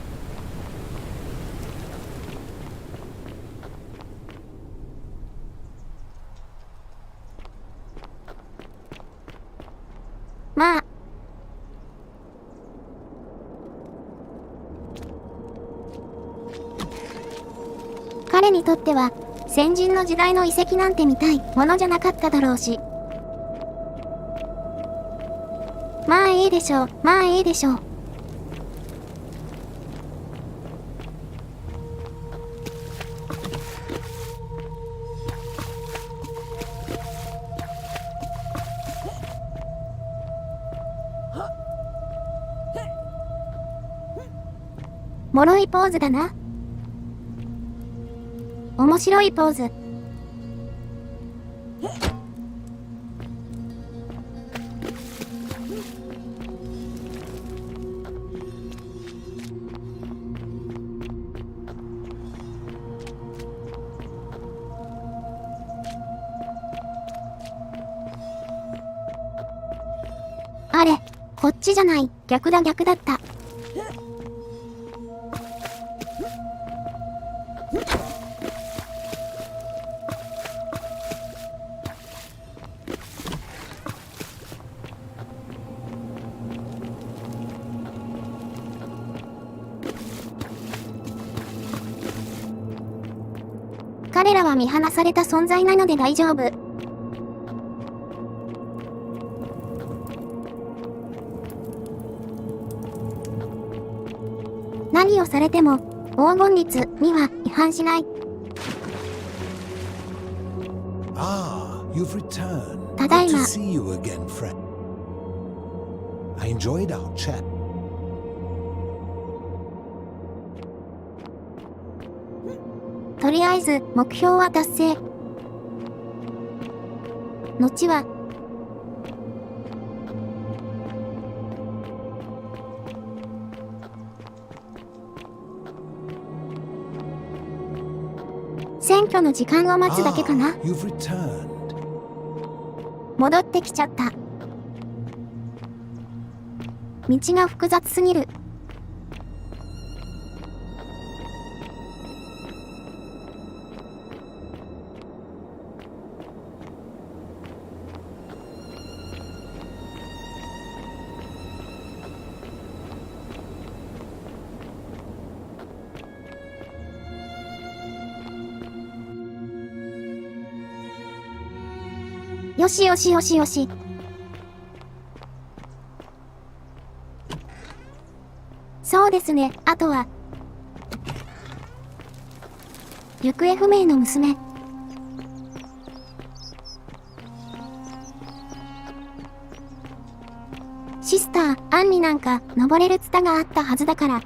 S1: 彼にとっては、先人の時代の遺跡なんて見たいものじゃなかっただろうし。まあいいでしょう、まあいいでしょう。脆いポーズだな。面白いポーズ。あれ、こっちじゃない、逆だ逆だった。彼らは見放された存在なので大丈夫。何をされても黄金律には違反しない。
S20: Ah, you've returned.
S1: ただいま。
S20: Good to see you again, friend. I enjoyed our chat.
S1: とりあえず目標は達成。後は選挙の時間を待つだけかな。
S20: You've returned.
S1: 戻ってきちゃった。道が複雑すぎる。よしよしよしよし。そうですね、あとは行方不明の娘。シスター、アンになんか登れるツタがあったはずだから。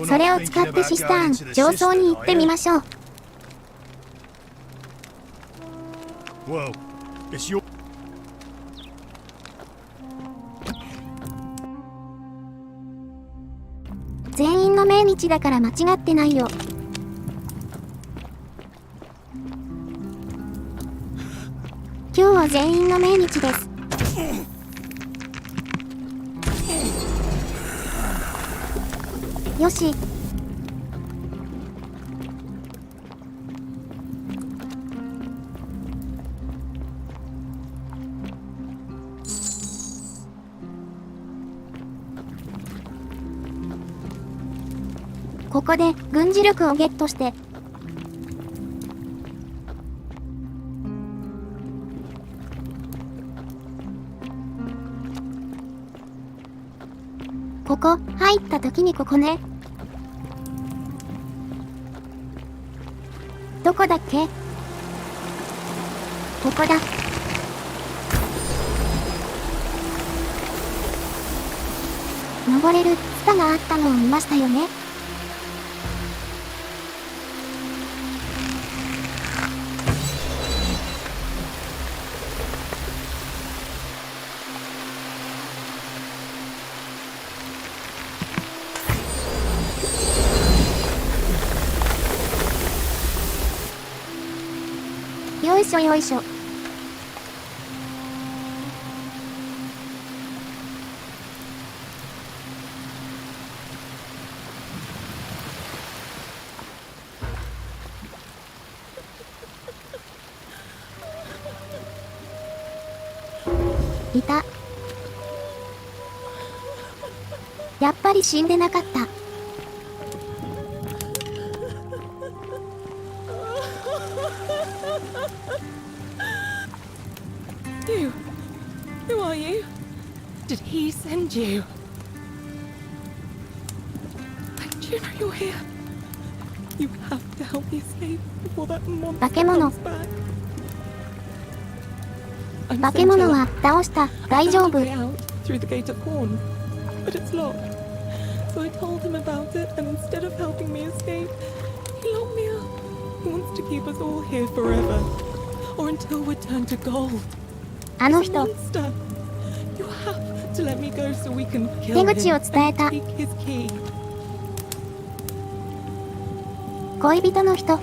S1: それを使ってシスターン、上層に行ってみましょう。全員の命日だから間違ってないよ。今日は全員の命日です。よし。ここで軍事力をゲットしてここ入った時にここね。どこだっけ？ここだ。登れるツタがあったのを見ましたよね。よいしょよいしょ。いた。やっぱり死んでなかった。
S15: Who are you? Did he send you? I do know you're here. You have to help me escape before that monster
S1: 化け物。
S15: comes back.
S1: 化け物は倒した。大丈夫。
S15: out through the gate of horn, but it's locked. So I told him about it, and instead of helping me escape, he locked me up. He wants to keep us all here forever, or until we're turned to gold.
S1: あの人。
S15: Monster, you have to let me go so we can kill
S1: 手口を
S15: him
S1: 伝え
S15: and
S1: た。
S15: take his key.
S1: 恋人の人。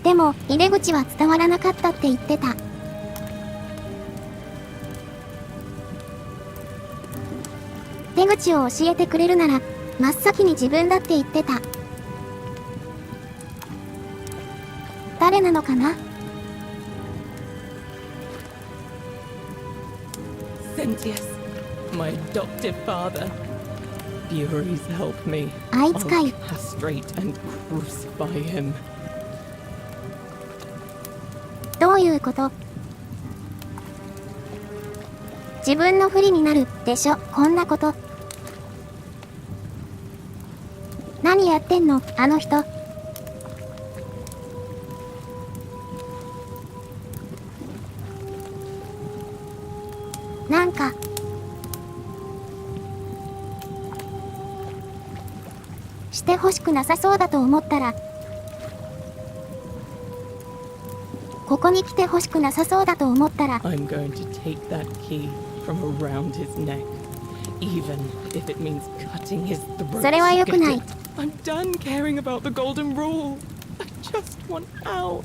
S1: でも入り口は伝わらなかったって言ってた。出口を教えてくれるなら真っ先に自分だって言ってた。誰なのかな。
S15: Sentius, my adoptive father. Furies help me.
S1: あいつかい。
S15: I'll castrate and crucify him.
S1: どういうこと？自分の不利になるでしょ、こんなこと。何やってんの、あの人。なんかしてほしくなさそうだと思ったら、ここに来てほしくなさそうだと思ったら、
S15: I'm going to take that key from around his neck, even if it means cutting his throat.
S1: それは良くない。
S15: I'm done caring about the golden rule. I just want out.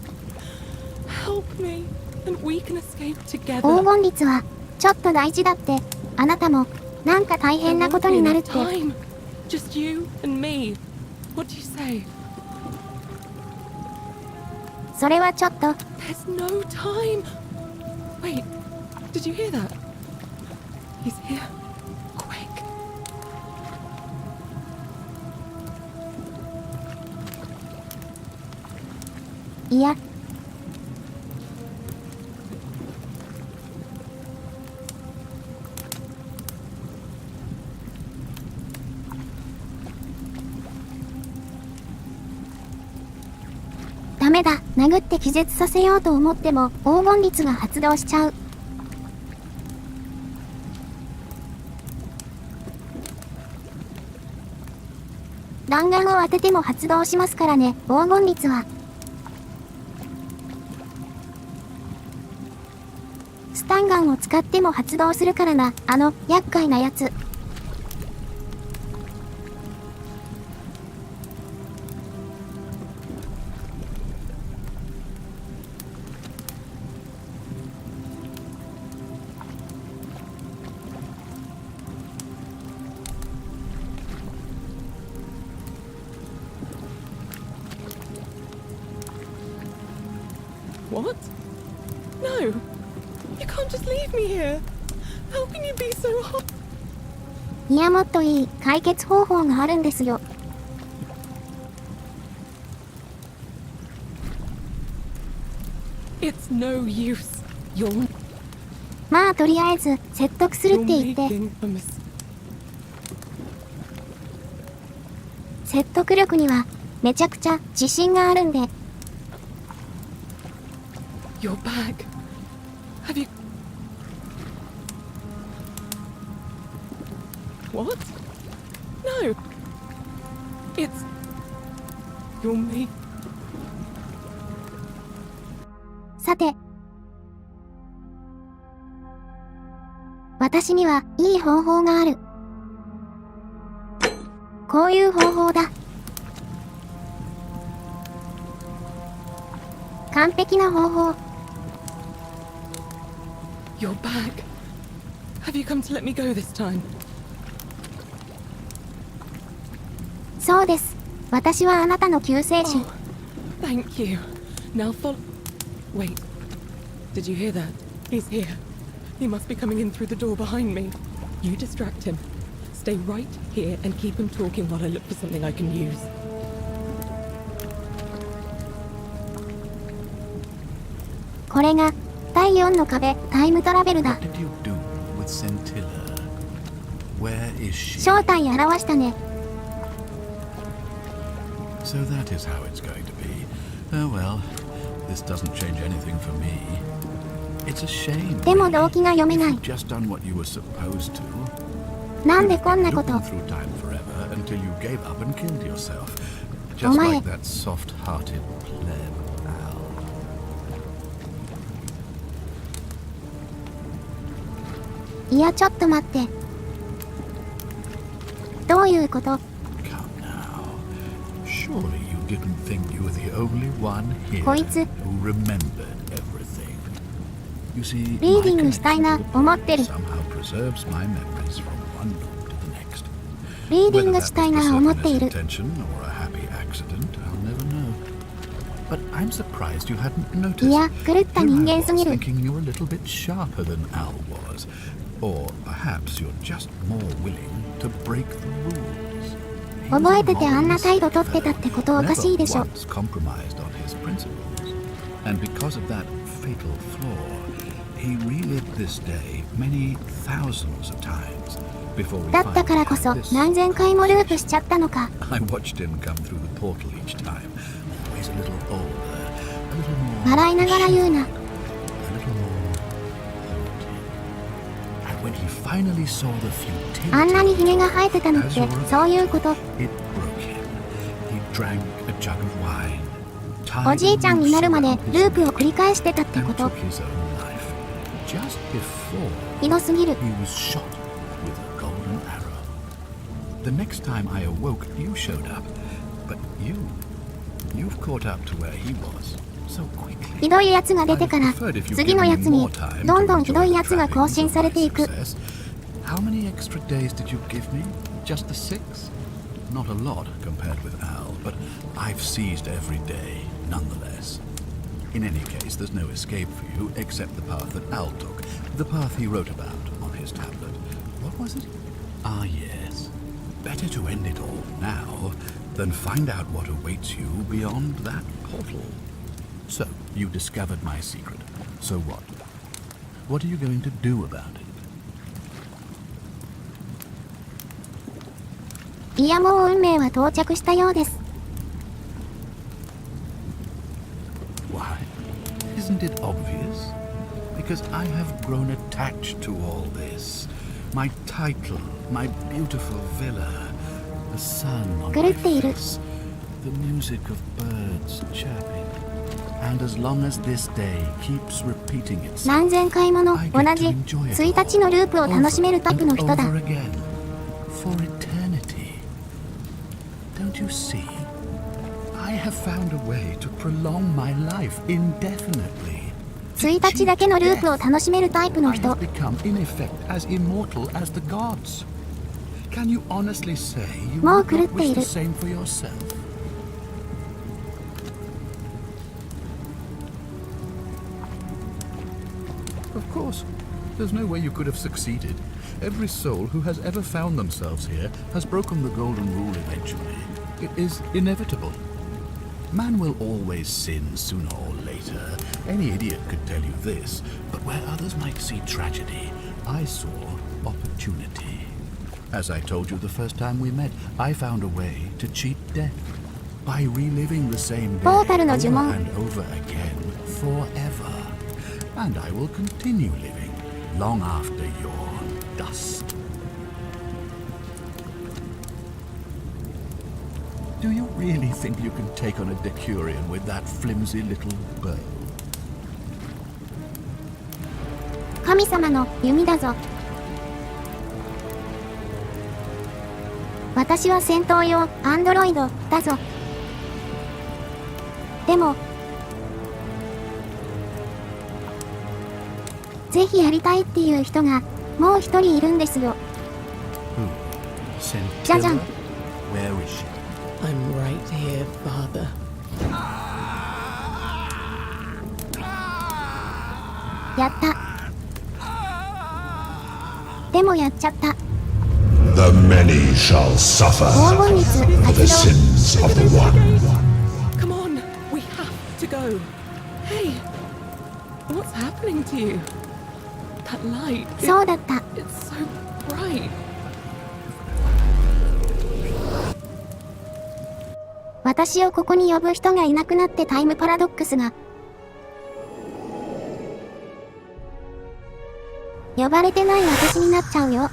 S15: Help me, and we can escape
S1: 黄
S15: together.
S1: 金率はちょっと大事だって。あなたもなんか大変なことになるって。
S15: Time. Just you and me. What do you say?
S1: それはちょっと。
S15: There's no time. Wait, did you hear that? He's here. Quick.
S1: いや。ダメだ、殴って気絶させようと思っても黄金律が発動しちゃう。弾丸を当てても発動しますからね、黄金律は。スタンガンを使っても発動するからな、あの厄介なやつ。
S15: What? No. You can't just leave me here. How can you be so hot?
S1: いや、もっといい解決方法があるんですよ。
S15: It's no use. You're
S1: まあとりあえず説得するって言って。
S15: making a mistake.
S1: 説得力にはめちゃくちゃ自信があるんで。
S15: Your bag. Have you... What? No. It's... You're me.
S1: さて。私にはいい方法がある。こういう方法だ。完璧な方法。
S15: Your bag. Have you come to let me go this time?
S1: そうです。私はあなたの救世主。
S15: Oh, thank you. Now follow... Wait. Did you hear that? He's here. He must be coming in through the door behind me. You distract him. Stay right here and keep him talking while I look for something I can use.
S1: これが第4の壁、タイムトラベルだ。
S12: What did you do with Scintilla? Where is she?
S1: 正体表したね。
S12: So that is how it's going to be. Oh well, this doesn't change anything for me. It's a shame.
S1: でも動機が読めない。
S12: You've just done what you were supposed to.
S1: なんでこんなこと。
S12: You've been through time forever until you gave up and killed yourself.
S1: お
S12: Just
S1: 前
S12: like that soft-hearted pleb, Al.
S1: いやちょっと待って。どういうこと？
S12: Surely you didn't think you were the only one here
S1: こいつ
S12: who remembered everything. You see,
S1: リーディングしたいな、思ってる。
S12: somehow preserves my memories from one loop to the next.
S1: リーディングしたいな、思っている。
S12: Intention or a happy accident, I'll never know. But I'm surprised you hadn't noticed.
S1: いや、狂った人間すぎる。
S12: Thinking you're a little bit sharper than Al was. Or perhaps you're just more willing to break the rules.
S1: 覚えててあんな態度取ってたってことおかしいでしょ。
S12: Never once compromised on his principles. And because of that fatal flaw, he relived this day many thousands of times before we
S1: だったからこそ
S12: finally had this.
S1: 何千回もループしちゃったのか。
S12: I watched him come through the portal each time, always a little older, a little more
S1: 笑いながら言うな。
S12: a little more haunted. And when he finally saw the futility,
S1: あんなにヒゲが生えてたのってそういうこと。
S12: it broke him. He drank a jug of wine.
S1: おじいちゃんになるまでループを繰り返してたってこと。
S12: Took his own life. Just before
S1: ひどすぎる。
S12: he was shot with a golden arrow. The next time I awoke, you showed up. But you've caught up to where he was so quickly.
S1: ひどいやつが出てから次のやつにどんどんひどいやつが更新されていく。
S12: How many extra days did you give me? Just the 6? Not a lot compared with Al, but I've seized every day nonetheless. In any case, there's no escape for you except the path that Al took, the path he wrote about on his tablet. What was it? Ah, yes. Better to end it all now than find out what awaits you beyond that portal. So, you discovered my secret. So what? What are you going to do about it?
S1: いやもう運命は到着したようです。
S12: Why? Isn't it obvious? Because I have grown attached to all this. My title, my beautiful villa, the sun on my face, the music of birds chirping. And as long as this day keeps repeating itself,
S1: 何千回もの同じ1日のループを楽しめるタイプの人だ。
S12: over again, for eternity. Don't you see? I have found a way to prolong my life indefinitely.
S1: 1日だけのループを楽しめるタイプの
S12: I
S1: 人。
S12: have become in effect as immortal as the gods. Can you honestly say you
S1: もう
S12: would
S1: 狂
S12: not
S1: って
S12: wish
S1: い
S12: the
S1: る。
S12: same for yourself? Of course, there's no way you could have succeeded. Every soul who has ever found themselves here has broken the golden rule eventually. It is inevitable. Man will always sin sooner or later. Any idiot could tell you this, but where others might see tragedy, I saw opportunity. As I told you the first time we met, I found a way to cheat death by reliving the same day over and over again forever. And I will continue living long after your dust. Do you really think you can take on a Decurion with that flimsy little bow?
S1: 神様の弓だぞ。私は戦闘用アンドロイドだぞ。でもぜひやりたいっていう人がもう一人いるんですよ。
S12: Who?
S1: じゃじゃん。
S12: Where is she?
S15: I'm right here, Father.
S1: やった。でもやっちゃった。
S13: The many shall suffer
S1: 黄金律
S13: for
S1: 発
S13: the
S1: 動。
S13: sins of the one.
S15: Come on, we have to go. Hey, what's happening to you? That light.
S1: そうだった。
S15: It's so bright.
S1: 私をここに呼ぶ人がいなくなってタイムパラドックスが。呼ばれてない私になっちゃうよ。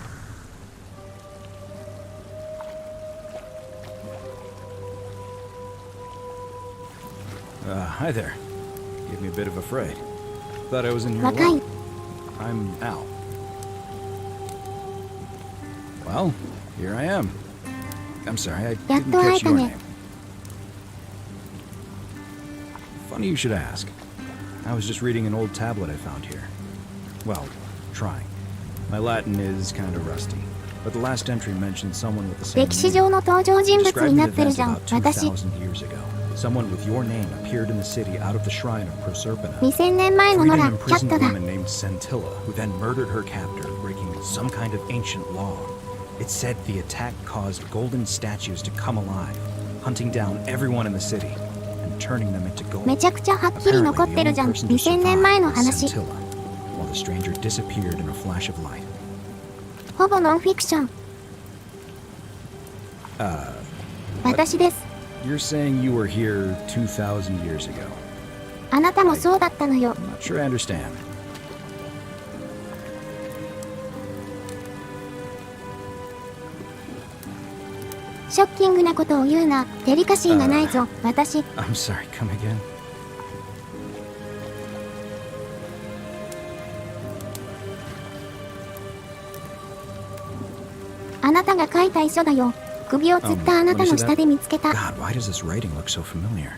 S21: Hi there. Gave me a bit of a fright. Thought I was in here
S1: 若い。
S21: alone. I'm Al. Well, here I am. I'm sorry, I
S1: やっ
S21: didn't
S1: と会え
S21: catch
S1: た
S21: your
S1: ね。
S21: name. Funny you should ask. I was just reading an old tablet I found here. Well, trying. My Latin is kind of rusty, but the last entry mentioned someone with the same
S1: 歴史上の登場人物
S21: Described
S1: に
S21: an
S1: なってる
S21: event
S1: じゃん。
S21: about
S1: 私。
S21: 2,000 years ago. Someone with your name appeared in the city out of the shrine of Proserpina.
S1: 2000年前の
S21: Freed
S1: ノ
S21: an
S1: ラ、キャッ
S21: imprisoned
S1: トだ。
S21: woman named Centilla, who then murdered her captor, breaking some kind of ancient law. It said the attack caused golden statues to come alive, hunting down everyone in the city and turning them into gold.
S1: めちゃくちゃはっきり残ってるじゃん。2000年前の話。
S21: Centilla, while the stranger disappeared in a flash of light.
S1: ほぼノンフィクション。私です。
S21: You're saying you were here 2,000 years ago.
S1: あなたもそうだったのよ。
S21: Not sure I understand.
S1: ショッキングなことを言うな。デリカシーがないぞ。私。
S21: I'm sorry, come again?
S1: あなたが書いた遺書だよ。首を吊ったあなたの下で見つけた。
S21: God, why does this writing look so familiar?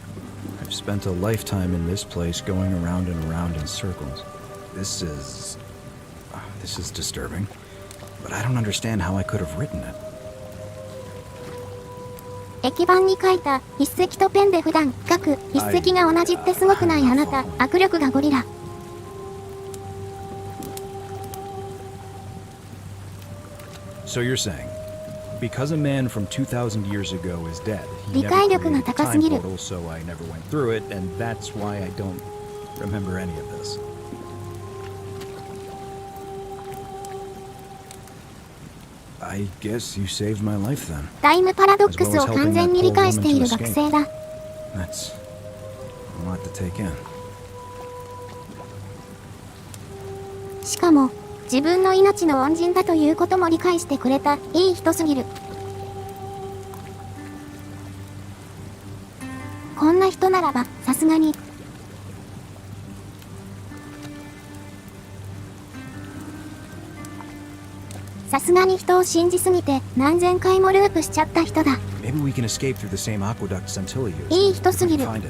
S21: I've spent a lifetime in this place going around and around in circles. This is disturbing, but I don't understand how I could have written it.
S1: 駅板に書いた筆跡とペンで普段書く筆跡が同じってすごくないあなた。握力がゴリラ。
S21: So you're saying, because a man from 2,000 years ago is dead, he
S1: 理
S21: never
S1: 解力が
S21: created a
S1: 高す
S21: time
S1: ぎる。
S21: portal, so I never went through it, and that's why I don't remember any of this. I guess you saved my life then.
S1: タイムパラドックスを完全に理解している学生だ。
S21: That's a lot to take in.
S1: しかも自分の命の恩人だということも理解してくれた。いい人すぎる。こんな人ならばさすがに。さすがに人を信じすぎて何千回もループしちゃった人だ。
S21: Maybe we can escape through the same aqueduct Centilla used.
S1: いい人すぎ
S21: If we
S1: る。
S21: can find it.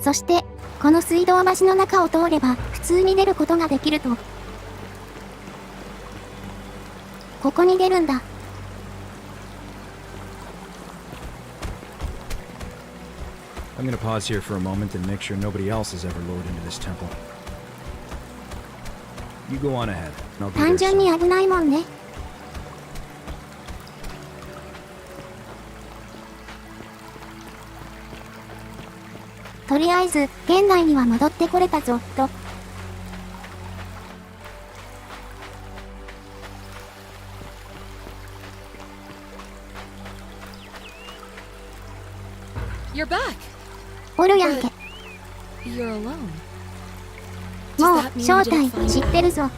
S1: 「そしてこの水道橋の中を通れば普通に出ることができると。ここに出るんだ。
S21: I'm gonna pause here for a moment and make sure nobody else has ever lured into this temple. You go on ahead, and I'll be
S1: 単
S21: there
S1: 純
S21: soon.
S1: に危ないもんね。とりあえず現代には戻ってこれたぞと。
S22: You're back.
S1: おるやんけ。
S22: You're alone.
S1: もう正体知ってるぞ。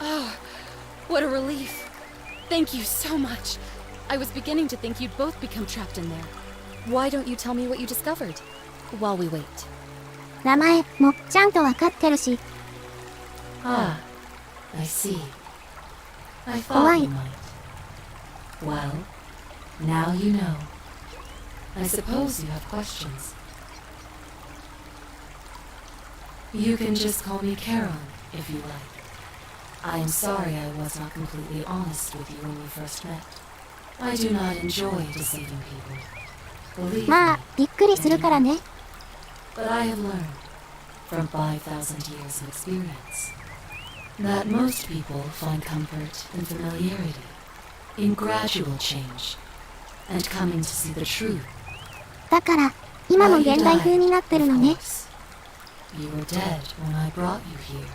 S22: Oh, what a relief. Thank you so much. I was beginning to think you'd both become trapped in there. Why don't you tell me what you discovered while we wait?
S1: 名前もちゃんとわかってるし。
S22: Ah, I see. I
S1: 怖
S22: thought
S1: い
S22: you might. Well, now you know. I suppose you have questions. You can just call me Caroline, if you like. I am sorry I was not completely honest with you when we first met.
S2: I do not enjoy deceiving people. Believe
S1: まあ
S2: me,
S1: びっくりするからね。
S2: but I have learned from 5,000 years of experience that most people find comfort in familiarity, in gradual change, and coming to see the truth.
S1: だから今の現代風になってるのね。
S2: You were dead when I brought you here.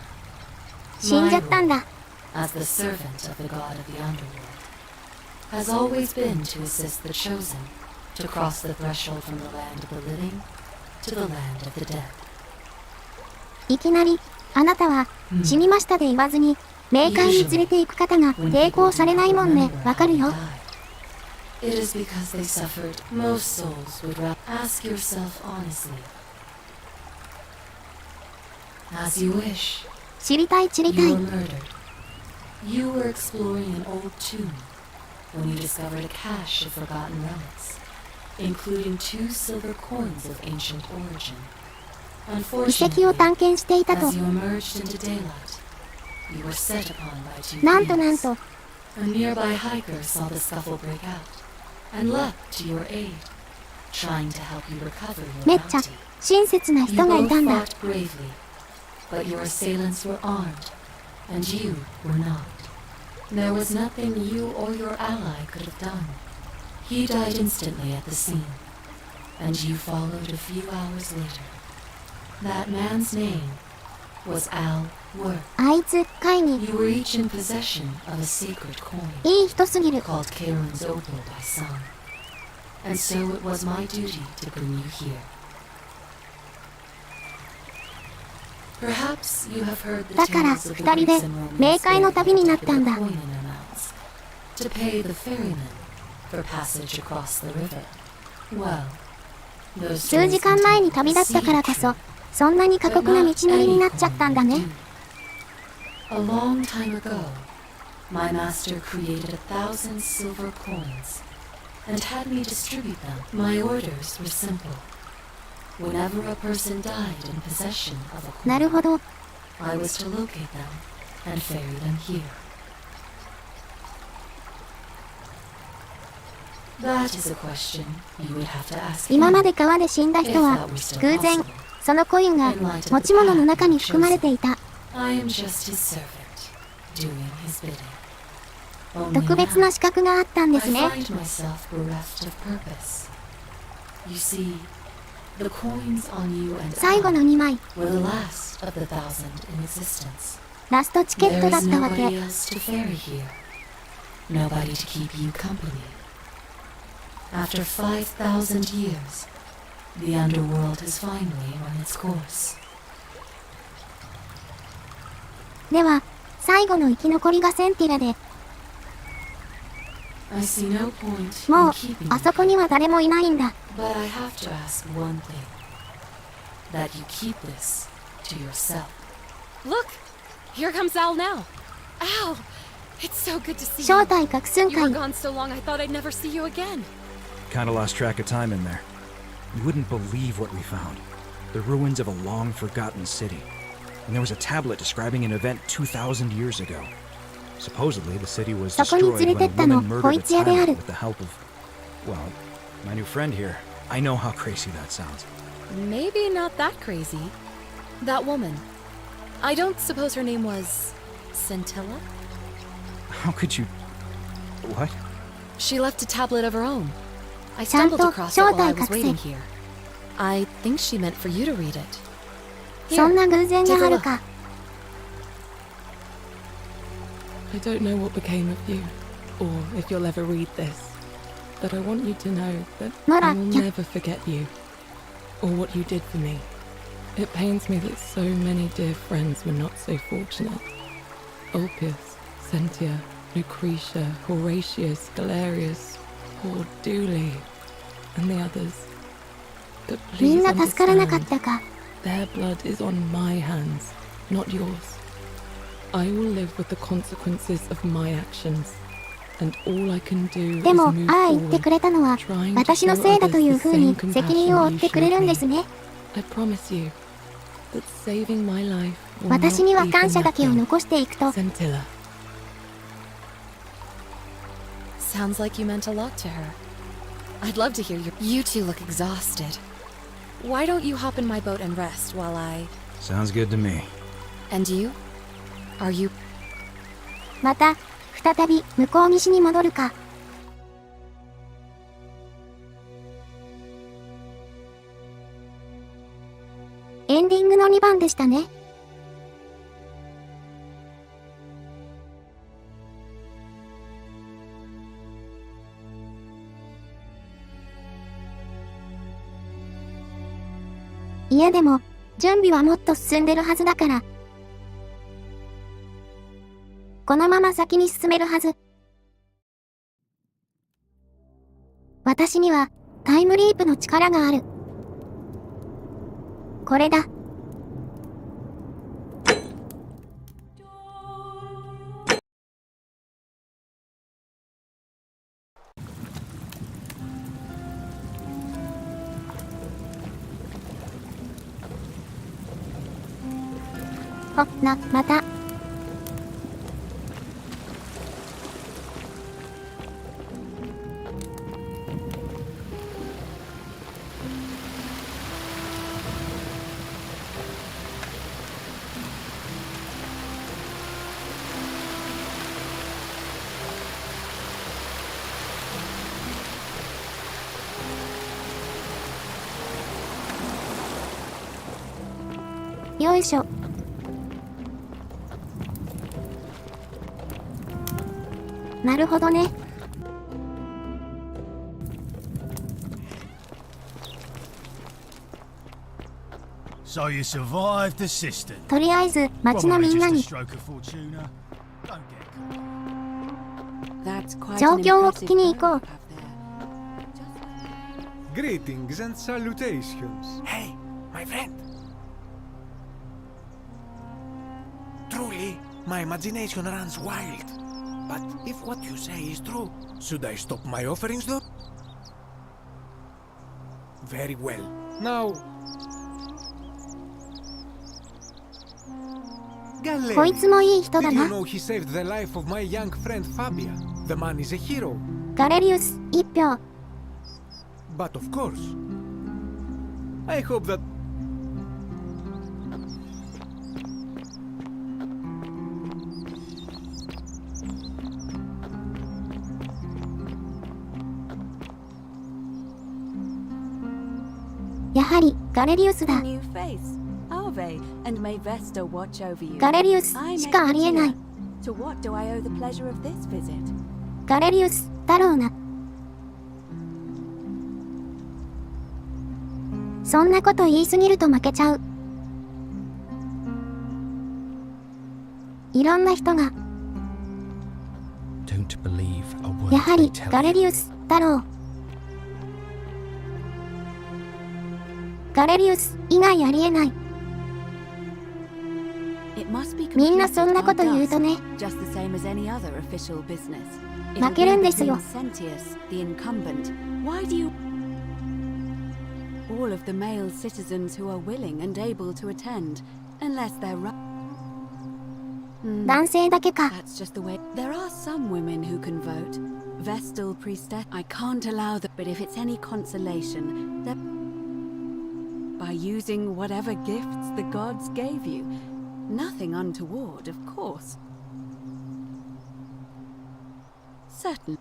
S1: 死んじゃったんだ。
S2: As the servant of the god of the underworld, has always been to assist the chosen to cross the threshold from the land of the living to the land of the dead.
S1: いきなりあなたは死にましたで言わずに冥界に連れて行く方が抵抗されないもんね。わかるよ。
S2: It is because they suffered. Most souls would rather ask yourself honestly. As you wish.
S1: 知りたい知りた
S2: You
S1: い。
S2: were murdered. You were exploring an old tomb when you discovered a cache of forgotten relics, including 2 silver coins of ancient origin.
S1: 遺跡を探検していたと。
S2: As you emerged into daylight, you were set upon by 2
S1: なんとなんと。
S2: A nearby hiker saw the scuffle break out and leapt to your aid, trying to help you recover your
S1: めっちゃ
S2: bounty.
S1: 親切な
S2: You
S1: 人がい
S2: both
S1: たんだ。
S2: fought bravely, but your assailants were armed, and you were not. There was nothing you or your ally could have done. He died instantly at the scene, and you followed a few hours later. That man's name was Al Worth.
S1: あいつ会に
S2: You were each in possession of a sacred coin
S1: いい人すぎる。
S2: called Karen's Opal by some, and so it was my duty to bring you here. Perhaps you have heard the
S1: だから
S2: tales of the
S1: 二人で
S2: Greeks and
S1: 冥
S2: Romans
S1: 界の旅になったんだ。
S2: with a coin in their mouths to pay the ferryman for passage across the river. Well, those
S1: 数時間前に旅立ったからこそそんなに過酷な道のりになっちゃったんだね。
S2: A long time ago, my master created 1,000 silver coins and had me distribute them. My orders were simple. Whenever a person died in possession of a
S1: なる
S2: coin,
S1: ほど。
S2: I was to locate them and ferry them here. That is a question you would have to ask
S1: 今
S2: him.
S1: まで川で死んだ人は偶然そのコインが持ち物の中に含まれていた。
S2: I am just his servant, doing his bidding. Only
S1: 特別な資格があったんです
S2: I
S1: ね。
S2: find myself bereft of purpose. You see, the coins on you and
S1: 最後の2枚
S2: were the last of the 1,000 in existence.
S1: ラストチケット
S2: There
S1: だ
S2: is
S1: ったわ
S2: nobody
S1: け。
S2: else to ferry here. Nobody to keep you company. After 5,000 years, the underworld has finally run its course.
S1: では最後の生き残りがセンティラで
S2: I see no point
S1: も
S2: in
S1: う
S2: keeping
S1: あ
S2: you
S1: そこには誰もいないんだ。
S2: But I have to ask one thing. That you keep this to yourself.
S22: Look! Here comes Al now. Al! It's so good to see
S1: 正
S22: you.
S1: 体覚醒
S22: You were
S1: 会
S22: gone so long I thought I'd never see you again.
S21: Kinda lost track of time in there. You wouldn't believe what we found. The ruins of a long forgotten city. And there was a tablet describing an event 2,000 years ago. Supposedly, the city was
S1: そこに
S21: destroyed
S1: 連れ
S21: when
S1: て
S21: a
S1: ったの
S21: woman
S1: こ
S21: murdered
S1: い
S21: a
S1: つ屋であ
S21: tyrant
S1: る。
S21: with the help of, well, my new friend here. I know how crazy that sounds.
S22: Maybe not that crazy. That woman. I don't suppose her name was Scintilla?
S21: How could you... What?
S22: She left a tablet of her own. I
S1: ちゃん
S22: stumbled
S1: と
S22: across it
S1: 正
S22: while
S1: 体
S22: I was
S1: 覚
S22: waiting
S1: 醒。
S22: here. I think she meant for you to read it.
S1: そんな偶然があるか。
S15: I don't know what became of you, or if you'll ever read this, but I want you to know that
S1: Nora,
S15: I will
S1: yeah.
S15: never forget you, or what you did for me. It pains me that so many dear friends were not so fortunate. Ulpius, Sentia, Lucretia, Horatius, Galerius, poor Dooley, and the others. But
S1: みん
S15: please
S1: な助からなかっ
S15: understand,
S1: たか。
S15: their blood is on my hands, not yours. I will live with the consequences of my actions, and all I can do
S1: で
S15: is
S1: も
S15: move
S1: ああ言ってく
S15: forward,
S1: れたのは
S15: trying to
S1: 私の
S15: show
S1: せいだという
S15: others
S1: ふう
S15: the
S1: に
S15: same
S1: 責任を
S15: compassion
S1: 負
S15: you
S1: ってくれるん
S15: showed
S1: です
S15: me.
S1: ね。
S15: I promise you that saving my life will
S1: 私に
S15: not
S1: は
S15: be
S1: 感
S15: for
S1: 謝だけを
S15: nothing.
S1: 残していくと。
S15: Scintilla.
S22: Sounds like you meant a lot to her. I'd love to hear your... You two look exhausted. Why don't you hop in my boat and rest while I...
S21: Sounds good to me.
S22: And you? Are you...
S1: また、再び向こう岸に戻るか。エンディングの2番でしたね。家でも、準備はもっと進んでるはずだから。このまま先に進めるはず。私には、タイムリープの力がある。これだ。また。よいしょ。なるほどね。
S9: So you survived the cistern.
S1: とりあえず町のみんなに状況を聞きに行こう。
S5: Greetings and salutations.
S4: Hey, my friend. Truly, my imagination runs wild. But if what you say is true, should I stop my offerings though? Very well.
S5: Now,
S1: こいつもいい人だ
S5: did you
S1: な。
S5: know he saved the life of my young friend Fabia? The man is a hero.
S1: ガレリウス1票。
S5: But of course, I hope that
S1: やはりガレリウスだ。
S2: New face. Ave, and may Vesta watch over you.
S1: ガレリウスしかありえない。
S2: To what do I owe the pleasure of this visit?
S1: ガレリウスだろうな。そんなこと言いすぎると負けちゃう。いろんな人が。
S16: Don't believe a word
S1: やは
S16: they
S1: り
S16: tell
S1: ガレ
S16: you.
S1: リウスだろう。ガレリウス以外ありえない。
S2: It must be
S1: みんなそんなこと言うとね。
S2: just the same as any other official business.
S1: 負けるんですよ。
S2: Sentius, the incumbent. Why do you... All of the male citizens who are willing and able to attend, unless they're...
S1: 男性だけか。
S2: That's just the way... There are some women who can vote. Vestal priestess... I can't allow that, but if it's any consolation, that... By using whatever gifts the gods gave you. Nothing untoward, of course. Certain.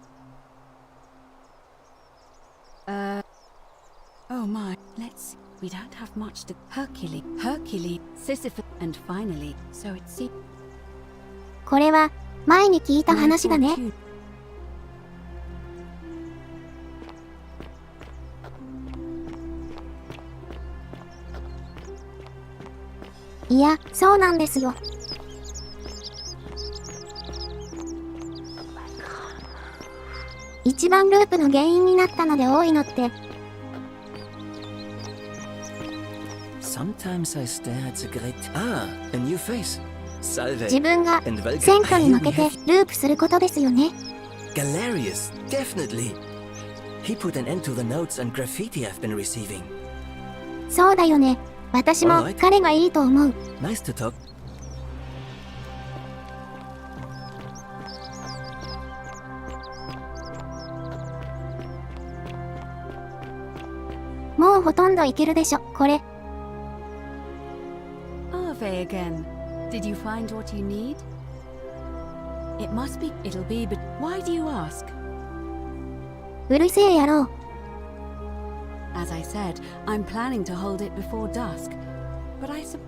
S2: Oh my, let's see. We don't have much to... Hercules, Sisyphus, and finally, so it seems...
S1: これは前に聞いた話だね。いや、そうなんですよ。一番ループの原因になったので多いのって、
S6: Sometimes I stare at the great... Ah, a new face. Salve.
S1: 自分が選挙に負けてループすることですよね。
S6: Galerius, definitely. He put an end to the notes and graffiti I've been receiving.
S1: そうだよね。私も彼がいいと思う。
S6: Nice to talk.
S1: もうほとんどいけるでしょ、これ。
S2: Ave again. Did you find what you need? It must be. It'll be. But why do you ask?
S1: うるせえ野郎。
S2: As I said, I'm planning to hold it before dusk. But I suppose.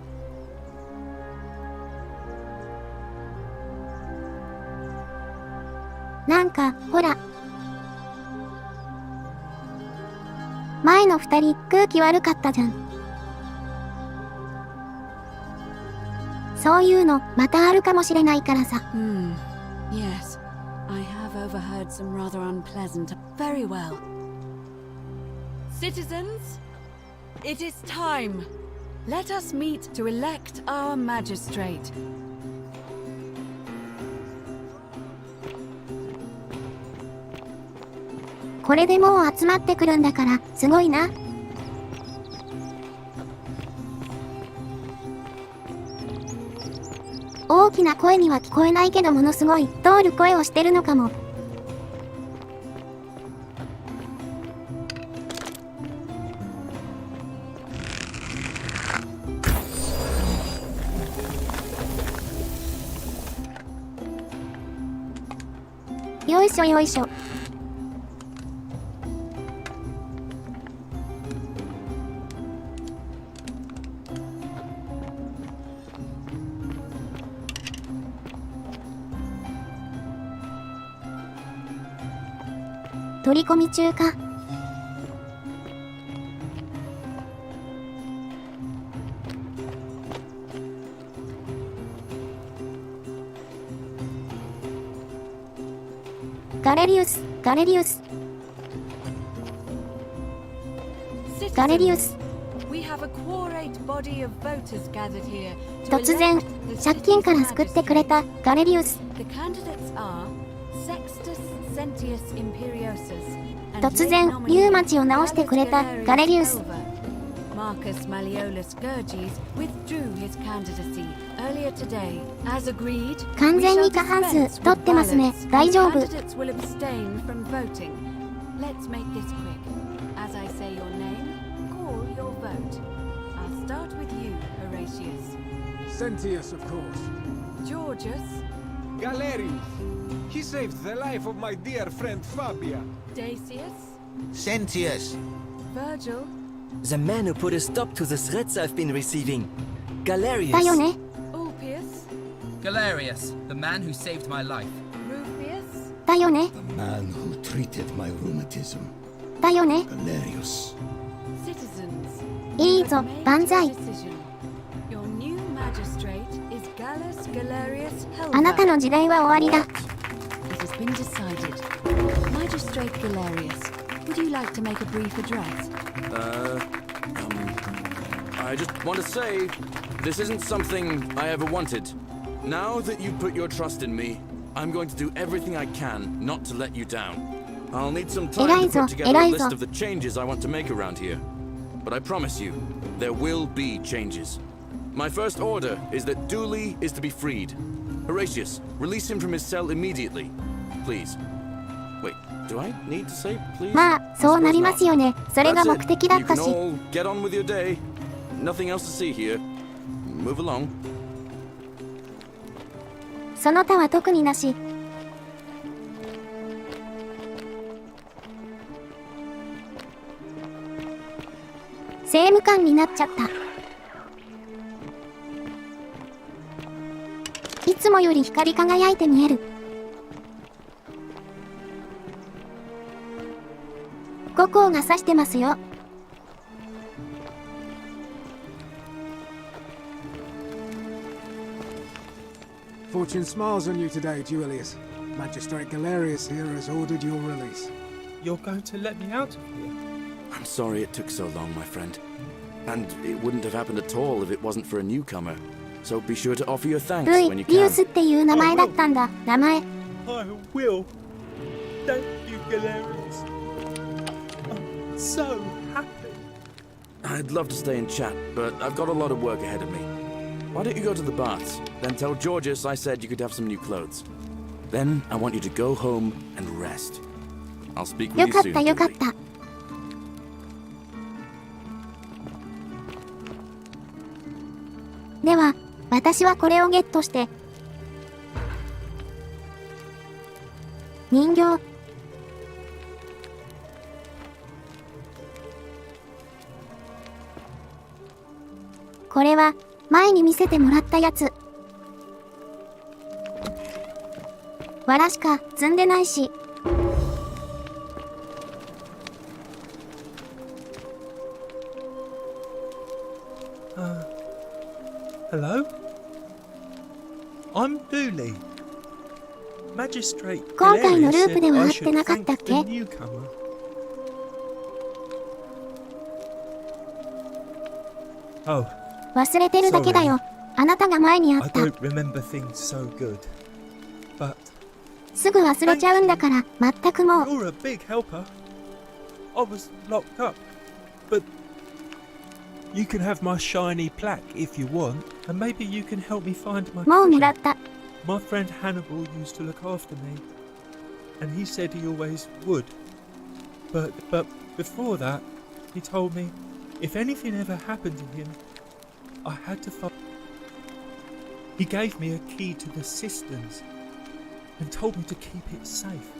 S1: なんか、ほら。前の二人、空気悪かったじゃん。そういうの、またあるかもしれないからさ。
S2: Yes. I have overheard some rather unpleasant. Very well. Citizens, it is time. Let us meet to elect our magistrate.
S1: これでもう集まってくるんだから、すごいな。大きな声には聞こえないけどものすごい通る声をしてるのかも。よいしょよいしょ。取り込み中か。ガレリウス、ガレリウス。ガレリウス。突然、借金から救ってくれたガレリウス。突然、リュウマチを治してくれたガレリウス。
S2: Marcus Malleolus Gurges withdrew his candidacy earlier today. As agreed,
S1: 完全に過半数取ってますね。大丈夫。
S2: candidates will abstain from voting. Let's make this quick. As I say your name, call your vote. I'll start with you, Horatius.
S5: Sentius, of course.
S2: Georgius.
S5: Galerius. He saved the life of my dear friend Fabia.
S2: Dacius.
S6: Sentius.
S2: Virgil.
S6: The man who put a stop to the threats I've been receiving. Galerius.
S1: だよね。
S2: Ulpius.
S16: Galerius, the man who saved my life.
S2: Rufius.
S1: だよね。
S7: The man who treated my rheumatism.
S1: だよね。
S7: Galerius.
S2: Citizens.
S1: いいぞ、万歳。
S2: Your new magistrate is Gallus Galerius Helva.
S1: あなたの時代は終わりだ。
S2: It has been decided. Magistrate Galerius, would you like to make a brief address?
S3: I just want to say, this isn't something I ever wanted. Now that you put your trust in me, I'm going to do everything I can not to let you down. I'll need some time to put together a list of the changes I want to make around here. But I promise you, there will be changes. My first order is that Dooley is to be freed. Horatius, release him from his cell immediately. Please. Wait, do I need to say please?
S1: まあ、そうなりますよね。それが目的だったし。
S3: You can all get on with your day. Nothing else to see here. Move along.
S1: その他は特になし。政務官になっちゃった。いつもより光り輝いて見える。五光が差してますよ。
S5: Fortune smiles on you today, Julius. Magistrate Galerius here has ordered your release.
S18: You're going to let me out of here?
S3: I'm sorry it took so long, my friend. And it wouldn't have happened at all if it wasn't for a newcomer. So be sure to offer your thanks when you
S1: リウ
S3: can.
S1: スっていう名前だったんだ。名前。
S18: I will. Thank you, Galerius. I'm so happy.
S3: I'd love to stay and chat, but I've got a lot of work ahead of me. Why don't you go to the baths? Then tell Georgius I said you could have some new clothes. Then I want you to go home and rest. I'll speak with
S1: よ
S3: you
S1: かっ
S3: soon.
S1: たよかっ
S3: Dooley.
S1: た。では、私はこれをゲットして。人形。これは、前に見せてもらったやつ。藁しか積んでないし。
S18: Hello? I'm Dooley. Magistrate
S1: 今回のループでは会ってなかったっけ？忘れてるだけだよ。あなたが前にあった。すぐ忘れちゃうんだから、全くもう。
S18: You're a big helper. I was locked up, but you can have my shiny plaque if you want, and maybe you can help me find my
S1: もうもらった。
S18: My friend Hannibal used to look after me, and he said he always would. But before that, he told me if anything ever happened to him, I had to find. He gave me a key to the cisterns and told me to keep it safe.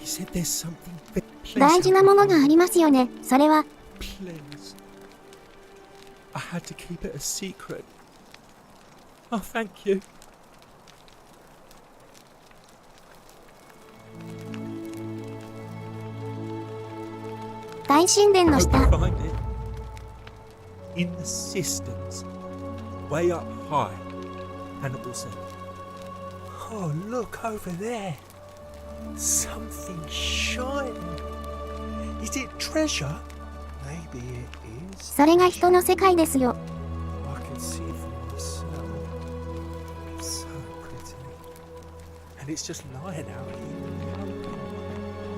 S18: He said there's something very
S1: 大事なものがありますよね。それは。
S18: Please. I had to keep it a secret. Oh, thank you.
S1: 大神殿の下。
S18: In the cisterns, way up high. Hannibal said, "Oh, look over there. Something shining. Is it treasure? Maybe it is."
S1: それが人の世界ですよ。
S18: I can see it for myself. So pretty. And it's just lying out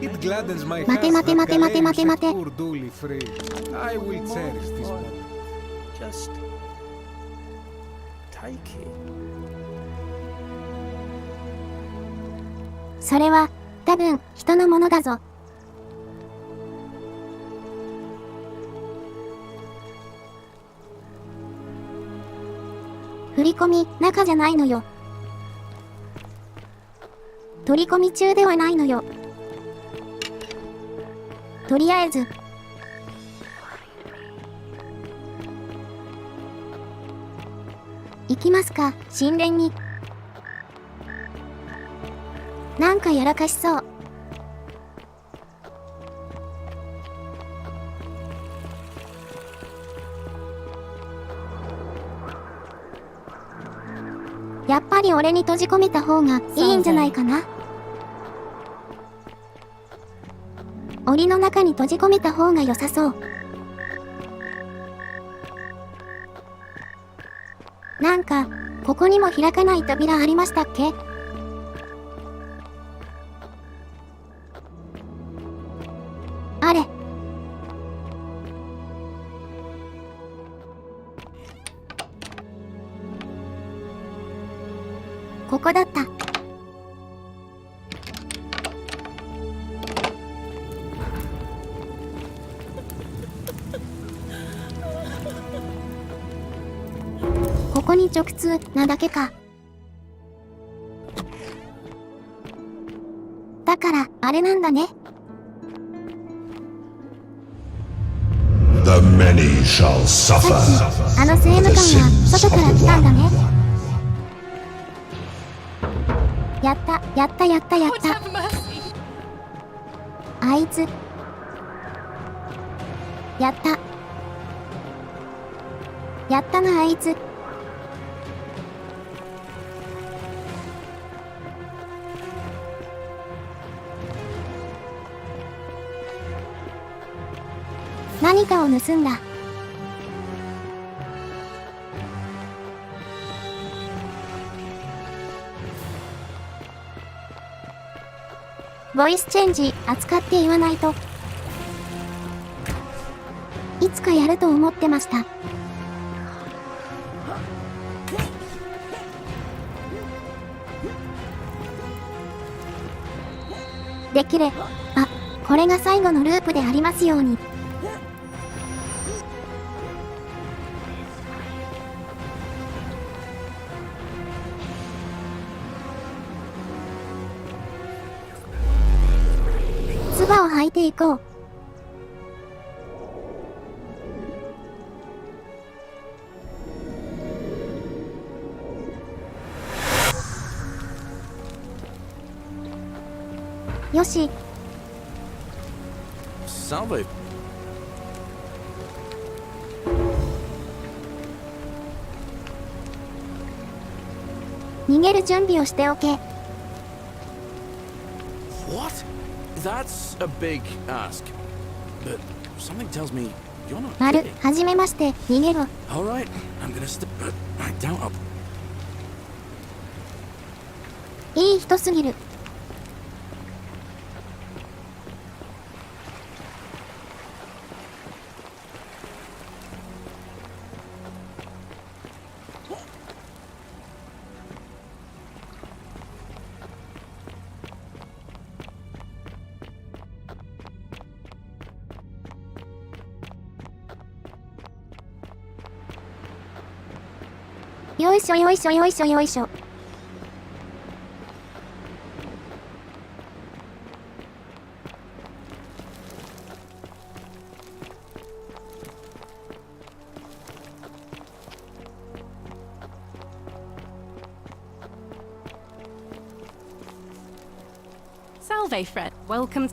S18: here.
S5: It gladdens my
S1: 待て待て待て待て待て待て。
S5: poor Dooley free. I will cherish this moment.
S18: Just take it.
S1: それは、多分、人のものだぞ。振り込み、中じゃないのよ。取り込み中ではないのよ。とりあえず。行きますか、神殿に。なんかやらかしそう。やっぱり俺に閉じ込めた方がいいんじゃないかな。檻の中に閉じ込めた方が良さそう。なんか、ここにも開かない扉ありましたっけ？あれ。ここだった。ここに直通なだけか。だから、あれなんだね。
S13: The many shall suffer.
S1: さっき、あの政務官が外から来たんだね。やった、やったやったやった。あいつ。やった。やったなあいつ。何かを盗んだ。ボイスチェンジ扱って言わないと。いつかやると思ってました。できれば、これが最後のループでありますように。靴を履いていこう。よし。
S3: Salve.
S1: 逃げる準備をしておけ。
S3: What? That's a big ask. But something tells me you're not
S1: 丸、
S3: kidding.
S1: はじめまして、逃げろ。
S3: All right, I'm gonna step. But I doubt I'll.
S1: いい人すぎる。よいしょよいしょよいしょよいしょ。
S22: Salve, Fred. Welcome.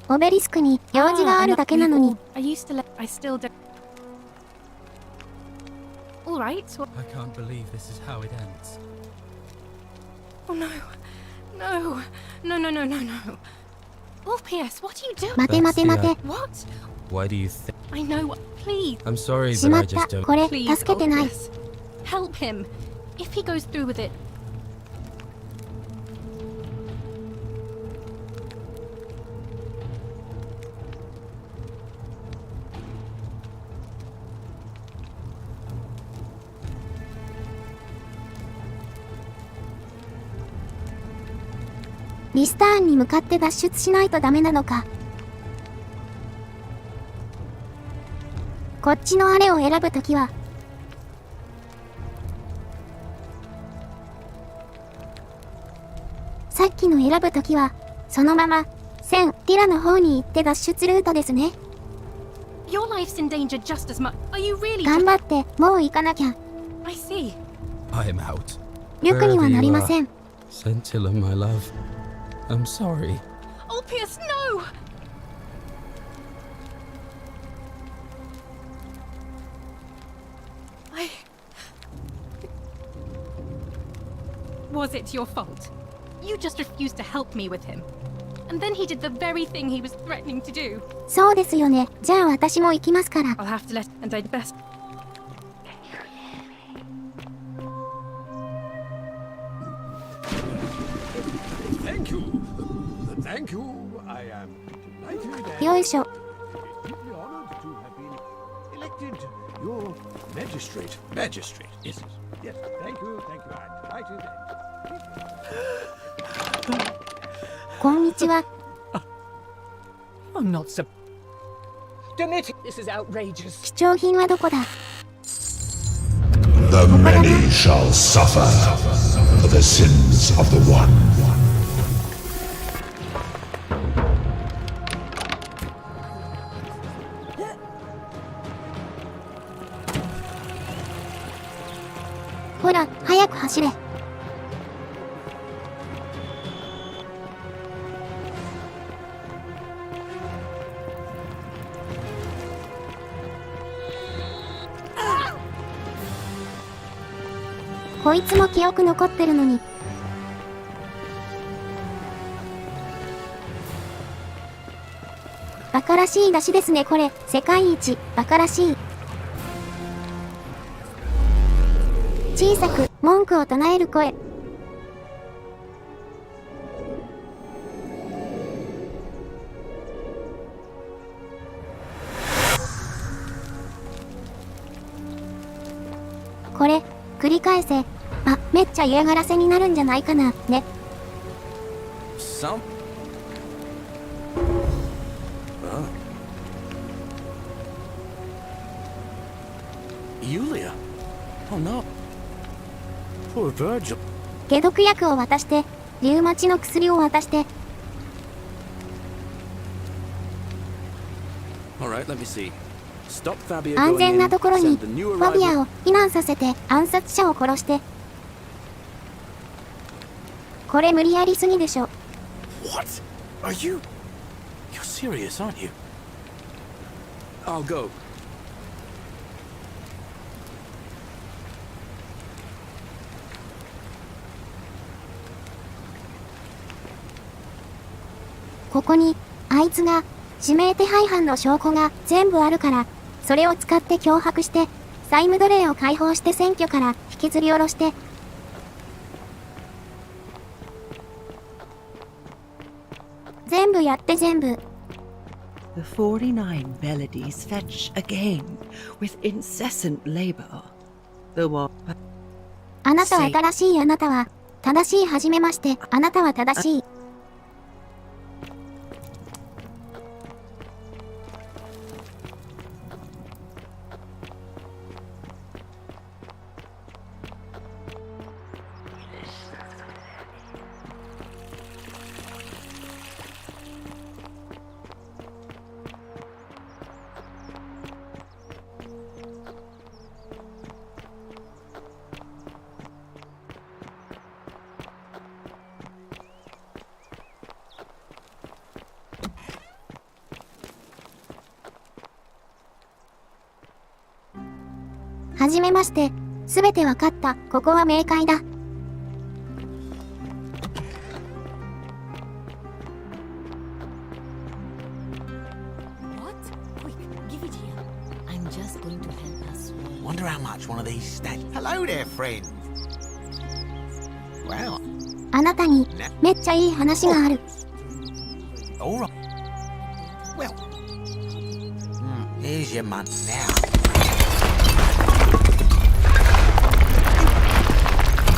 S1: オベリスクに用事があるだけなのに。
S22: I used to let. I still do. All right.
S16: I can't believe this is how it ends.
S22: Oh no, no, no, no, no, no, no. Oh, P.S. What are you doing?
S1: 待て待て待て。
S22: What?
S16: Why do you think?
S22: I know. Please.
S16: I'm sorry,
S1: し
S16: but
S1: ま
S16: I
S1: った。
S16: just don't.
S1: これ、
S22: Please,
S1: 助けてない。
S22: P.S. Help him. If he goes through with it. リスターンに向かって脱出しないとダメなのか。こっちのあれを選ぶときは。さっきの選ぶときは、そのまま、ティラの方に行って脱出ルートですね。Your life's in danger just as much. Are you really?
S1: 頑張って、もう行かなきゃ。
S22: I see.
S16: I'm out.
S1: 力にはなりません。
S16: Scintilla, my love. I'm sorry.
S22: Oh, P.S. No. Was it your fault? You just refused to help me with him. And then he did the very thing he was threatening to do.
S1: そうですよね。じゃあ私も行きますから。
S22: I'll have to let. And I'd best.
S11: Thank you. Thank you. I am delighted
S1: よいしょ。
S11: deeply honored to have been elected your magistrate. Magistrate, yes, yes. Thank you, thank you. I'm delighted.
S1: こんにちは。
S14: I'm not so. Demit, this is outrageous.
S1: 貴重品はどこだ？
S13: The many shall suffer for the sins of the one.
S1: ほら、早く走れ。こいつも記憶残ってるのに。バカらしい出しですねこれ。世界一バカらしい。小さく文句を唱える声。これ繰り返せ。あ、めっちゃ嫌がらせになるんじゃないかなね。
S3: Some. Yulia. Oh no. Poor Virgil.
S1: 解毒薬を渡して、リウマチの薬を渡して。
S3: Alright, let me see. Stop Fabia
S1: 安
S3: going
S1: 全
S3: in,
S1: なところに
S3: send the new
S1: ファビア
S3: arrival.
S1: を避難させて暗殺者を殺して。これ無理やりすぎでしょ。
S3: What? Are you? You're serious, aren't you? I'll go.
S1: ここに、あいつが、指名手配犯の証拠が全部あるから、それを使って脅迫して、債務奴隷を解放して選挙から引きずり下ろして。全部やって全部。
S10: The 49 melodies fetch again with incessant labor. The war.
S1: あなたは新しいあなたは、正しいはじめまして、あなたは正しい。はじめまして、すべてわかった、ここは冥界だ。
S8: Wonder how much one of these statues. Hello there, friend. Wow.
S1: あなたに、めっちゃいい話がある。
S8: All right. Well. Here's your money now.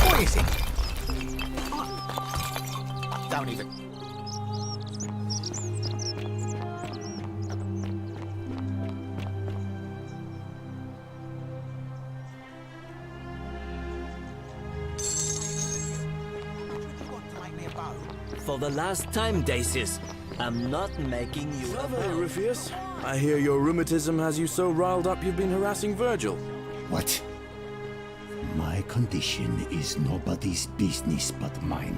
S8: What is it? Don't even.
S6: For the last time, Dacius, I'm not making you a
S3: Bravo,
S6: vow.
S3: Rufus. I hear your rheumatism has you so riled up you've been harassing Virgil.
S7: What? My condition is nobody's business but mine.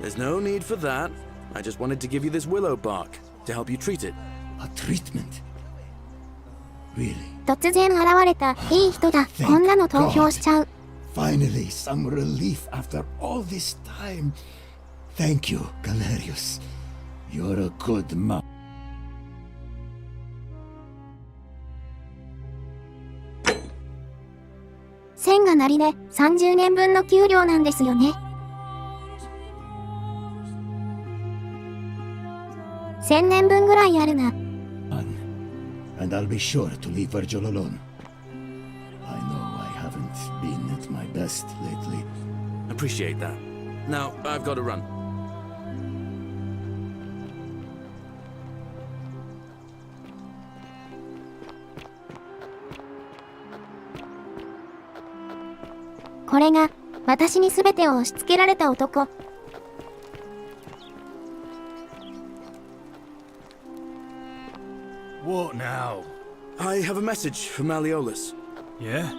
S3: There's no need for that. I just wanted to give you this willow bark to help you treat it.
S7: A treatment? Really?
S1: 突然現れた、いい人だ。こんなの投票しちゃう。
S7: Finally, some relief after all this time. Thank you, Galerius. You're a good man.
S1: 千がなりで30年分の給料なんですよね。1000年分ぐらいあるな。
S7: And I'll be sure to leave Virgil alone. I know I haven't been at my best lately.
S3: Appreciate that. Now, I've got to run.
S1: これが、私に全てを押し付けられた男。
S9: What now?
S3: I have a message for Malleolus.
S9: Yeah?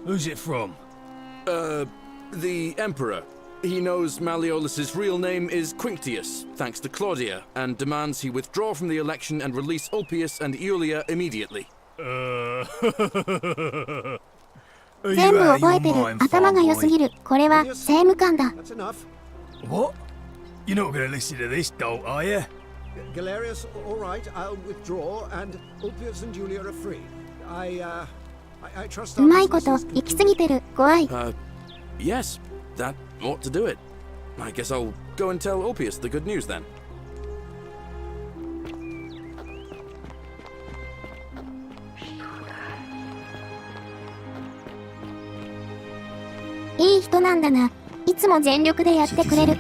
S9: Who's it from?
S3: The Emperor. He knows Malleolus's real name is Quinctius, thanks to Claudia, and demands he withdraw from the election and release Ulpius and Iulia immediately.
S1: 全部覚えてる。頭が良すぎる。これは政務官だ。
S9: What? You're not going to listen to this dolt, are you?
S11: Galerius, all right, I'll withdraw, and Ulpius and Julia are free. I trust
S1: うまいこと、行き過ぎてる。怖い。
S3: Yes, that ought to do it. I guess I'll go and tell Ulpius the good news then.
S1: いい人なんだな。いつも全力でやってくれる。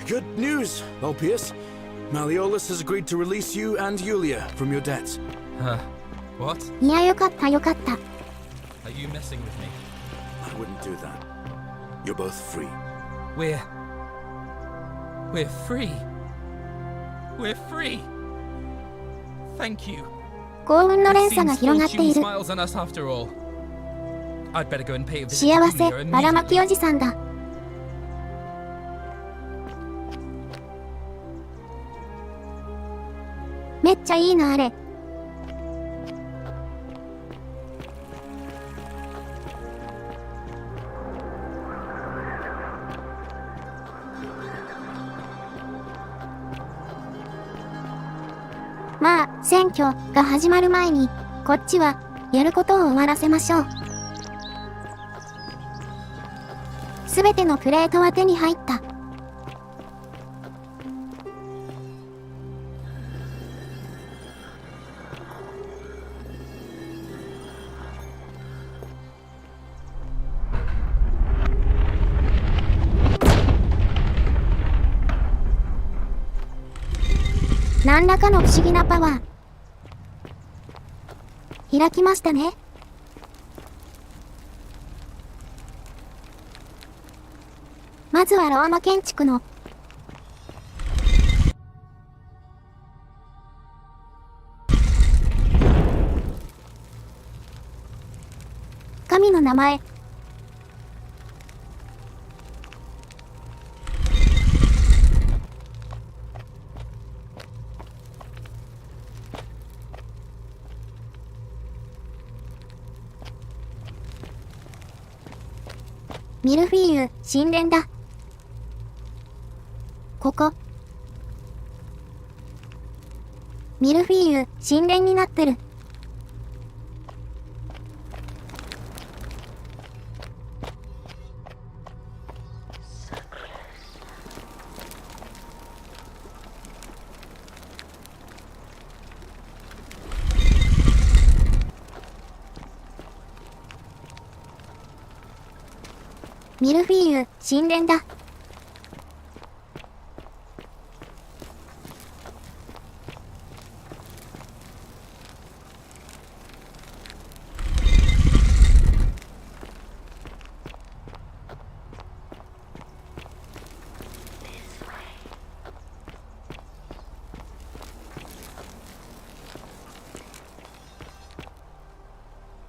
S3: Good news, Ulpius. Malleolus has agreed to release you and Iulia from your debts.
S16: What?
S1: いや、よかったよかった。
S16: Are you messing with me?
S3: I wouldn't do that. You're both free.
S16: We're We're free. We're free. Thank you.
S1: 幸運の連鎖が広がっている。
S16: Smiles on us after all. I'd better go and pay a visit
S1: 幸
S16: to
S1: せ
S16: Julia
S1: ばらまき
S16: immediately.
S1: おじさんだ。めっちゃいいなあれ。まあ、選挙が始まる前に、こっちはやることを終わらせましょう。すべてのプレートは手に入った。何らかの不思議なパワー。開きましたね。まずはローマ建築の神の名前。ミルフィーユ神殿だ。ここミルフィーユ神殿になってる。ミルフィーユ神殿だ。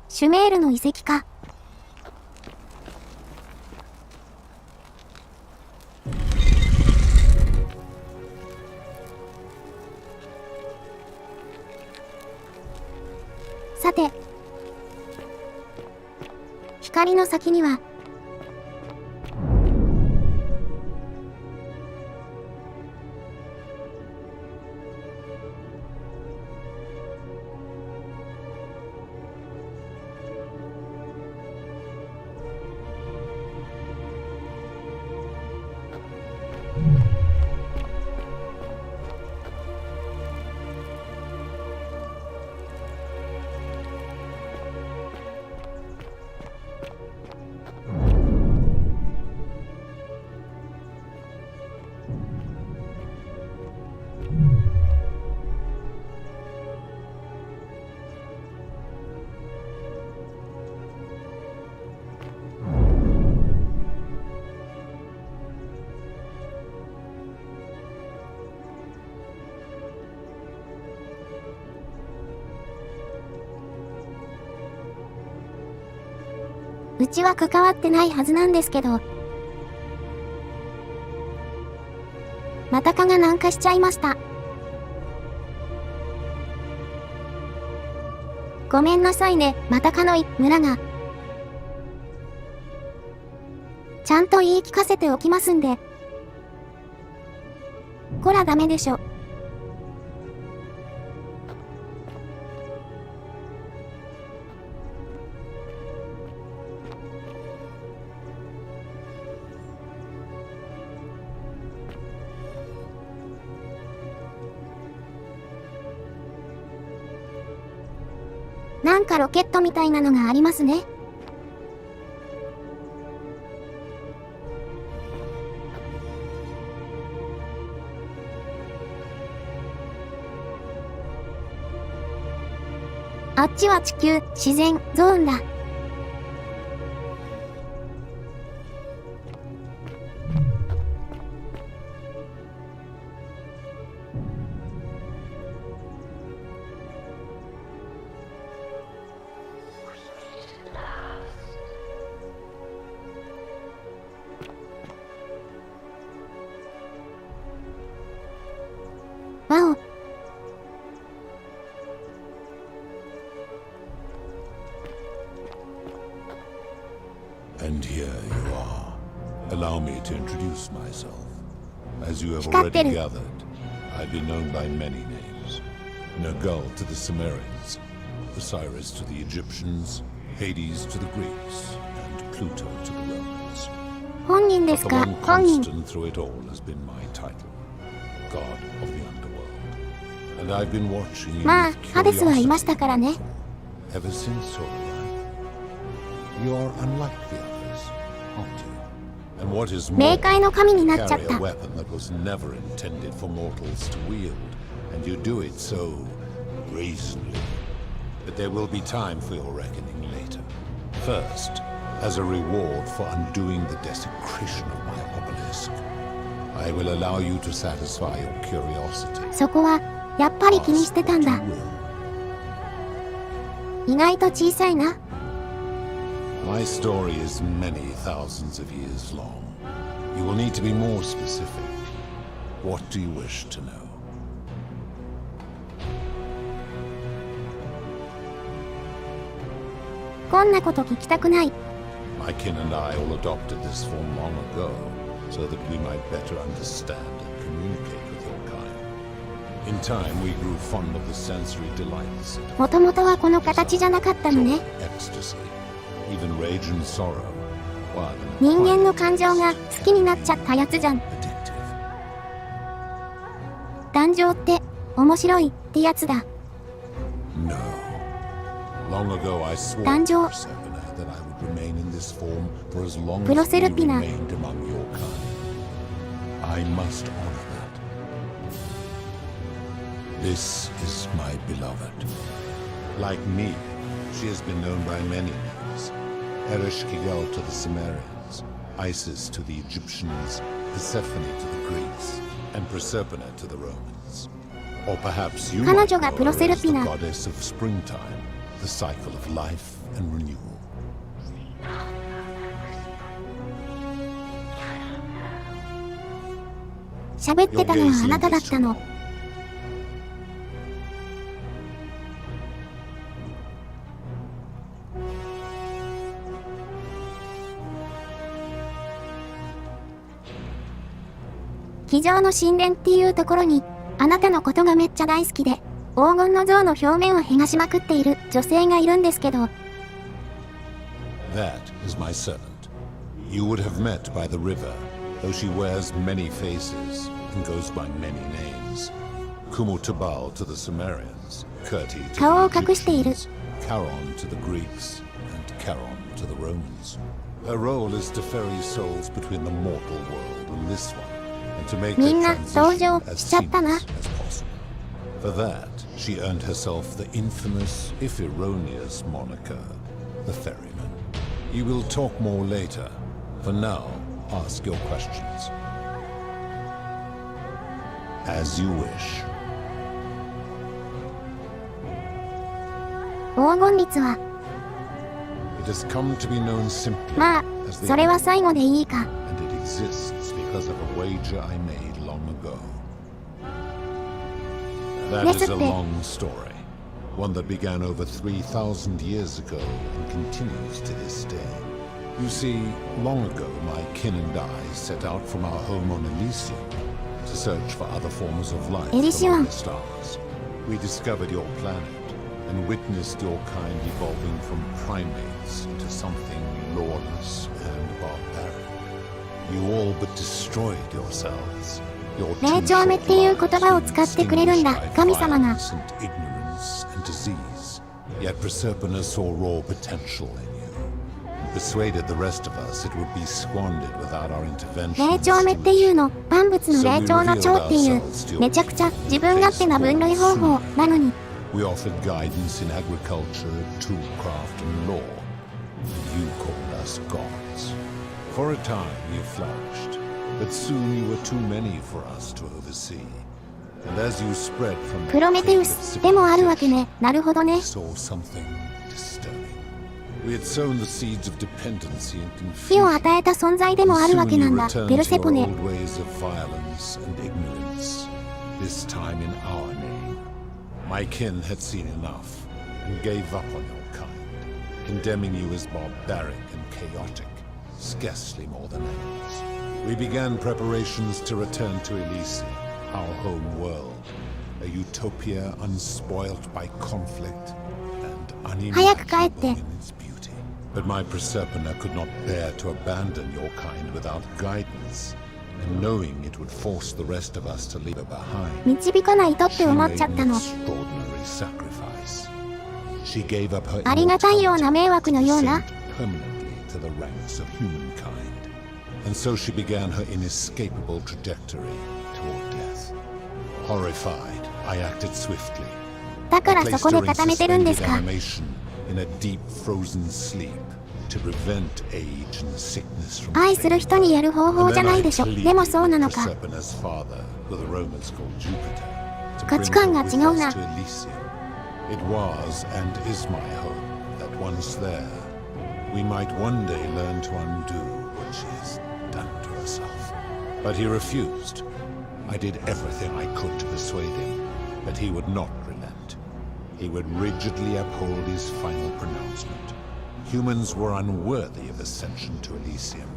S1: シュメールの遺跡か。さて、光の先にはうちは関わってないはずなんですけど、またかが南下しちゃいました。ごめんなさいね、またかの村が。ちゃんと言い聞かせておきますんで。こらダメでしょ。なんかロケットみたいなのがありますね。あっちは地球自然ゾーンだ。
S13: are. Allow me to introduce myself. As you have already gathered, I've been known by many names. Nergal to the Sumerians, Osiris to the Egyptians, Hades to the Greeks, and Pluto to the Romans.
S1: 本人ですか？
S13: But the one
S1: 本人。
S13: constant through it all has been my title, God of the Underworld. And I've been watching you
S1: まあ、
S13: with
S1: ハデスはい
S13: curiosity
S1: ましたからね。
S13: ever since your arrival. You are unlike the others, aren't you? And what is more,
S1: 冥界の神になっちゃっ
S13: carry
S1: た
S13: a。weapon that was never intended for mortals to wield, and you do it so brazenly. But there will be time for your reckoning later. First, as a reward for undoing the desecration of my obelisk, I will allow you to satisfy your curiosity.
S1: そこはやっぱり気にしてたんだ。意外と小さいな。
S13: My story is many thousands of years long. You will need to be more specific. What do you wish to know?
S1: こんなこと聞きたくない。
S13: My kin and I all adopted this form long ago, so that we might better understand and communicate with your kind. In time, we grew fond of the sensory delights
S1: もともとはこの形じゃなかったのね。
S13: ecstasy, even rage and sorrow, while
S1: 人間の感情が好きになっちゃったやつじゃん。誕生って面白いってやつだ。
S13: No. Long ago, I swore
S1: 誕生
S13: to Persephone that I would remain in this form for as long
S1: プロ
S13: as
S1: セ
S13: we
S1: ルピナ。
S13: remained among your kind. I must honor that. This is my beloved. Like me, she has been known by many names. Ereshkigal to the Sumerians, Isis to the Egyptians, Persephone to the Greeks, and Proserpina to the Romans. Or perhaps you
S1: 彼
S13: might
S1: 女が
S13: know
S1: プロ
S13: her
S1: セル
S13: as the
S1: ピナ。
S13: goddess of springtime, the cycle of life and renewal.
S1: 喋ってたのはあなただったの。机上の神殿っていうところに、あなたのことがめっちゃ大好きで、黄金の像の表面を剥がしまくっている女性がいるんですけど、
S13: That is my servant. You would have met by the river, though she wears many faces and goes by many names. Kumutubal to the Sumerians, Kirti to
S1: 顔を
S13: the
S1: 隠している。
S13: Egyptians, Charon to the Greeks, and Charon to the Romans. Her role is to ferry souls between the mortal world and this one, and to make
S1: み
S13: their
S1: んな登
S13: transition
S1: 場
S13: as
S1: しちゃったな。
S13: seamless as possible. For that, she earned herself the infamous, if erroneous, moniker, the Ferryman. You will talk more later. For now, ask your questions. As you wish.
S1: 黄金率は、
S13: It has come to be known simply
S1: まあ、
S13: as the
S1: それは最後でいいか。
S13: and it exists because of a wager I made long ago. That is a
S1: ですって。
S13: long story, one that began over 3,000 years ago and continues to this day. You see, long ago my kin and I set out from our home on Elysium to search for other forms of life
S1: Elysium.
S13: among the stars. We discovered your planet and witnessed your kind evolving from primates into something lawless and barbaric. You all but destroyed yourselves. Your
S1: 霊
S13: two
S1: 長目っていう
S13: short
S1: 言葉を使ってくれるんだ、
S13: lives
S1: 神様が。
S13: extinguished by violence and ignorance and disease. Yet Proserpina saw raw potential in you. Persuaded the rest of us it would be squandered without our intervention.
S1: 霊長目っていうの、万物の霊長の長っていう、めちゃくちゃ自分勝手な分類方法なのに、
S13: We offered guidance in agriculture, toolcraft, and law. And you called us gods. For a time you flourished, but soon you were too many for us to oversee. And as you spread from
S1: プロメテウスでもあるわけね。なるほどね。
S13: saw something disturbing. We had sown the seeds of dependency and
S1: 火を
S13: confusion.
S1: 与えた存在でもあるわけなんだ、
S13: Soon
S1: ペ
S13: you
S1: ル
S13: returned
S1: セ
S13: to
S1: ポ
S13: your
S1: ネ。
S13: old ways of violence and ignorance, this time in our name. My kin had seen enough and gave up on your kind, condemning you as barbaric and chaotic, scarcely more than animals. We began preparations to return to Elysium, our home world, a utopia unspoilt by conflict and unimaginable in its beauty. But my Proserpina could not bear to abandon your kind without guidance, and knowing it would force the rest of us to leave her behind,
S1: 導かないとって思っちゃったの。
S13: extraordinary sacrifice. She gave up her
S1: ありがたいような迷惑のような。
S13: permanently to the ranks of humankind. And so she began her inescapable trajectory toward death. Horrified, I acted swiftly.
S1: だからそこで固めてるんですか。
S13: animation in a deep frozen sleep to prevent age and sickness from
S1: 愛する人にやる方法じゃないでしょ。でもそうなのか。
S13: Proserpina's father, who the Romans called Jupiter, to
S1: 価
S13: bring
S1: 値
S13: her
S1: 観が
S13: with
S1: 違う
S13: us
S1: な。
S13: to Elysium. It was and is my hope that once there, we might one day learn to undo what she has done to herself. But he refused. I did everything I could to persuade him, but he would not relent. He would rigidly uphold his final pronouncement. Humans were unworthy of ascension to Elysium,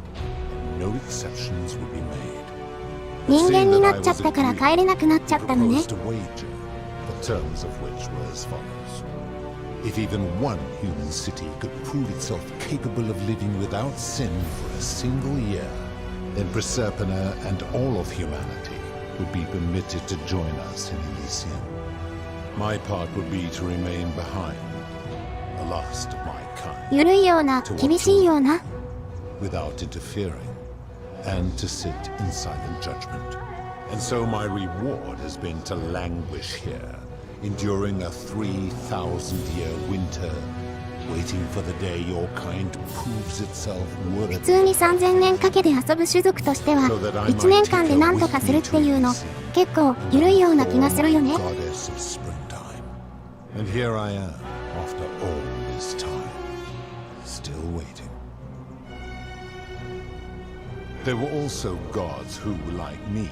S13: and no exceptions would be made.
S1: 人間になっちゃったから帰れなくなっちゃったのね。
S13: Proposed a wager, the terms of which were as follows. If even one human city could prove itself capable of living without sin for a single year, then Proserpina and all of humanity would be permitted to join us in Elysium. My part would be to remain behind, the last of my kind,
S1: ゆるいような、厳しいような。
S13: without interfering, and to sit in silent judgment. And so my reward has been to languish here, enduring a 3,000-year winter, waiting for the day your kind proves itself
S1: 普
S13: worthy.
S1: 通に3000年かけて遊ぶ種族としては、1年間で何とかするっていうの、結構ゆるいような気がするよね。
S13: Goddess of springtime. And here I am, after all this time, still waiting. There were also gods who, like me,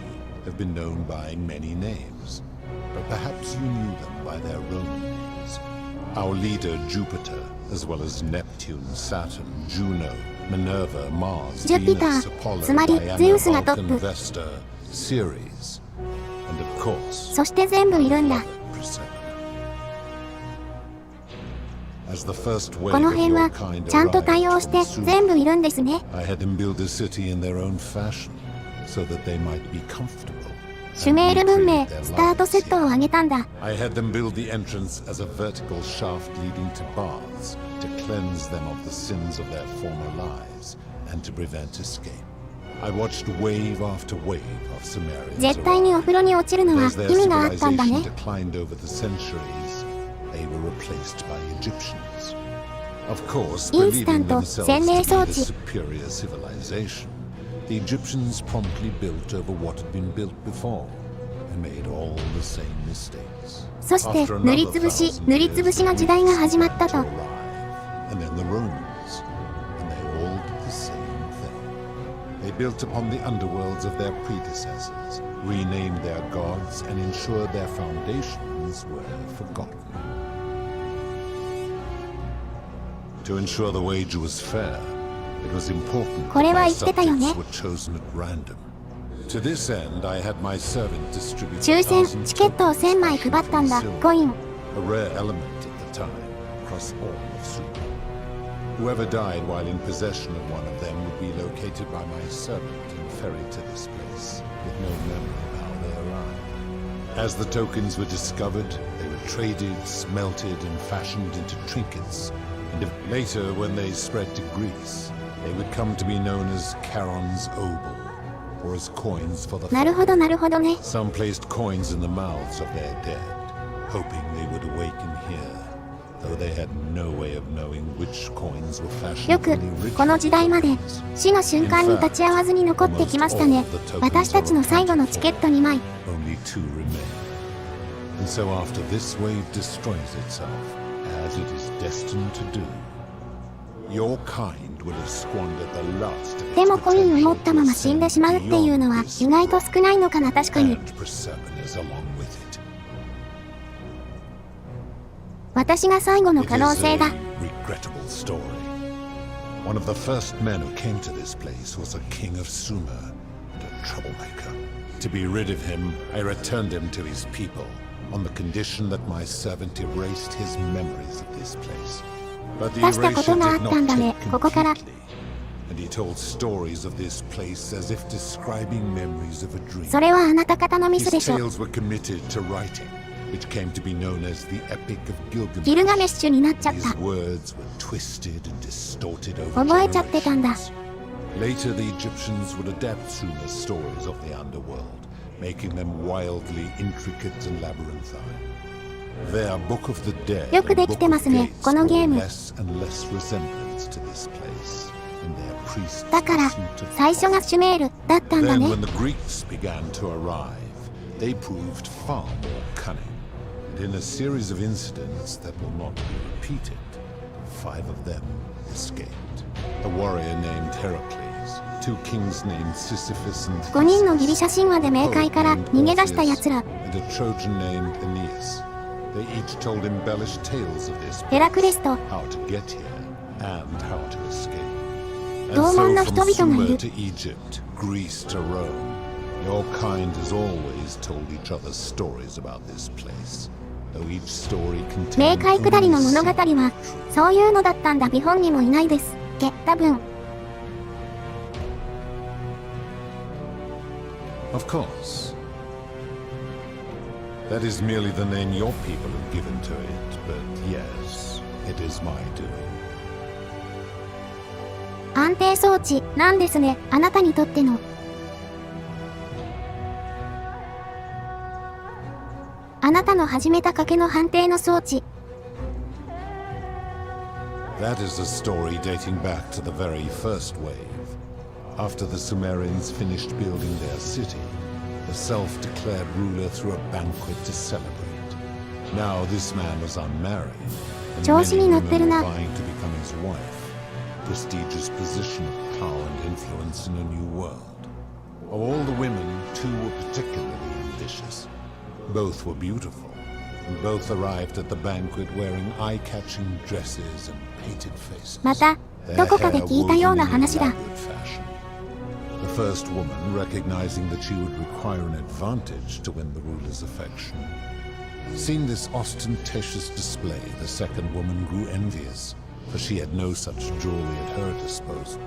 S13: have been known by many names, but perhaps you knew them by their Roman names. Our leader Jupiter, as well as Neptune, Saturn, Juno, Minerva, Mars,
S1: Jupiter,
S13: Venus, Apollo,
S1: つまり Zeus がトッ
S13: Diana,
S1: プ。
S13: Vulcan, Vesta, Ceres, and of course,
S1: そして全部いるんだ。
S13: as the first wave
S1: この
S13: of
S1: 辺
S13: your
S1: は
S13: kind
S1: ちゃんと
S13: arrived
S1: 対応して
S13: soon,
S1: 全部いるんですね。
S13: I had them build a city in their own fashion, so that they might be comfortable.
S1: シュメール文明スタートセットを上げたんだ。
S13: I had them build the entrance as a vertical shaft leading to baths, to cleanse them of the sins of their former lives, and to prevent escape. I watched wave after wave of Sumerians
S1: 絶対にお風呂に落ちるのは
S13: As their
S1: 意味があったんだ
S13: civilization
S1: ね。
S13: declined over the centuries, they were replaced by Egyptians. Of course,
S1: インスタ
S13: believing
S1: ント
S13: themselves
S1: 洗礼
S13: to
S1: 装
S13: be the
S1: 置。
S13: superior civilization, the Egyptians promptly built over what had been built before, and made all the same mistakes.
S1: そして
S13: After
S1: 塗り
S13: another
S1: つぶし
S13: thousand
S1: 塗りつぶしの時代が始まったと。
S13: and then the Romans, and they all did the same thing. They built upon the underworlds of their predecessors, renamed their gods, and ensured their foundations were forgotten. To ensure the wager was fair, it was important
S1: これ
S13: that
S1: は
S13: my
S1: 言ってたよね。
S13: subjects were chosen at random. To this end, I had my servant distribute
S1: 抽選
S13: thousands
S1: チケットを1000枚配ったんだ。コイン。
S13: a rare element at the time, across all of Sumer. Whoever died while in possession of one of them would be located by my servant and ferried to this place, with no memory of how they arrived. As the tokens were discovered, they were traded, smelted, and fashioned into trinkets, and later, when they spread to Greece, they would come to be known as Charon's obol, or as coins for the
S1: なるほどなるほどね。
S13: Some placed coins in the mouths of their dead, hoping they would awaken here, though they had no way of knowing which coins were fashioned
S1: よく
S13: from the
S1: この
S13: original
S1: 時代まで
S13: coins.
S1: 死の瞬間に立ち会わずに残ってきましたね。私たちの最後のチケット2枚。
S13: Only 2 remain. And so after this wave destroys itself, as it is destined to do, your kind will have squandered the last of
S1: で
S13: its
S1: もコインを持ったまま
S13: potential
S1: 死んでしまうっていうのは
S13: beyond this
S1: 意外と少ないのかな。確かに
S13: and Proserpina's along with it.
S1: 私が最後の可能性だ。
S13: It is a regrettable story. One of the first men who came to this place was a king of Sumer and a troublemaker. To be rid of him, I returned him to his people, on the condition that my servant erased his memories of this place. But the erasure did not take completely, and he told stories of this place as if describing memories of a dream.
S1: それはあなた方のミスで
S13: His
S1: しょ。
S13: tales were committed to writing, which came to be known as the Epic of Gilgamesh.
S1: ギルガメッシュになっちゃっ
S13: His
S1: た。
S13: words were twisted and distorted over
S1: 覚えちゃってたんだ。
S13: Later, the Egyptians would adapt Sumer's stories of the underworld, making them wildly intricate and labyrinthine. Their Book of the Dead
S1: よくできてますね、このゲーム。
S13: less and less resemblance to this place in their priest's
S1: だから、
S13: pursuit of
S1: 最初がシュメールだったんだ
S13: Then
S1: ね。
S13: when the Greeks began to arrive, they proved far more cunning. And in a series of incidents that will not be repeated, 5 of them escaped. A warrior named Heracles, 2 kings named Sisyphus and
S1: 5人のギリシャ神話で冥界から逃げ出した奴ら。
S13: and a Trojan named Aeneas. They each told embellished tales of this
S1: ヘラクレスと
S13: how to get here and how to escape.
S1: 同門の
S13: And
S1: 人
S13: so
S1: 々が
S13: from
S1: い
S13: Sumer
S1: る。
S13: to Egypt, Greece to Rome, your kind has always told each other stories about this place. Though each story
S1: 冥
S13: contained
S1: 界下りの
S13: only
S1: 物語
S13: secret
S1: は、そういうのだったんだ。日本にもいないです。多分。
S13: Of course. That is merely the name your people have given to it, but yes, it is my doing.
S1: 安定装置なんですね。あなたにとっての。あなたの始めた賭けの判定の装置。
S13: That is a story dating back to the very first wave. After the Sumerians finished building their city, the self-declared ruler threw a banquet to celebrate. Now this man was unmarried, and
S1: 調子
S13: many
S1: に乗ってる
S13: women
S1: な。
S13: were vying to become his wife. Prestigious position of power and influence in a new world. Of all the women, 2 were particularly ambitious. Both were beautiful, and both arrived at the banquet wearing eye-catching dresses and painted faces.
S1: また、どこかで聞いたような話だ。
S13: The first woman, recognizing that she would require an advantage to win the ruler's affection. Seeing this ostentatious display, the second woman grew envious, for she had no such jewelry at her disposal.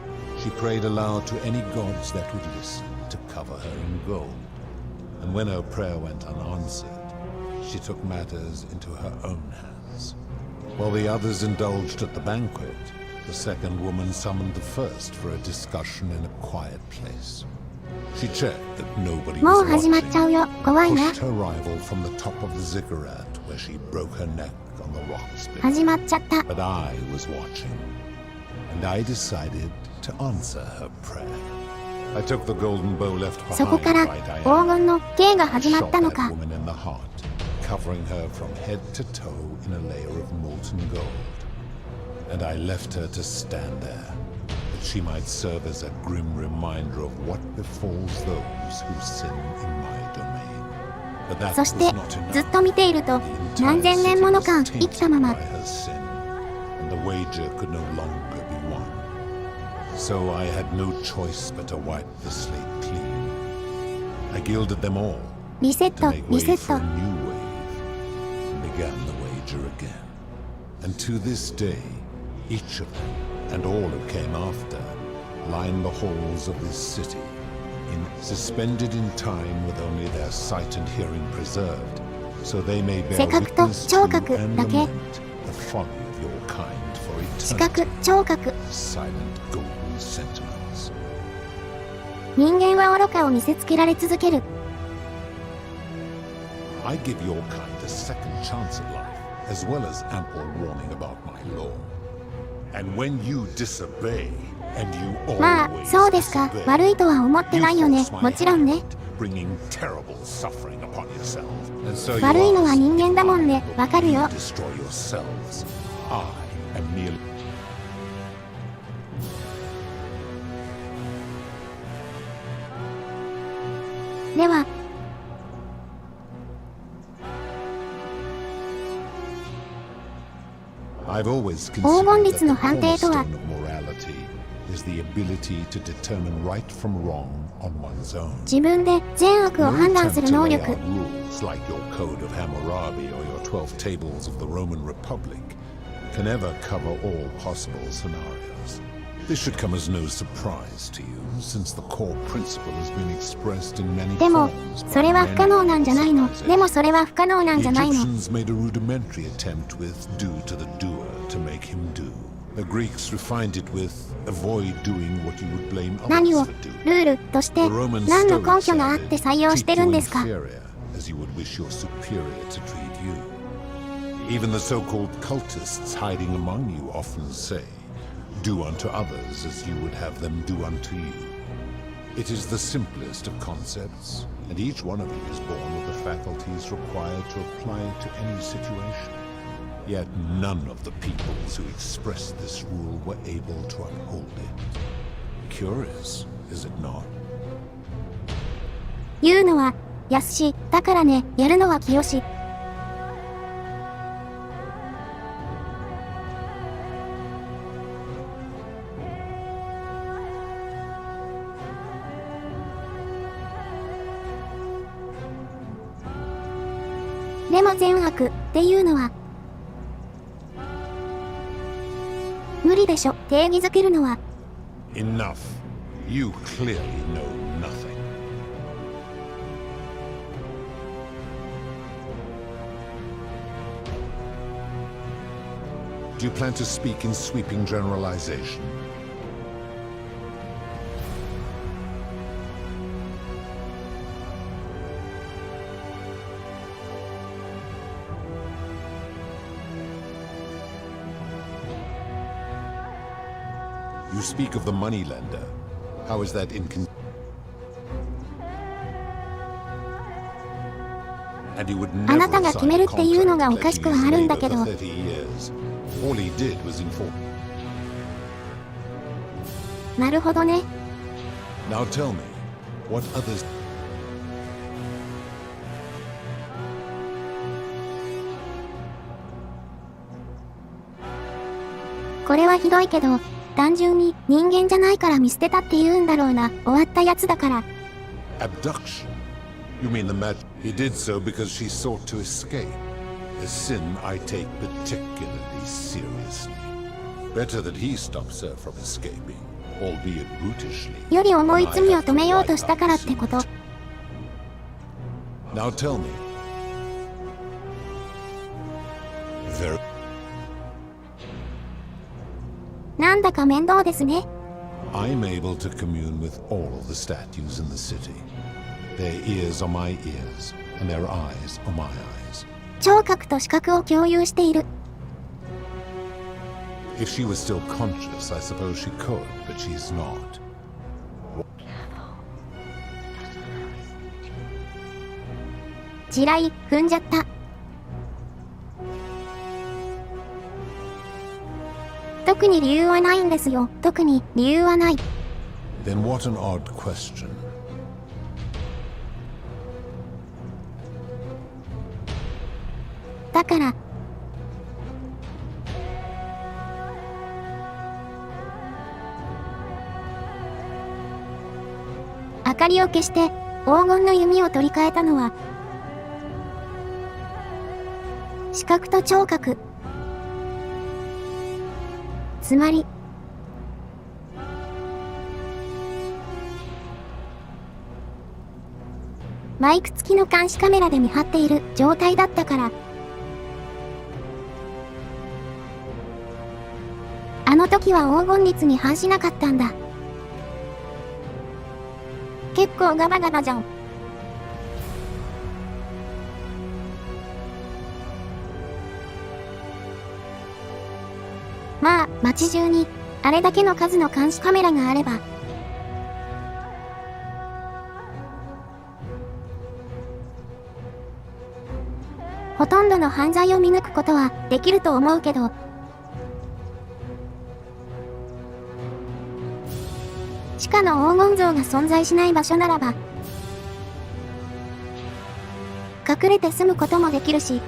S13: She prayed aloud to any gods that would listen to cover her in gold. And when her prayer went unanswered, she took matters into her own hands. While the others indulged at the banquet, the second woman summoned the first for a discussion in a quiet place. She checked that nobody
S1: もう
S13: was
S1: 始まっ
S13: watching,
S1: ちゃうよ。怖いな。
S13: pushed her rival from the top of the ziggurat where she broke her neck on the rock spit.
S1: 始まっちゃった。
S13: But I was watching, and I decided to answer her prayer. I took the golden bow left
S1: そこ
S13: behind
S1: から
S13: by
S1: 黄
S13: Diana,
S1: 金の刑が始まっ
S13: shot
S1: たの
S13: that
S1: か。
S13: woman in the heart, covering her from head to toe in a layer of molten gold. And I left her to stand there, that she might serve as a grim reminder of what befalls those who sin in my domain. But that
S1: そ
S13: was
S1: して
S13: not enough.
S1: ずっと見ていると何千年もの間生きたまま
S13: By her sin, and the wager could no longer be won. So I had no choice but to wipe the slate clean. I gilded them all
S1: リセッ
S13: to
S1: ト
S13: make
S1: リ
S13: way
S1: セッ
S13: for
S1: ト
S13: a new wave, and began the wager again. And to this day, each of them, and all who came after, line the halls of this city, suspended in time with only their sight and hearing preserved, so they may bear
S1: 視覚と
S13: witness
S1: 聴
S13: to
S1: 覚
S13: and
S1: だけ。
S13: lament the folly of your kind for
S1: 視
S13: eternity.
S1: 覚、聴覚。
S13: Silent golden sentinels.
S1: 人間は愚かを見せつけられ続ける。
S13: I give your kind a second chance at life, as well as ample warning about my law. And when you disobey, and you
S1: まあ、
S13: always
S1: そうですか。
S13: disobey,
S1: 悪いとは思ってないよね。
S13: you force my
S1: もちろんね。
S13: bringing terrible suffering upon yourself. And so you
S1: 悪いのは
S13: ask,
S1: 人間だもんね。わかるよ。
S13: destroy yourselves. I am merely...
S1: では、
S13: I've always
S1: 黄金
S13: considered
S1: 率
S13: that
S1: の
S13: the
S1: 判定とは
S13: cornerstone of morality is the ability to determine right from wrong on one's own.
S1: 自分で善悪を判断する能力。
S13: Rules like your Code of Hammurabi or your 12 Tables of the Roman Republic can ever cover all possible scenarios. This should come as no surprise to you, since the core principle has been expressed in many
S1: でも、
S13: forms.
S1: それは不可能なんじゃないの。でもそれは不可能なんじゃないの。
S13: Egyptians made a rudimentary attempt with do to the doer to make him do. The Greeks refined it with avoid doing what you would blame
S1: 何
S13: others
S1: を
S13: for doing.
S1: ルールとして何の根拠があって採用してるんですか。
S13: As you would wish your superior to treat you. Even the so-called cultists hiding among you often say, do unto others as you would have them do unto you. It is the simplest of concepts, and each one of you is born with the faculties required to apply it to any situation. Yet none of the peoples who expressed this rule were able to uphold it. Curious, is it not?
S1: 言うのは安し、だからね、やるのは清し。でも善悪っていうのは無理でしょ。定義づけるのは。
S13: Enough. You clearly know nothing. Do you plan to speak in sweeping generalization? You speak of the moneylender. How is that inconsistent? And he would
S1: あ
S13: never
S1: なたが
S13: sign
S1: 決め
S13: a
S1: るっていうのが
S13: contract
S1: おかしく
S13: pledging
S1: は
S13: his
S1: あるんだ
S13: labor
S1: けど。
S13: for 30 years. All he did was inform.
S1: なるほどね。
S13: Now tell me, what others...
S1: これはひどいけど、単純に人間じゃないから見捨てたって言うんだろうな。終わったやつだから。
S13: Abduction? You mean the magic? He did so because she sought to escape. A sin I take particularly seriously. Better that he stops her from escaping, albeit brutishly.
S1: より重い罪を止めようとしたからってこと。
S13: Now tell me. Very...
S1: なんだか面倒ですね。
S13: I'm able to commune with all of the statues in the city. Their ears are my ears, and their eyes are my eyes.
S1: 聴覚と視覚を共有している。
S13: If she was still conscious, I suppose she could, but she's not.
S1: 地雷踏んじゃった。特に理由はないんですよ。特に理由はない。
S13: Then what an odd question.
S1: だから。明かりを消して黄金の弓を取り替えたのは視覚と聴覚。つまりマイク付きの監視カメラで見張っている状態だったから。あの時は黄金律に反しなかったんだ。結構ガバガバじゃん。まあ、街中にあれだけの数の監視カメラがあれば。ほとんどの犯罪を見抜くことはできると思うけど、地下の黄金像が存在しない場所ならば、隠れて住むこともできるし、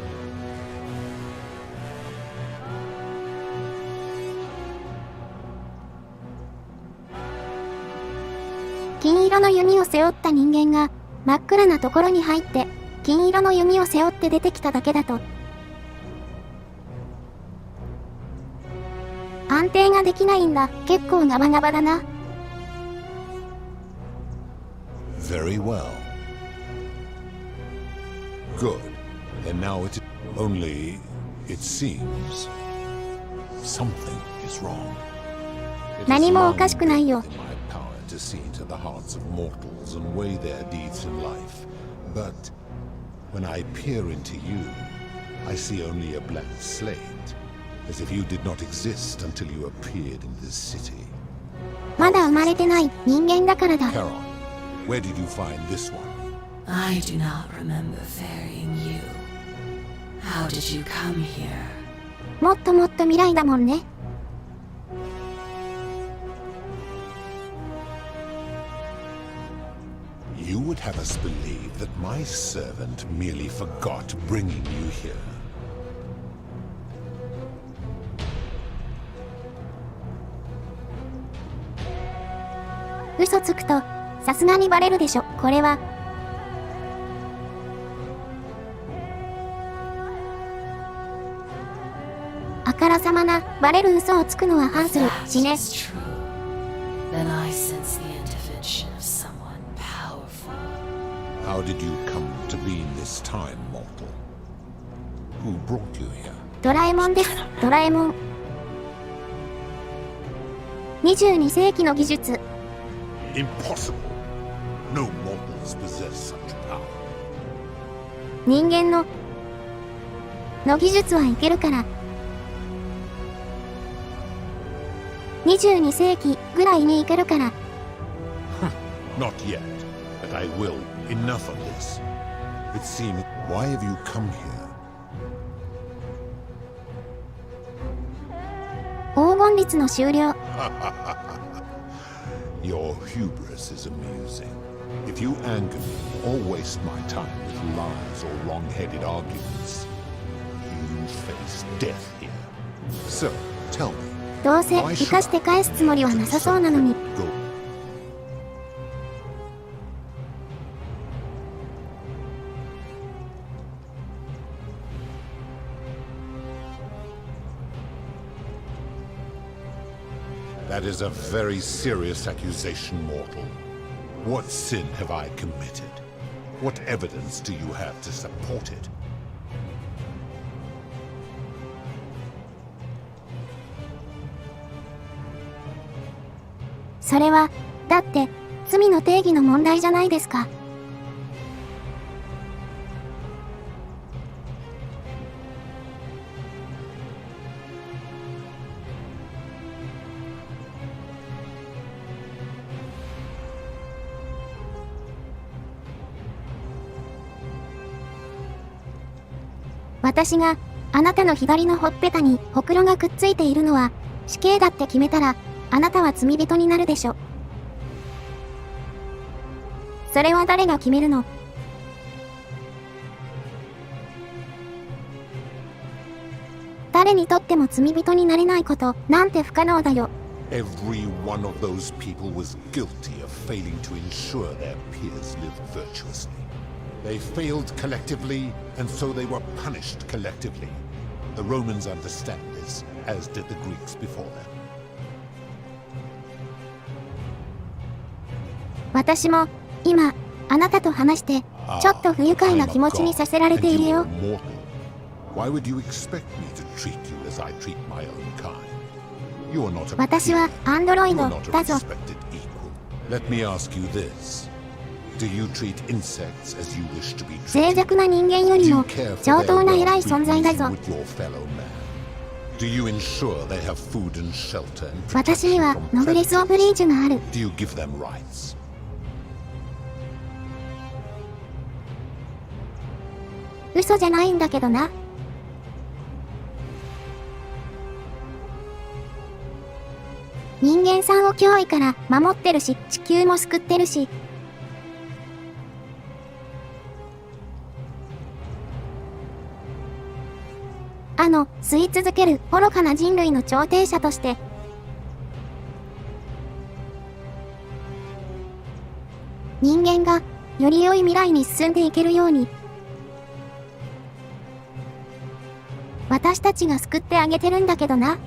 S1: 金色の弓を背負った人間が真っ暗なところに入って金色の弓を背負って出てきただけだと安定ができないんだ。結構ガバガバだな。
S13: Very well. Good. And now it only it seems something is wrong.
S1: 何もおかしくないよ。
S13: To see into the hearts of mortals and weigh their deeds in life. But when I peer into you, I see only a blank slate, as if you did not exist until you appeared in this city.
S1: まだ生まれてない人間だからだ。
S13: Charon, where did you find this one?
S17: I do not remember ferrying you. How did you come here?
S1: もっともっと未来だもんね。
S13: You would have us believe that my servant merely forgot bringing you here.
S1: 嘘つくとさすがにバレるでしょ。これはあからさまなバレる嘘をつくのは反する。死ね。
S17: Then I sense the intervention of someone powerful.
S13: How did you come to be in this time, mortal? Who brought you here?
S1: ドラえもんです。ドラえもん。22世紀の技術。
S13: Impossible. No mortals possess such power.
S1: 人間の技術はいけるから。22世紀ぐらいにいけるから。
S13: Not yet, but I will. Enough of this. It seems. Why have you come here?
S1: 黄金律の終了。
S13: Your hubris is amusing. If you anger me or waste my time with lies or wrong-headed arguments, you face death here. So, tell me.
S1: どうせ生かして返すつもりはなさそうなのに。
S13: That is a very serious accusation, mortal. What sin have I committed? What evidence do you have to support it?
S1: それは、だって、罪の定義の問題じゃないですか。私があなたの左のほっぺたにほくろがくっついているのは死刑だって決めたらあなたは罪人になるでしょ。それは誰が決めるの？誰にとっても罪人になれないことなんて不可能だよ。
S13: Every one of those people was guilty of failing to ensure their peers lived virtuously. They failed collectively, and so they were punished collectively. The Romans understand this, as did the Greeks before them.
S1: 私も今あなたと話してちょっと不愉快な気持ちにさせられているよ。
S13: Why would you expect me to treat you as I treat my own kind? You are not a
S1: 私はアンドロイドだぞ。
S13: Let me ask you this. Do you treat insects as you wish to be treated?
S1: 脆弱な人間よりも上等な偉い存在だぞ。
S13: Do you ensure they have food and shelter and
S1: 私にはノブレス・オブリージュがある。
S13: Do you give them rights?
S1: 嘘じゃないんだけどな。人間さんを脅威から守ってるし、地球も救ってるし。吸い続ける愚かな人類の調停者として。人間がより良い未来に進んでいけるように、私たちが救ってあげてるんだけどな。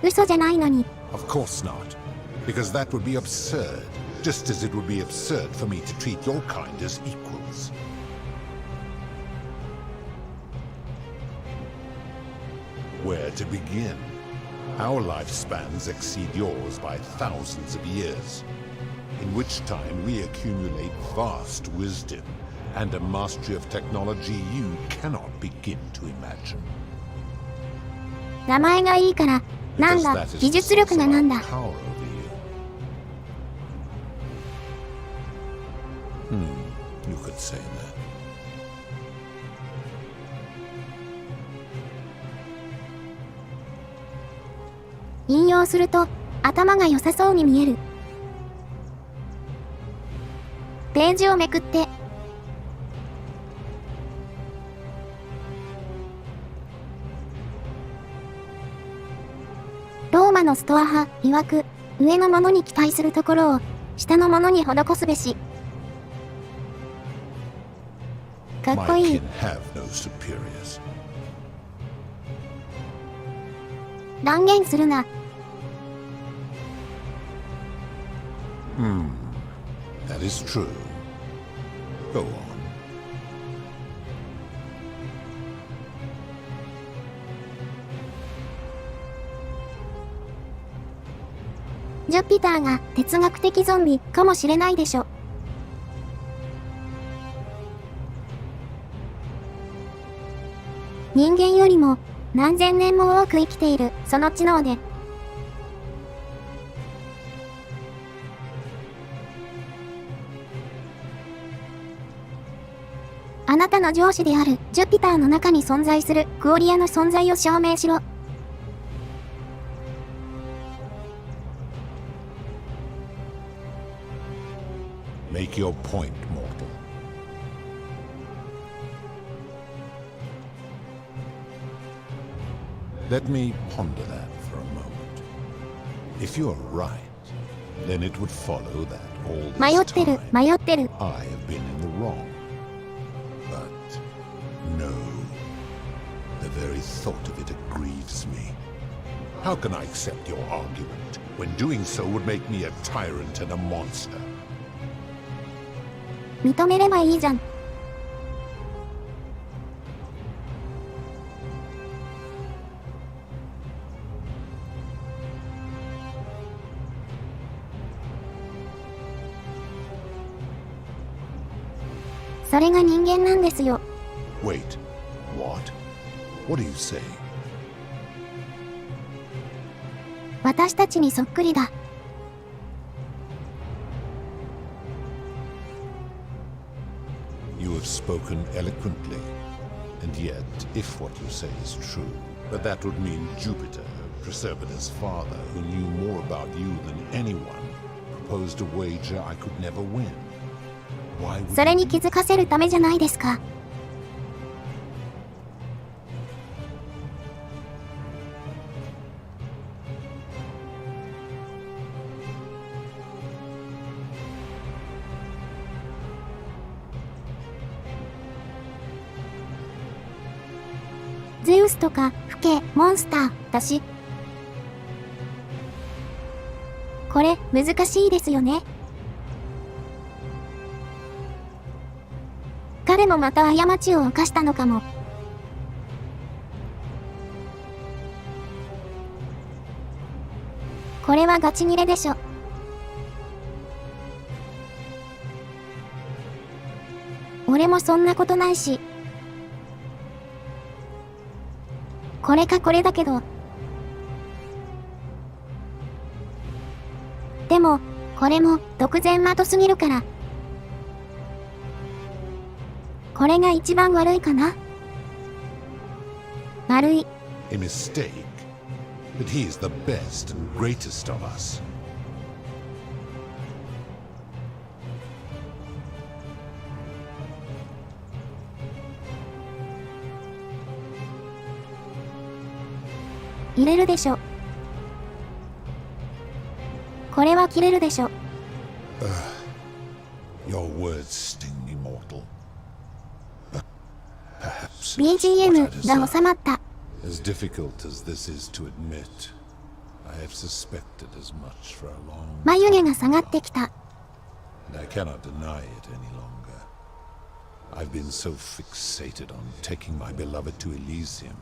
S1: 嘘じゃないのに。
S13: Of course not, because that would be absurd, just as it would be absurd for me to treat your kind as equals. Where to begin? Our lifespans exceed yours by thousands of years, in which time we accumulate vast wisdom and a mastery of technology you cannot begin to imagine.
S1: 名前がいいから、なんだ、技術力がなんだ。
S13: You could say that.
S1: 引用すると、頭が良さそうに見える。ページをめくって、ローマのストア派曰く、上のものに期待するところを下のものに施すべし。かっこいい。断言するな。
S13: That is true. Go on.
S1: ジュピターが哲学的ゾンビかもしれないでしょ。人間よりも何千年も多く生きているその知能で、あなたの上司であるジュピターの中に存在するクオリアの存在を証明しろ。
S13: Make your point, mortal. Let me ponder that for a moment. If you're right, then it would follow that all this time I have been in the wrong. But no, the very thought of it grieves me. How can I accept your argument when doing so would make me a tyrant and a monster?
S1: 認めればいいじゃん。それが人間なんですよ。
S13: Wait, what? What are you saying?
S1: 私たちにそっくりだ。
S13: You have spoken eloquently, and yet, if what you say is true, but that would mean Jupiter, Proserpina's father, who knew more about you than anyone, proposed a wager I could never win. Why would
S1: それに気づかせるためじゃないですか。ゼウスとかフケモンスターだし、これ難しいですよね。彼もまた過ちを犯したのかも。これはガチ切れでしょ。俺もそんなことないし。これかこれだけど。でも、これも独善的すぎるから。これが一番悪いかな。悪い。
S13: A mistake, but he is the best and greatest of us.
S1: 入れるでしょ。これは切れるでしょ。
S13: Your words sting me, mortal. Perhaps
S1: BGM が収まった。
S13: As difficult as this is to admit, I have suspected as much for a long time.
S1: 眉毛が下がってきた。
S13: And I cannot deny it any longer. I've been so fixated on taking my beloved to Elysium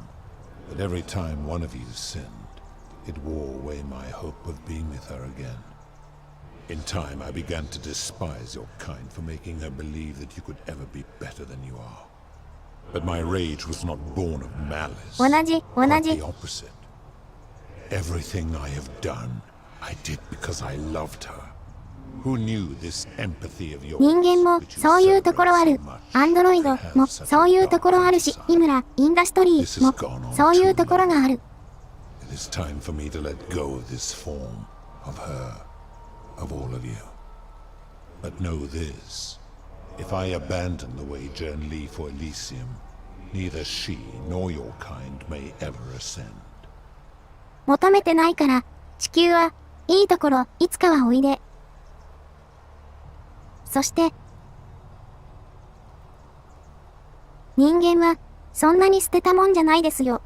S13: that every time one of you sinned, it wore away my hope of being with her again. In time, I began to despise your kind for making her believe that you could ever be better than you are. But my rage was not born of malice. Quite the opposite. Everything I have done, I did because I loved her. Who knew this empathy of yours?
S1: 人間もそういうところある。アンドロイドもそういうところあるし、井村インダストリーもそういうところがある。
S13: It is time for me to let go of this form, of her, of all of you. But know this. If I abandon the way Jern Lee for Elysium, neither she nor your kind may ever ascend.
S1: 求めてないから、地球はいいところいつかはおいで。そして、人間はそんなに捨てたもんじゃないですよ。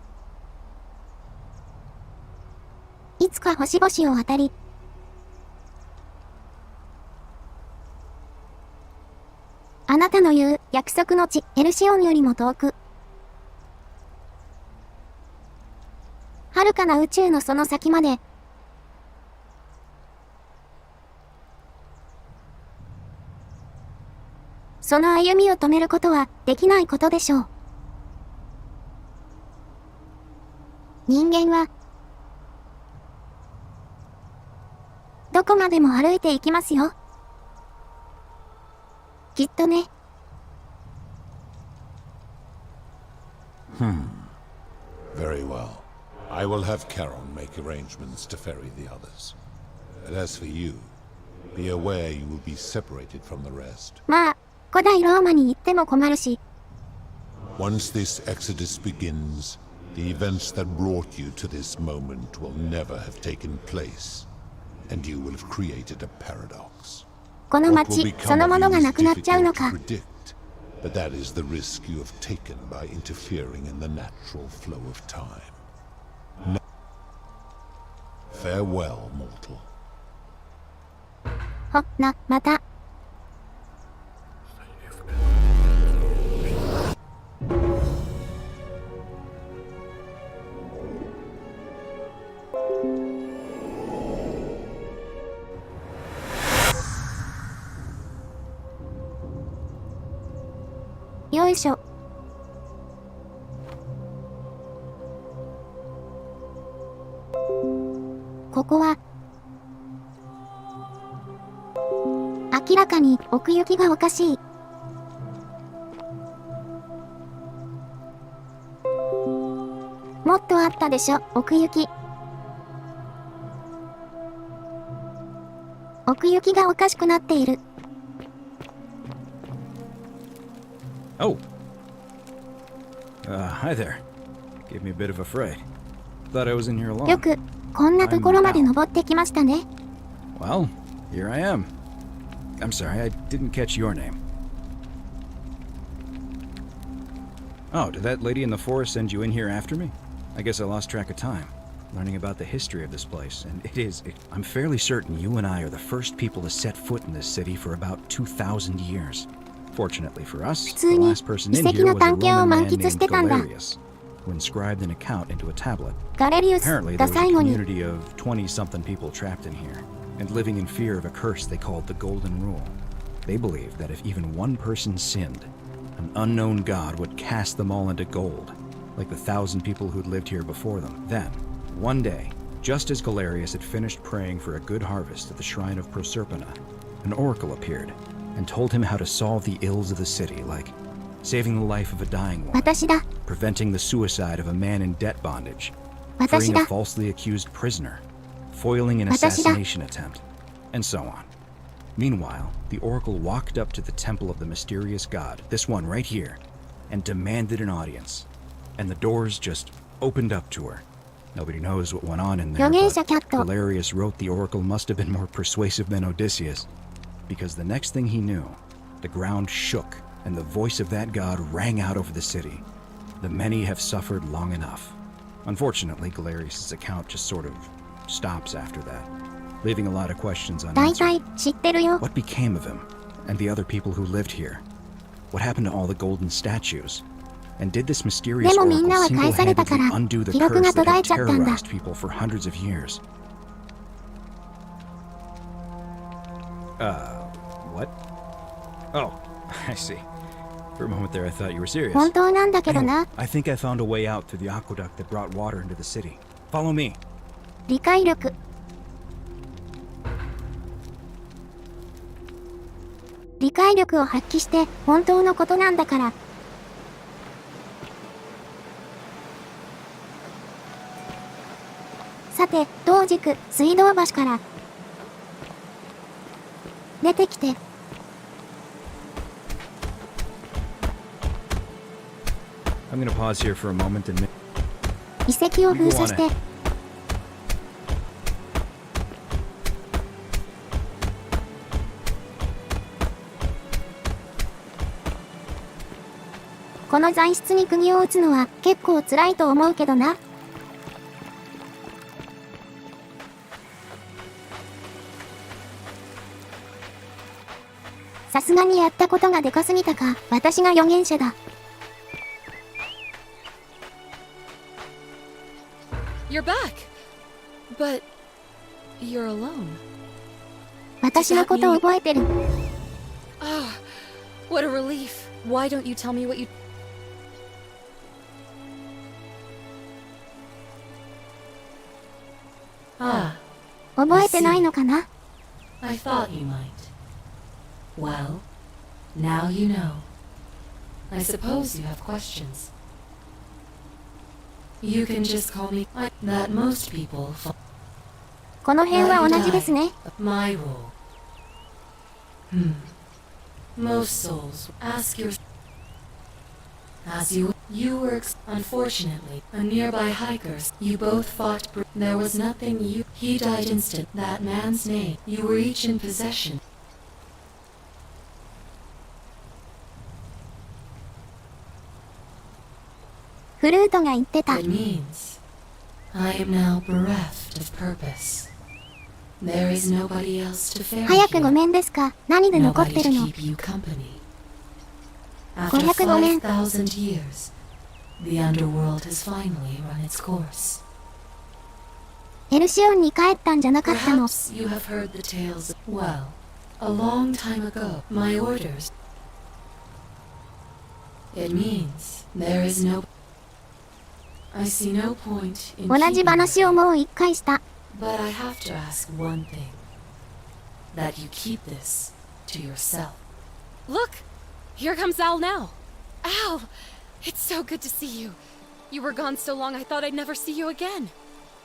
S1: いつか星々を渡り、あなたの言う約束の地エルシオンよりも遠く、遥かな宇宙のその先まで、その歩みを止めることはできないことでしょう。人間は、どこまでも歩いていきますよ。きっとね。
S13: Very well. I will have Charon make arrangements to ferry the others. But as for you, be aware you will be separated from the rest.
S1: まあ、古代ローマに行っても困るし。
S13: Once this exodus begins, the events that brought you to this moment will never have taken place, and you will have created a paradox.
S1: この街そのものがなくなっちゃうのか。
S13: But that is the risk you have taken by interfering in the natural flow of time. Farewell, mortal.
S1: また。よいしょ。ここは明らかに奥行きがおかしい。もっとあったでしょ、奥行き。奥行きがおかしくなっている。
S21: Oh. Hi there. Gave me a bit of a fright. Thought I was in here alone.
S1: よくこんなところまで登ってきましたね。
S21: Well, here I am. I'm sorry, I didn't catch your name. Oh, did that lady in the forest send you in here after me? I guess I lost track of time, learning about the history of this place, and I'm fairly certain you and I are the first people to set foot in this city for about 2,000 years. Fortunately for us, the last person in here was a Roman man named Galerius, who inscribed an account into a tablet. Apparently, there was a community of 20-something people trapped in here, and living in fear of a curse they called the Golden Rule. They believed that if even one person sinned, an unknown god would cast them all into gold, like the 1,000 people who'd lived here before them. Then, one day, just as Galerius had finished praying for a good harvest at the shrine of Proserpina, an oracle appeared and told him how to solve the ills of the city, like saving the life of a dying woman, preventing the suicide of a man in debt bondage, freeing a falsely accused prisoner, foiling an assassination attempt, and so on. Meanwhile, the oracle walked up to the temple of the mysterious god, this one right here, and demanded an audience. And the doors just opened up to her. Nobody knows what went on in there, but Galerius wrote the oracle must have been more persuasive than Odysseus. because the next thing he knew, the ground shook and the voice of that god rang out over the city. The many have suffered long enough. Unfortunately, Galerius' account just sort of stops after that, leaving a lot of questions unanswered. What became of him and the other people who lived here? What happened to all the golden statues? And did this mysterious oracle single-handedly undo the curse that had terrorized people for hundreds of years? What? Oh, I see. For a moment there I thought you were serious. Anyway, I think I found a way out through the aqueduct that brought water into the city. Follow me.
S1: 理解力。理解力を発揮して本当のことなんだから。さて、同軸水道橋から出てきて。
S21: I'm gonna pause here for a moment and...
S1: 遺跡を封鎖して。この材質に釘を打つのは結構辛いと思うけどな。さすがにやったことがでかすぎたか、私が預言者だ。
S22: You're back, but you're alone.
S1: 私のことを覚えてる。
S22: Ah, what a relief. Why don't you tell me what you...
S17: Ah.
S1: 覚えてないのかな？
S17: I thought you might. Well, now you know. I suppose you have questions. You can just call me that most people.
S1: この辺は同じですね。
S17: My rule. Most souls ask your... As you were... Unfortunately, a nearby hikers, you both fought... There was nothing you... He died instant. That man's name. You were each in possession.
S1: It
S17: means I am now bereft of purpose. There is nobody else to ferry
S1: 早くごめんですか？何で残ってるの？
S17: After 5,000 years, the underworld has finally run its course.
S1: エルシオンに帰ったんじゃなかったの？
S17: Perhaps you have heard the tales. Well, a long time ago, my orders. It means there is no... I see no point in
S1: 同じ話をもう一回した。
S17: But I have to ask one thing. That you keep this to yourself.
S22: Look! Here comes Al now. Al! It's so good to see you. You were gone so long I thought I'd never see you again.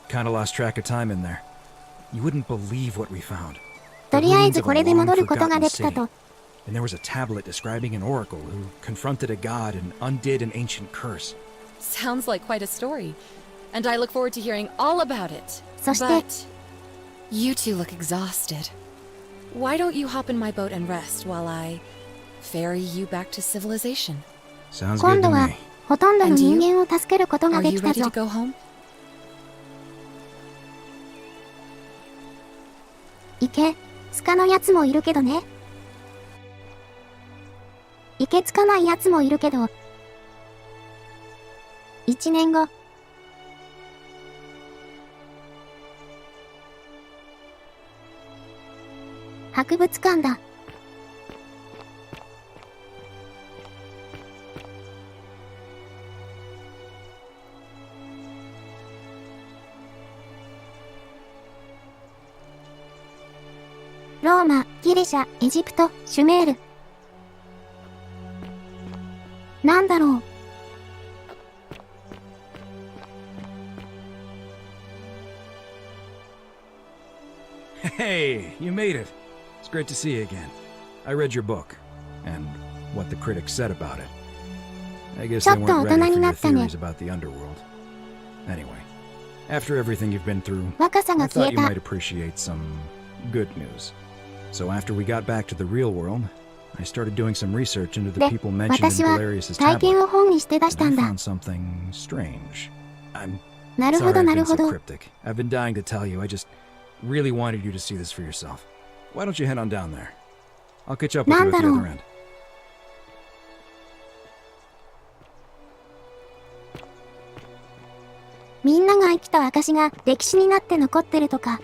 S21: Kinda lost track of time in there. You wouldn't believe what we found.
S1: とりあえずこれで戻ることができたと。
S21: And there was a tablet describing an oracle who confronted a god and undid an ancient curse.
S22: Sounds like quite a story. And I look forward to hearing all about it.
S1: そして、
S22: But you two look exhausted. Why don't you hop in my boat and rest while I ferry you back to civilization?
S21: Sounds
S1: 今
S21: good
S1: 度
S21: to
S1: は
S21: me.
S1: ほとんどの人間を助けることが
S22: Are
S1: で
S22: you
S1: きた
S22: ready
S1: ぞ
S22: to。go home?
S1: いけつかのやつもいるけどね。いけつかないやつもいるけど。1年後。博物館だ。ローマ、ギリシャ、エジプト、シュメール。なんだろう。
S21: Hey, you made it. It's great to see you again. I read your book, and what the critics said about it. I guess they weren't ready for your theories about the underworld. Anyway, after everything you've been through, I thought you might appreciate some good news. So after we got back to the real world, I started doing some research into the
S1: で、
S21: people mentioned in
S1: 私は
S21: Galerius's
S1: 体
S21: tablet.
S1: 験を本にして出した
S21: I
S1: んだ。
S21: found something strange. I'm
S1: なるほ
S21: sorry
S1: ど
S21: I've
S1: なる
S21: been
S1: ほ
S21: so
S1: ど。
S21: cryptic. I've been dying to tell you. I just really wanted you to see this for yourself. Why don't you head on down there? I'll catch up with you at the other end.
S1: みんなが生きた証が歴史になって残ってるとか。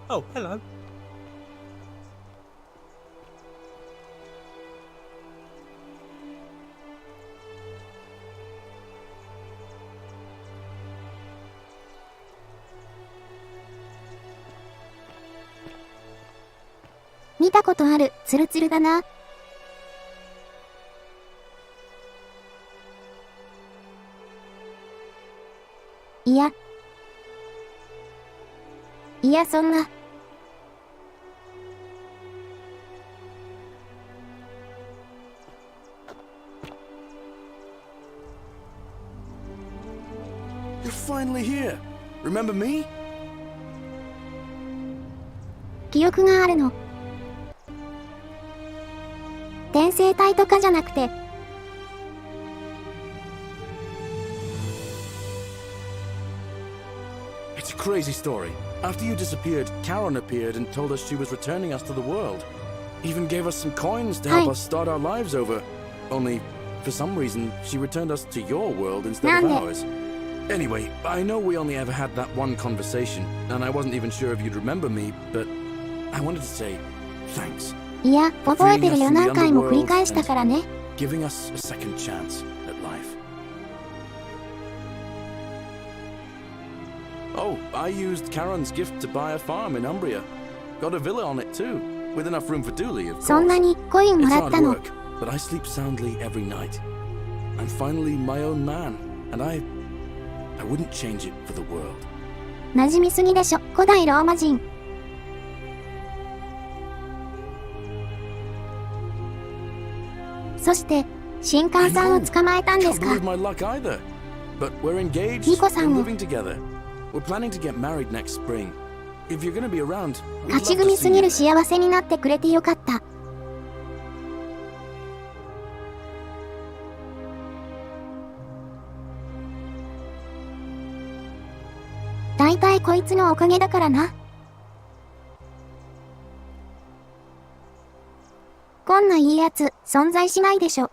S18: Oh, hello.
S1: 見たことある、ツルツルだな。いや、そんな。
S3: You're finally here. Remember me?
S1: 記憶があるの。転生体とかじゃなくて。
S3: It's a crazy story. After you disappeared, Karen appeared and told us she was returning us to the world. Even gave us some coins to help us start our lives over. Only, for some reason, she returned us to your world instead of ours. Anyway, I know we only ever had that one conversation, and I wasn't even sure if you'd remember me, but I wanted to say thanks.
S1: いや、覚えてるよ。何回も繰り返したからね。
S3: Giving us a second chance at life. Oh, I used Karen's gift to buy a farm in Umbria. Got a villa on it too, with enough room for Dooley, of course.
S1: そんなにコインも
S3: It's
S1: らっ
S3: hard
S1: たの。
S3: work, but I sleep soundly every night. I'm finally my own man, and I wouldn't change it for the world.
S1: 馴染みすぎでしょ、古代ローマ人。そして、神官さんを捕まえたんですか。
S3: Can't believe my luck either. But we're engaged and living together. We're planning to get married next spring. If you're gonna be around, we'd
S1: 勝ち
S3: love
S1: 組
S3: to
S1: す
S3: see
S1: ぎ
S3: you.
S1: る幸せになってくれてよかった。だいたいこいつのおかげだからな。こんないいやつ存在しないでしょ。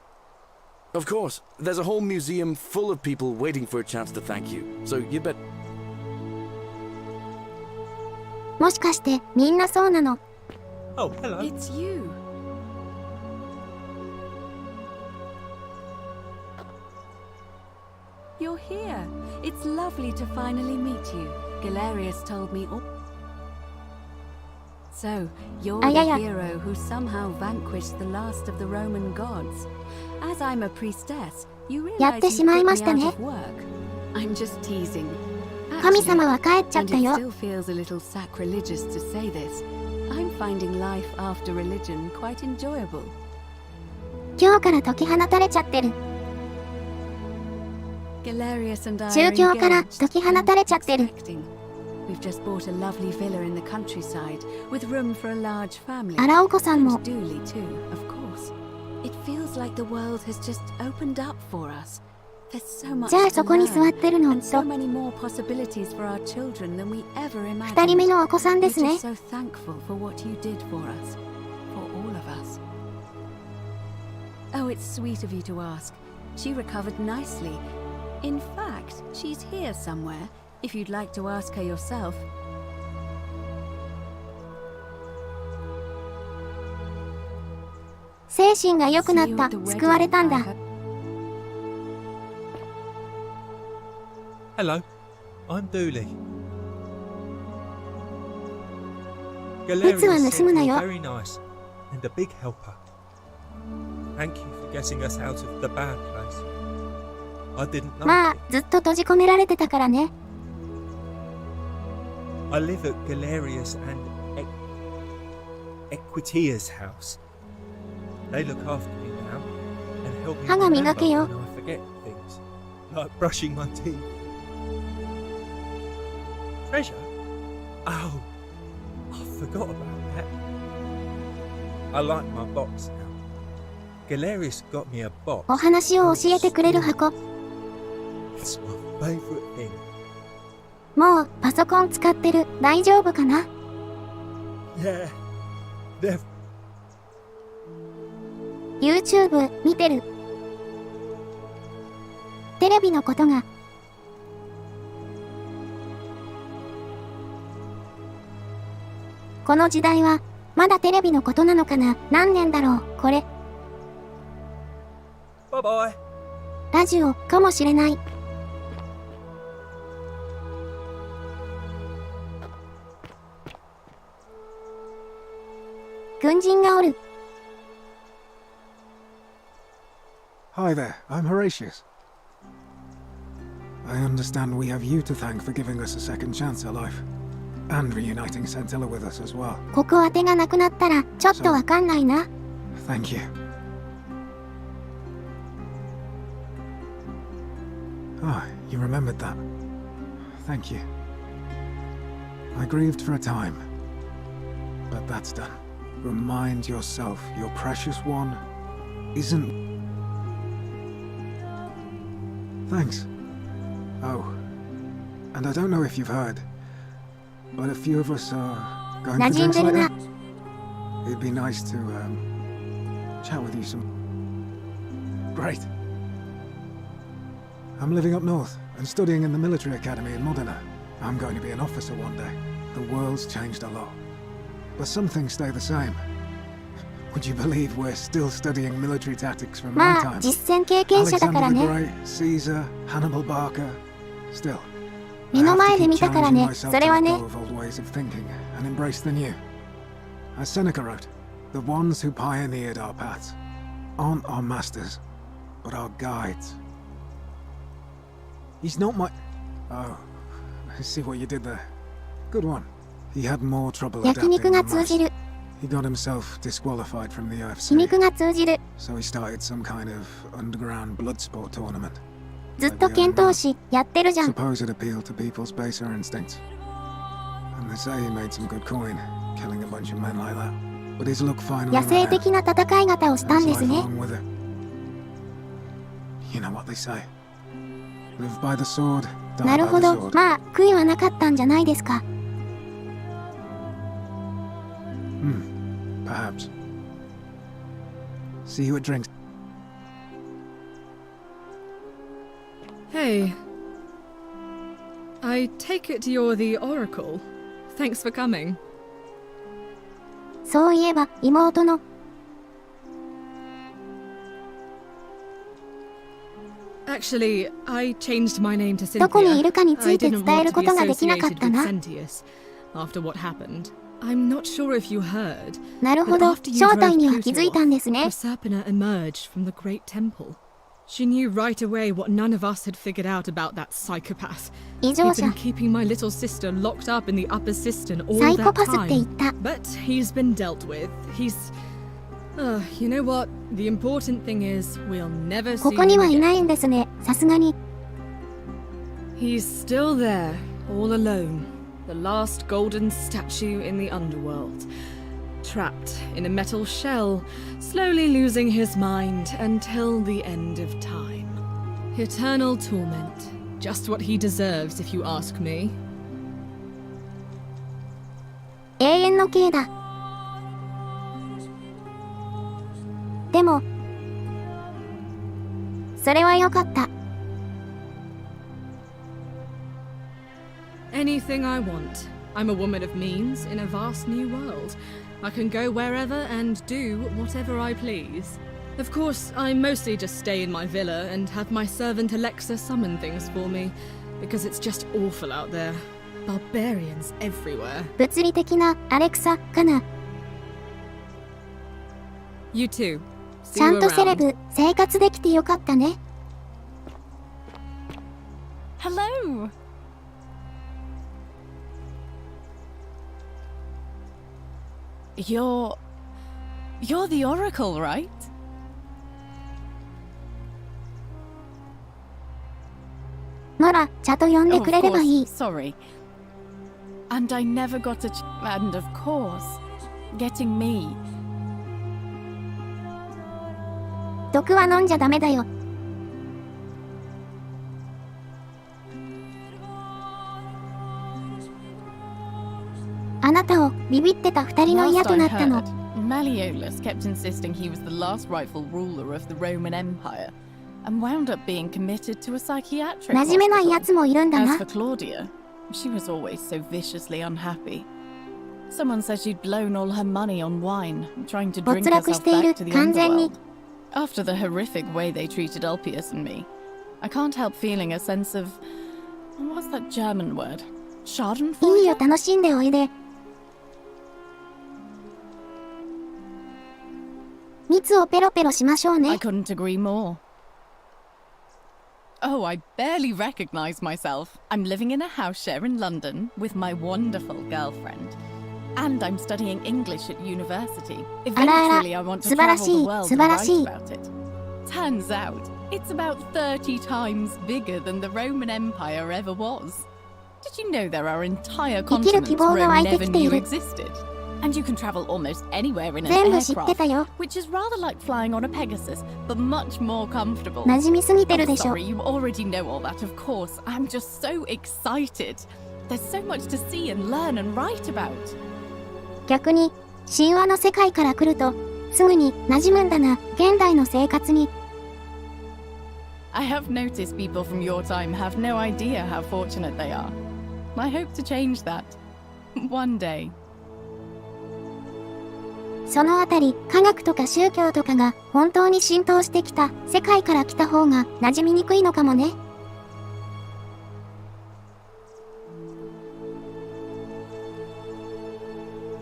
S3: Of course, there's a whole museum full of people waiting for a chance to thank you. So you bet.
S1: もしかしてみんなそうなの。
S18: Oh, hello.
S2: It's you. You're here. It's lovely to finally meet you. Galerius told me all. So, you're the hero who somehow vanquished the last of the Roman gods. As I'm a priestess, you realize you put me out of work. I'm just teasing.
S1: 神様は帰っちゃったよ。
S2: And it still feels a little sacrilegious to say this. I'm finding life after religion quite enjoyable.
S1: 今日から解き放たれちゃってる。
S2: Galerius and I
S1: 宗
S2: are
S1: 教から
S2: engaged
S1: 解き放たれちゃってる。
S2: We've just bought a lovely villa in the countryside with room for a large family.
S1: あらおこさんも。
S2: Dooley too, of course. It feels like the world has just opened up for us. There's so much
S1: じゃあ
S2: to
S1: そこに座
S2: learn
S1: ってるの
S2: and
S1: と
S2: so many more possibilities for our children than we ever
S1: 2
S2: imagined.
S1: 人目のお子さんですね。
S2: We're just so thankful for what you did for us, for all of us. Oh, it's sweet of you to ask. She recovered nicely. In fact, she's here somewhere, if you'd like to ask her yourself.
S1: 精神が良くなった。救われたんだ。
S18: Hello, I'm Dooley.
S1: 靴は
S18: Galerius
S1: 盗む
S18: said
S1: な
S18: you're
S1: よ。
S18: very nice and a big helper. Thank you for getting us out of the bad place. I didn't know.
S1: まあ、ずっと閉じ込められてたからね。
S18: I live at Galerius and Equitia's house. They look after me now and help me
S1: 歯が
S18: remember
S1: 磨けよ。
S18: when I forget things, like brushing my teeth. Treasure? Oh, I forgot about that. I like my box now. Galerius got me a box.
S1: お話を教えてくれる箱。
S18: It's my favorite thing.
S1: もうパソコン使ってる。大丈夫かな？
S18: Yeah. They're
S1: YouTube 見てる。テレビのことが。この時代はまだテレビのことなのかな？何年だろうこれ。
S18: Bye bye.
S1: ラジオかもしれない。軍人がおる。
S4: Hi there, I'm Horatius. I understand we have you to thank for giving us a second chance at life, and reuniting Centilla with us as well.
S1: ここ当てがなくなったらちょっとわかんないな。
S4: Thank you. Ah, you remembered that. Thank you. I grieved for a time, but that's done. Remind yourself your precious one isn't... Thanks. Oh, and I don't know if you've heard, but a few of us are going for drinks later. It'd be nice to, chat with you some... Great. I'm living up north and studying in the military academy in Modena. I'm going to be an officer one day. The world's changed a lot, but some things stay the same. Would you believe we're still studying military tactics from my time?
S1: まあ、実戦経験者だからね。
S4: Alexander the Great, Caesar, Hannibal Barca. Still,
S1: 目の前で見たからね。それはね。
S4: old ways of thinking and embrace the new. As Seneca wrote, the ones who pioneered our paths aren't our masters, but our guides. He's not my... Oh, I see what you did there. Good one. He had more trouble adapting than most. He got himself disqualified from the UFC.
S1: 皮肉が通じる。
S4: So he started some kind of underground blood sport tournament.
S1: ずっと剣闘士やってるじゃん。
S4: Suppose it appealed to people's baser instincts. And they say he made some good coin, killing a bunch of men like that. But his luck finally
S1: 野生的な戦い方をしたんですね。
S4: You know what they say. Live by the sword,
S1: な
S4: die
S1: る
S4: by
S1: ほ
S4: the
S1: ど。
S4: sword.
S1: まあ、悔いはなかったんじゃないですか。
S4: Perhaps. See you at drinks.
S19: Hey. I take it you're the Oracle. Thanks for coming.
S1: そういえば、妹の。
S19: Actually, I changed my name to Cynthia.
S1: どこにいるかについて
S19: I didn't
S1: 伝え
S19: want
S1: る
S19: to
S1: こ
S19: be
S1: とができなかっ
S19: associated
S1: た
S19: with
S1: な。
S19: Centius after what happened. I'm not sure if you heard.
S1: なるほど。正体には気づいたんですね。
S19: Proserpina emerged from the Great Temple. She knew right away what none of us had figured out about that psychopath.
S1: 異常
S19: He'd
S1: 者。
S19: been keeping my little sister locked up in the upper cistern all
S1: サイ
S19: that
S1: コパスって言っ
S19: time.
S1: た。
S19: But he's been dealt with. He's... you know what? The important thing is we'll never
S1: こ
S19: see
S1: こに
S19: him
S1: はい
S19: again.
S1: ないんですね。さすがに。
S19: He's still there, all alone. The last golden statue in the underworld. Trapped in a metal shell, slowly losing his mind until the end of time. Eternal torment. Just what he deserves, if you ask me.
S1: 永遠の刑だ。でも、それは良かった。
S19: Anything I want. I'm a woman of means in a vast new world. I can go wherever and do whatever I please. Of course, I mostly just stay in my villa and have my servant Alexa summon things for me, because it's just awful out there. Barbarians everywhere.
S1: 物理的なアレクサかな。
S19: You too.
S1: ちゃんとセレブ生活できてよかったね。
S20: Hello. You're the Oracle, right?
S1: なら、茶と呼んでくれればいい。
S20: Sorry. And I never got and of course, getting me.
S1: 毒は飲んじゃダメだよ。あなたをビビってた二人の嫌となったの。
S20: Malleolus kept insisting he was the last rightful ruler of the Roman Empire, and wound up being committed to a psychiatric hospital.
S1: 馴染めないやつもいるんだな。
S20: As for Claudia, she was always so viciously unhappy. Someone said she'd blown all her money on wine, trying to drink herself back to the underworld. After the horrific way they treated Ulpius and me, I can't help feeling a sense of... what's that German word? Schadenfreude?
S1: いいよ、楽しんでおいで。蜜をペロペロしましょうね。
S20: I couldn't agree more. Oh, I barely recognize myself. I'm living in a house share in London with my wonderful girlfriend. And I'm studying English at university. Eventually, I want to travel the world and write about it. Turns out, it's about 30 times bigger than the Roman Empire ever was. Did you know there are entire continents Rome never knew existed? And you can travel almost anywhere in an aircraft, which is rather like flying on a Pegasus, but much more comfortable. Oh, sorry, you already know all that, of course. I'm just so excited. There's so much to see and learn and write about.
S1: 逆に、神話の世界から来ると、すぐに馴染むんだな、現代の生活に。
S20: I have noticed people from your time have no idea how fortunate they are. I hope to change that. One day.
S1: そのあたり、科学とか宗教とかが本当に浸透してきた世界から来た方が馴染みにくいのかもね。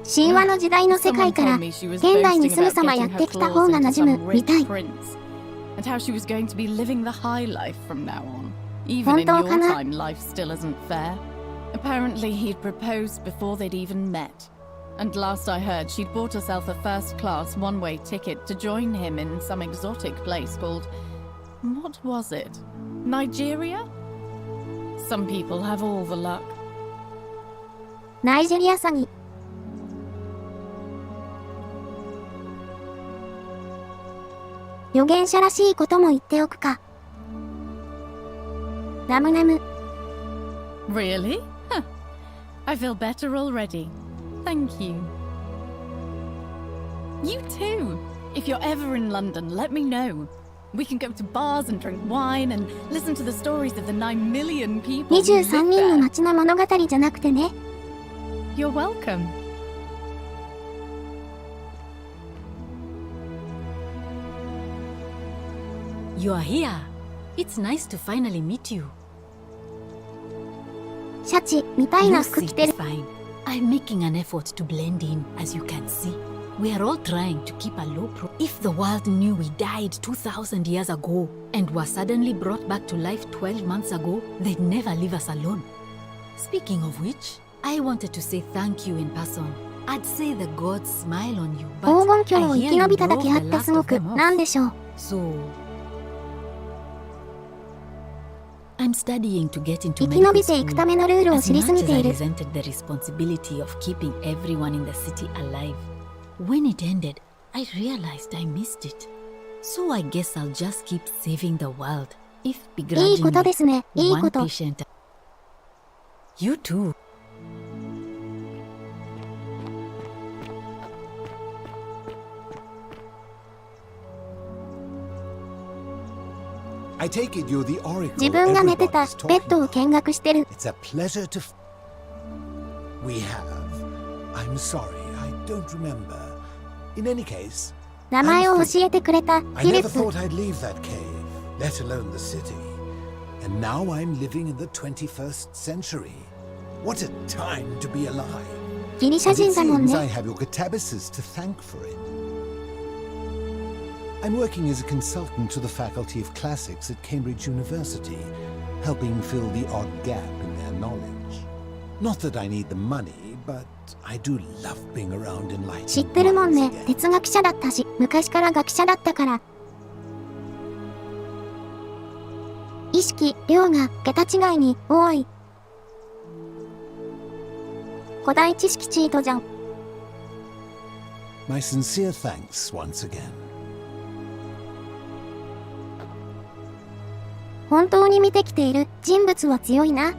S1: 神話の時代の世界から現代にすぐさまやってきた方が馴染むみたい。
S20: And how she was going to be living the high life from now on. Even in your time, life still isn't fair. Apparently, he'd proposed before they'd even met. And last I heard, she'd bought herself a first-class one-way ticket to join him in some exotic place called... what was it? Nigeria? Some people have all the luck.
S1: ナイジェリア詐欺。預言者らしいことも言っておくか。ナムナム。
S20: Really? Huh. I feel better already. Thank you. You too. If you're ever in London, let me know. We can go to bars and drink wine and listen to the stories of the 9 million people who live there.
S1: 23人の街の物語じゃなくてね。
S20: You're welcome.
S12: You are here. It's nice to finally meet you.
S1: シャチみたいな服着てる。
S12: I'm making an effort to blend in, as you can see. We are all trying to keep a low profile. If the world knew we died 2,000 years ago and were suddenly brought back to life 12 months ago, they'd never leave us alone. Speaking of which, I wanted to say thank you in person. I'd say the gods smile on you, but
S1: 黄金鏡を生き延びただけあってすごくなんでしょう。
S12: So, I'm studying to get into
S1: 生き延びていくためのルールを知りすぎている。
S12: as much as I resented the responsibility of keeping everyone in the city alive. When it ended, I realized I missed it. So I guess I'll just keep saving the world. If
S1: いいことですね。いいこ
S12: one
S1: と。
S12: patient. You too.
S8: I take it you're the oracle.
S1: 自分が寝てた
S8: everybody's
S1: ベ
S8: talking
S1: ッドを見学してる。
S8: It's a pleasure to... We have. I'm sorry, I don't remember. In any case...
S1: 名前を教えてくれたフ
S8: I
S1: ィリ
S8: never
S1: ップ。
S8: thought I'd leave that cave, let alone the city. And now I'm living in the 21st century. What a time to be alive.
S1: ギリシャ
S8: And it
S1: 人だもん
S8: seems I
S1: ね。
S8: have your catabasis to thank for it. I'm working as a consultant to the Faculty of Classics at Cambridge University, helping fill the odd gap in their knowledge. Not that I need the money, but I do love being around enlightened
S1: 知ってるもんね。
S8: minds again.
S1: 哲学者だったし、昔から学者だったから。意識、量が桁違いに多い。古代知識チートじゃん。
S8: My sincere thanks once again.
S1: 本当に見てきている人物は強いな。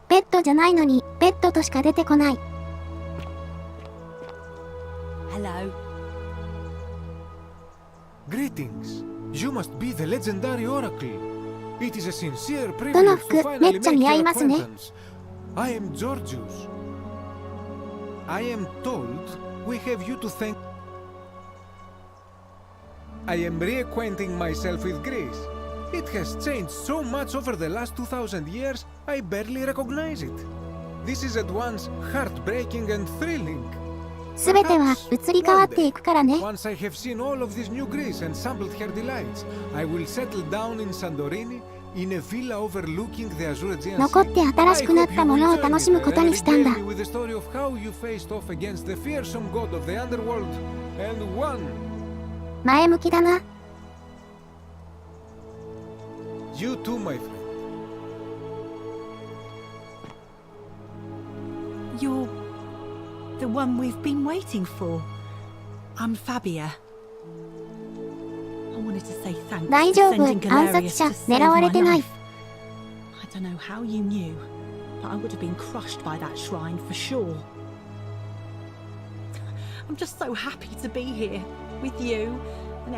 S1: ペットじゃないのにペットとしか出てこない。
S22: Hello.
S4: Greetings. You must be the legendary oracle. It is a sincere
S1: どの
S4: privilege
S1: 服
S4: to
S1: め
S4: finally
S1: っちゃ
S4: make
S1: 似合い
S4: your
S1: ますね。
S4: acquaintance. I am Georgius. I am told we have you to thank. I am reacquainting myself with Greece. It has changed so much over the last 2,000 years, I barely recognize it. This is at once heartbreaking and thrilling.
S1: すべては移り変わっていくからね。
S4: Once I have seen all of this new Greece and sampled her delights, I will settle down in Santorini in a villa overlooking the Azure Aegean Sea.
S1: 残って新しくなったものを楽しむことにしたんだ。
S4: I hope you will join me and regale me with the story of how you faced off against the fearsome god of the underworld and won.
S1: 前向きだな。
S4: You too, my friend.
S5: You're the one we've been waiting for. I'm Fabia. I wanted to say thanks
S1: 大
S5: for
S1: 丈夫、
S5: sending
S1: 暗
S5: Galerius
S1: 殺者
S5: to save
S1: 狙われ
S5: my
S1: てない。
S5: life. I don't know how you knew, but I would have been crushed by that shrine for sure. I'm just so happy to be here with you and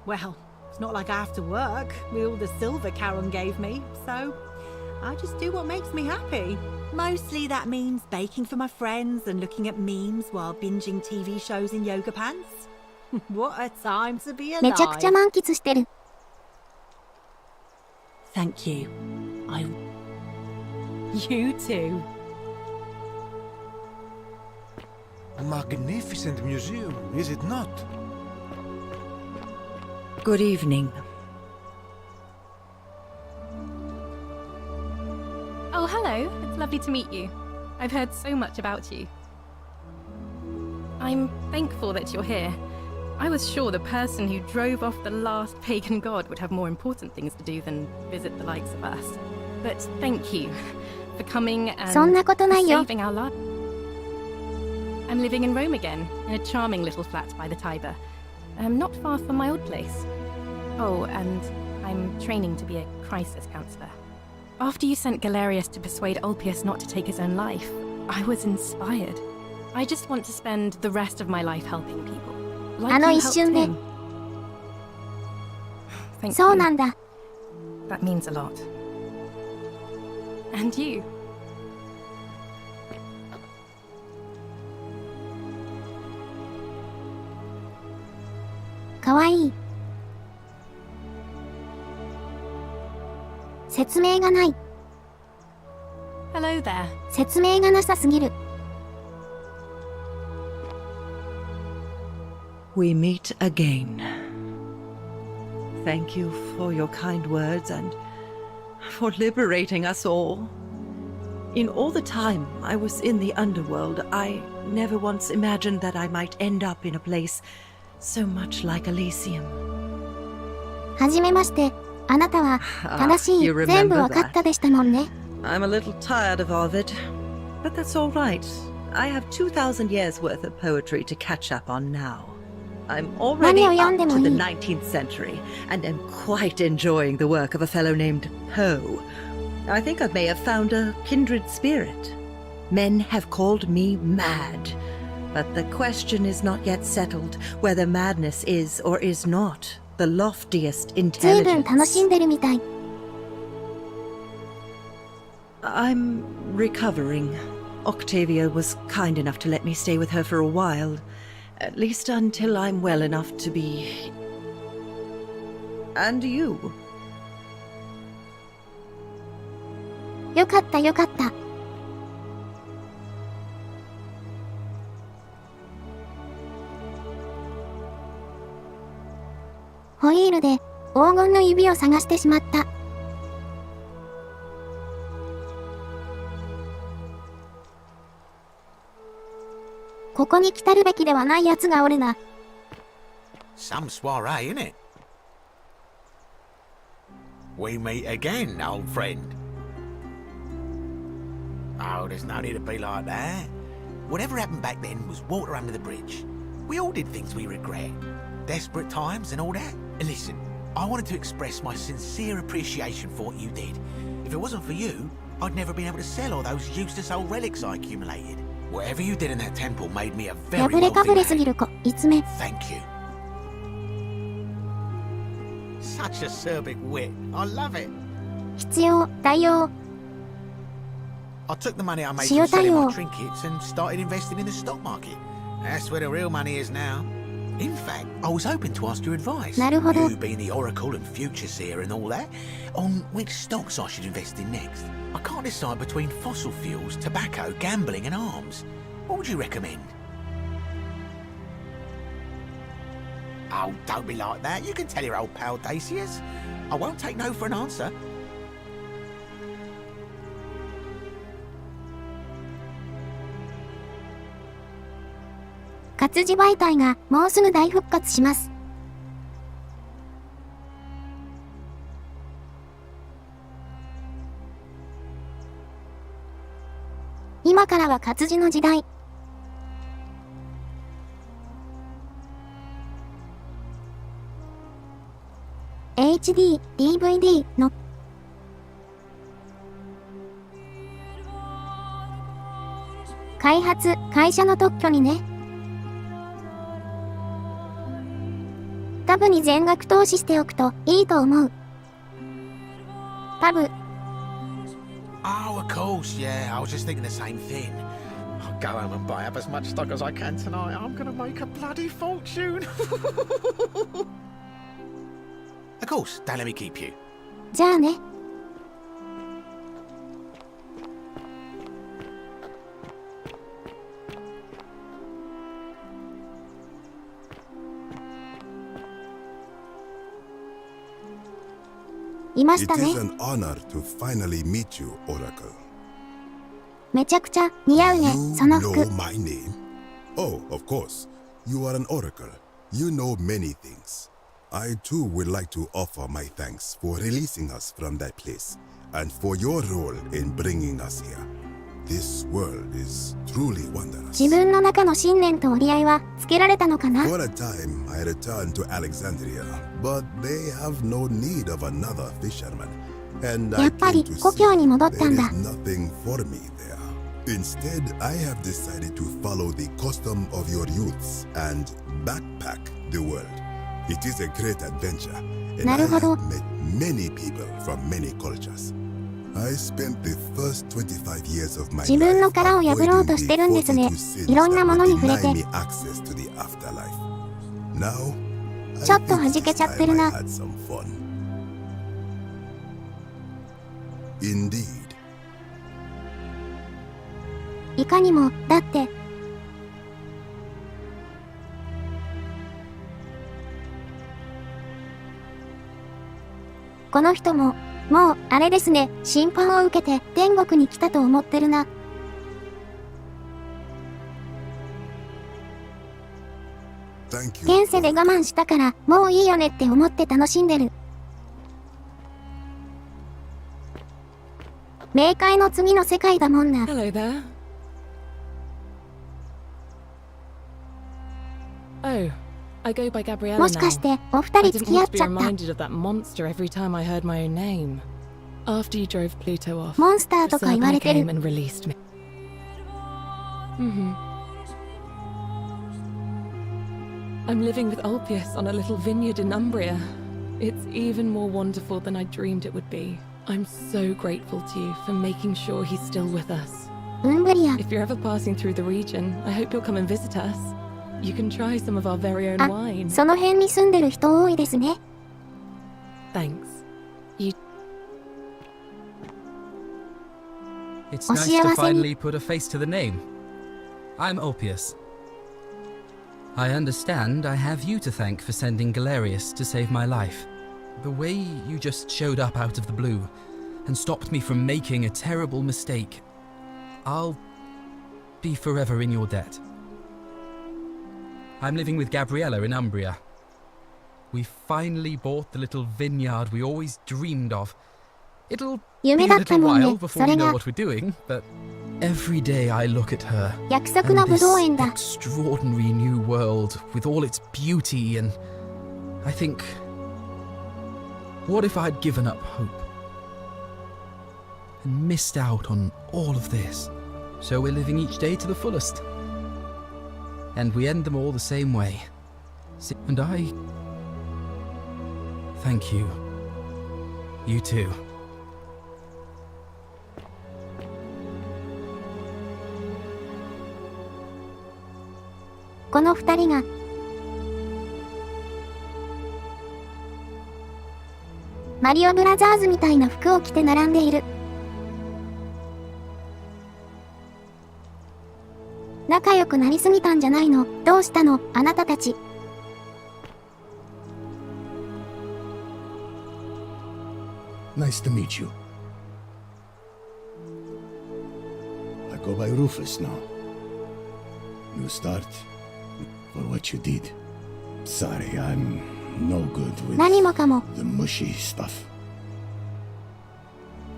S5: Well, it's not like I have to work with all the silver Karen gave me, so I just do what makes me happy. Mostly that means baking for my friends and looking at memes while binging TV shows in yoga pants. What a time to be alive.
S1: めちゃくちゃ満喫してる。
S5: Thank you. You too.
S4: A magnificent museum, is it not?
S10: Good evening.
S15: Oh, hello. It's lovely to meet you. I've heard so much about you. I'm thankful that you're here. I was sure the person who drove off the last pagan god would have more important things to do than visit the likes of us. But thank you for coming and
S1: そんなことないよ。
S15: saving our lives. I'm living in Rome again, in a charming little flat by the Tiber. Not far from my old place. Oh, and I'm training to be a crisis counselor. After you sent Galerius to persuade Ulpius not to take his own life, I was inspired. I just want to spend the rest of my life helping people. Like
S1: あの
S15: you
S1: 一
S15: helped
S1: 瞬で。
S15: him. Thank
S1: そう
S15: you.
S1: なんだ。
S15: That means a lot. And you.
S1: かわいい。説明がない。
S15: Hello there.
S1: 説明がなさすぎる。
S10: We meet again. Thank you for your kind words and for liberating us all. In all the time I was in the underworld, I never once imagined that I might end up in a place so much like Elysium.
S1: はじめまして。あなたは正しい、
S10: you remember
S1: 全部わかったでしたもんね。
S10: I'm a little tired of Ovid, but that's all right. I have 2,000 years worth of poetry to catch up on now. I'm already
S1: 何を読ん
S10: up
S1: でも
S10: to
S1: いい。
S10: the 19th century and am quite enjoying the work of a fellow named Poe. I think I may have found a kindred spirit. Men have called me mad, but the question is not yet settled whether madness is or is not the loftiest
S1: ずいぶん
S10: intelligence.
S1: 楽しんでるみたい。
S10: I'm recovering. Octavia was kind enough to let me stay with her for a while. At least until I'm well enough to be... And you?
S1: よかったよかった。ホイールで黄金の指を探してしまった。ここに来たるべきではない奴がおるな。
S23: Some soiree, innit? We meet again, old friend. Oh, there's no need to be like that. Whatever happened back then was water under the bridge. We all did things we regret. desperate times and all that. And listen, I wanted to express my sincere appreciation for what you did. If it wasn't for you, I'd never been able to sell all those useless old relics I accumulated. Whatever you did in that temple made me a very
S1: 破れか
S23: wealthy
S1: ぶれすぎ
S23: man.
S1: る子、いつめ。
S23: Thank you. Such acerbic wit. I love it.
S1: 必要、対応。
S23: I took the money I made
S1: 塩
S23: from selling
S1: 対応。
S23: my trinkets and started investing in the stock market. That's where the real money is now. In fact, I was hoping to ask your advice.
S1: なるほど。
S23: You being the oracle and future seer and all that, on which stocks I should invest in next. I can't decide between fossil fuels, tobacco, gambling and arms. What would you recommend? Oh, don't be like that. You can tell your old pal Dacius. I won't take no for an answer.
S1: 活字媒体がもうすぐ大復活します。今からは活字の時代。HD、DVD の開発、会社の特許にね。タブに全額投資しておくといいと思う。タブ。
S23: Oh, of course, yeah. I was just thinking the same thing. I'll go home and buy up as much stock as I can tonight. I'm gonna make a bloody fortune. Of course, don't let me keep you.
S1: じゃあね。いました
S6: It
S1: ね。
S6: is an honor to finally meet you, Oracle.
S1: めちゃくちゃ似合うね、
S6: You
S1: その服。
S6: know my name? Oh, of course. You are an oracle. You know many things. I too would like to offer my thanks for releasing us from that place and for your role in bringing us here. This world is truly wondrous.
S1: 自分の中の信念と折り合いはつけられたのかな。
S6: For a time, I returned to Alexandria, but they have no need of another fisherman. And
S1: や
S6: I
S1: っぱ
S6: came
S1: り
S6: to
S1: 故郷に戻っ
S6: see
S1: たん
S6: there
S1: だ。
S6: is nothing for me there. Instead, I have decided to follow the custom of your youths and backpack the world. It is a great adventure, and I
S1: なるほど。
S6: have met many people from many cultures. I spent the first 25 years of my
S1: 自分の
S6: life
S1: 殻を破ろうとしてるんですね。
S6: avoiding the
S1: いろんな
S6: sins
S1: もの
S6: that
S1: に
S6: would
S1: 触れ
S6: deny
S1: て。
S6: me access to the afterlife. Now,
S1: ちょ
S6: I
S1: っと
S6: think
S1: 弾け
S6: it's
S1: ちゃって
S6: time
S1: る
S6: I
S1: な。
S6: had some fun. Indeed.
S1: いかにも、だって。この人も、もう、あれですね、審判を受けて天国に来たと思ってるな。現世で我慢したから、もういいよねって思って楽しんでる。冥界の次の世界だもんな。
S19: Hello there. Oh, I go by Gabriella
S1: もしかし
S19: now.
S1: て、お二
S19: I
S1: 人
S19: didn't
S1: 付き合
S19: want
S1: っ
S19: to be
S1: ちゃった。
S19: reminded of that monster every time I heard my own name. After you drove Pluto off,
S1: モンスターとか言われ
S19: Serpent
S1: てる。
S19: came and released me. I'm living with Ulpius on a little vineyard in Umbria. It's even more wonderful than I dreamed it would be. I'm so grateful to you for making sure he's still with us.
S1: ウンブリア。
S19: If you're ever passing through the region, I hope you'll come and visit us. You can try some of our very own
S1: あ、
S19: wine.
S1: その辺に住んでる人多いですね。
S19: Thanks. You
S16: It's nice to finally put a face to the name. I'm Ulpius. I understand I have you to thank for sending Galerius to save my life. The way you just showed up out of the blue and stopped me from making a terrible mistake. I'll be forever in your debt. I'm living with Gabriella in Umbria. We finally bought the little vineyard we always dreamed of. It'll be a
S1: 夢だった
S16: little
S1: もんね。
S16: while
S1: そ
S16: before
S1: れ
S16: we know
S1: が
S16: what we're doing, but every day I look at her
S1: 約束の
S16: and
S1: ぶ
S16: this
S1: どう園だ。
S16: extraordinary new world with all its beauty and I think, what if I'd given up hope? And missed out on all of this? So we're living each day to the fullest. And we end them all the same way. And I... thank you. You too.
S1: この二人がマリオブラザーズみたいな服を着て並んでいる。仲良くなりすぎたんじゃないの？どうしたの？あなたたち。
S11: Nice to meet you. I go by Rufus now. New start for what you did. Sorry, I'm no good with
S1: 何もかも
S11: the mushy stuff.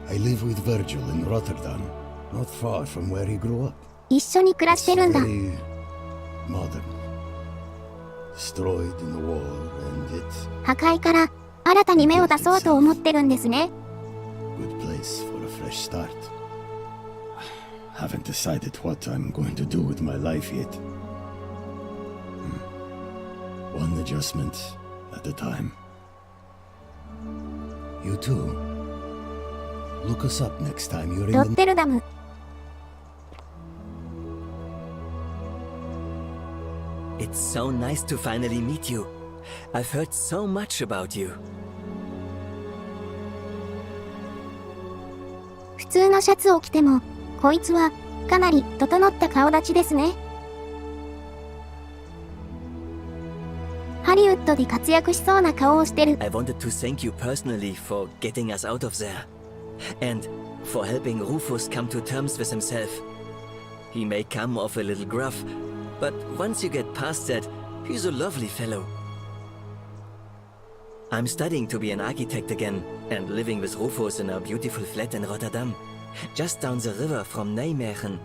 S11: I live with Virgil in Rotterdam, not far from where he grew up.
S1: 一緒に暮らしてるんだ。
S11: Very modern. Destroyed in the war and it
S1: 破壊から新たに芽を出そうと思ってるんですね。
S11: good place for a fresh start. Haven't decided what I'm going to do with my life yet. One adjustment at a time. You too. Look us up next time you're
S1: ロ
S11: in
S1: ッテルダム。
S7: It's so nice to finally meet you. I've heard so much about you.
S1: 普通のシャツを着ても、こいつはかなり整った顔立ちですね。ハリウッドで活躍しそうな顔をしてる。
S7: I wanted to thank you personally for getting us out of there. And for helping Rufus come to terms with himself. He may come off a little gruff, but once you get past that, he's a lovely fellow. I'm studying to be an architect again, and living with Rufus in a beautiful flat in Rotterdam, just down the river from Nijmegen.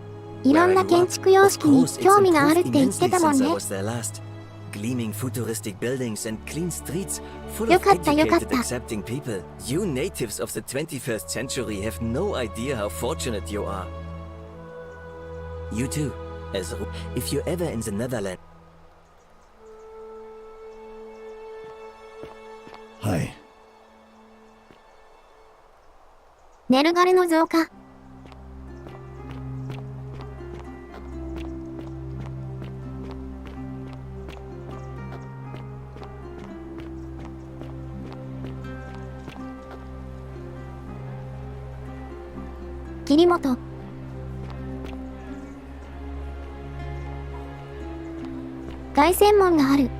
S1: いろんな建築様式に興味があるって言ってたもんね。
S7: Gleaming futuristic buildings and clean streets full
S1: よ
S7: of
S1: かったよかっ
S7: educated,
S1: た。
S7: accepting people. You natives of the 21st century have no idea how fortunate you are. You too, if you're ever in the Netherlands.
S11: Hi.
S1: ネルガルの増加。桐本。凱旋門がある。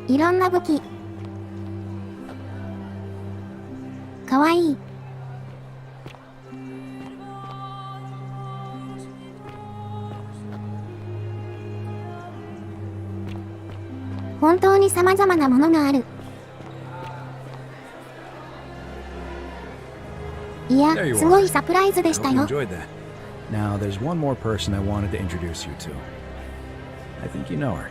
S1: いろんな武器。かわいい。本当に様々なものがある。いや、すごいサプライズでしたよ。
S21: Now, there's one more person I wanted to introduce you to. I think you know her.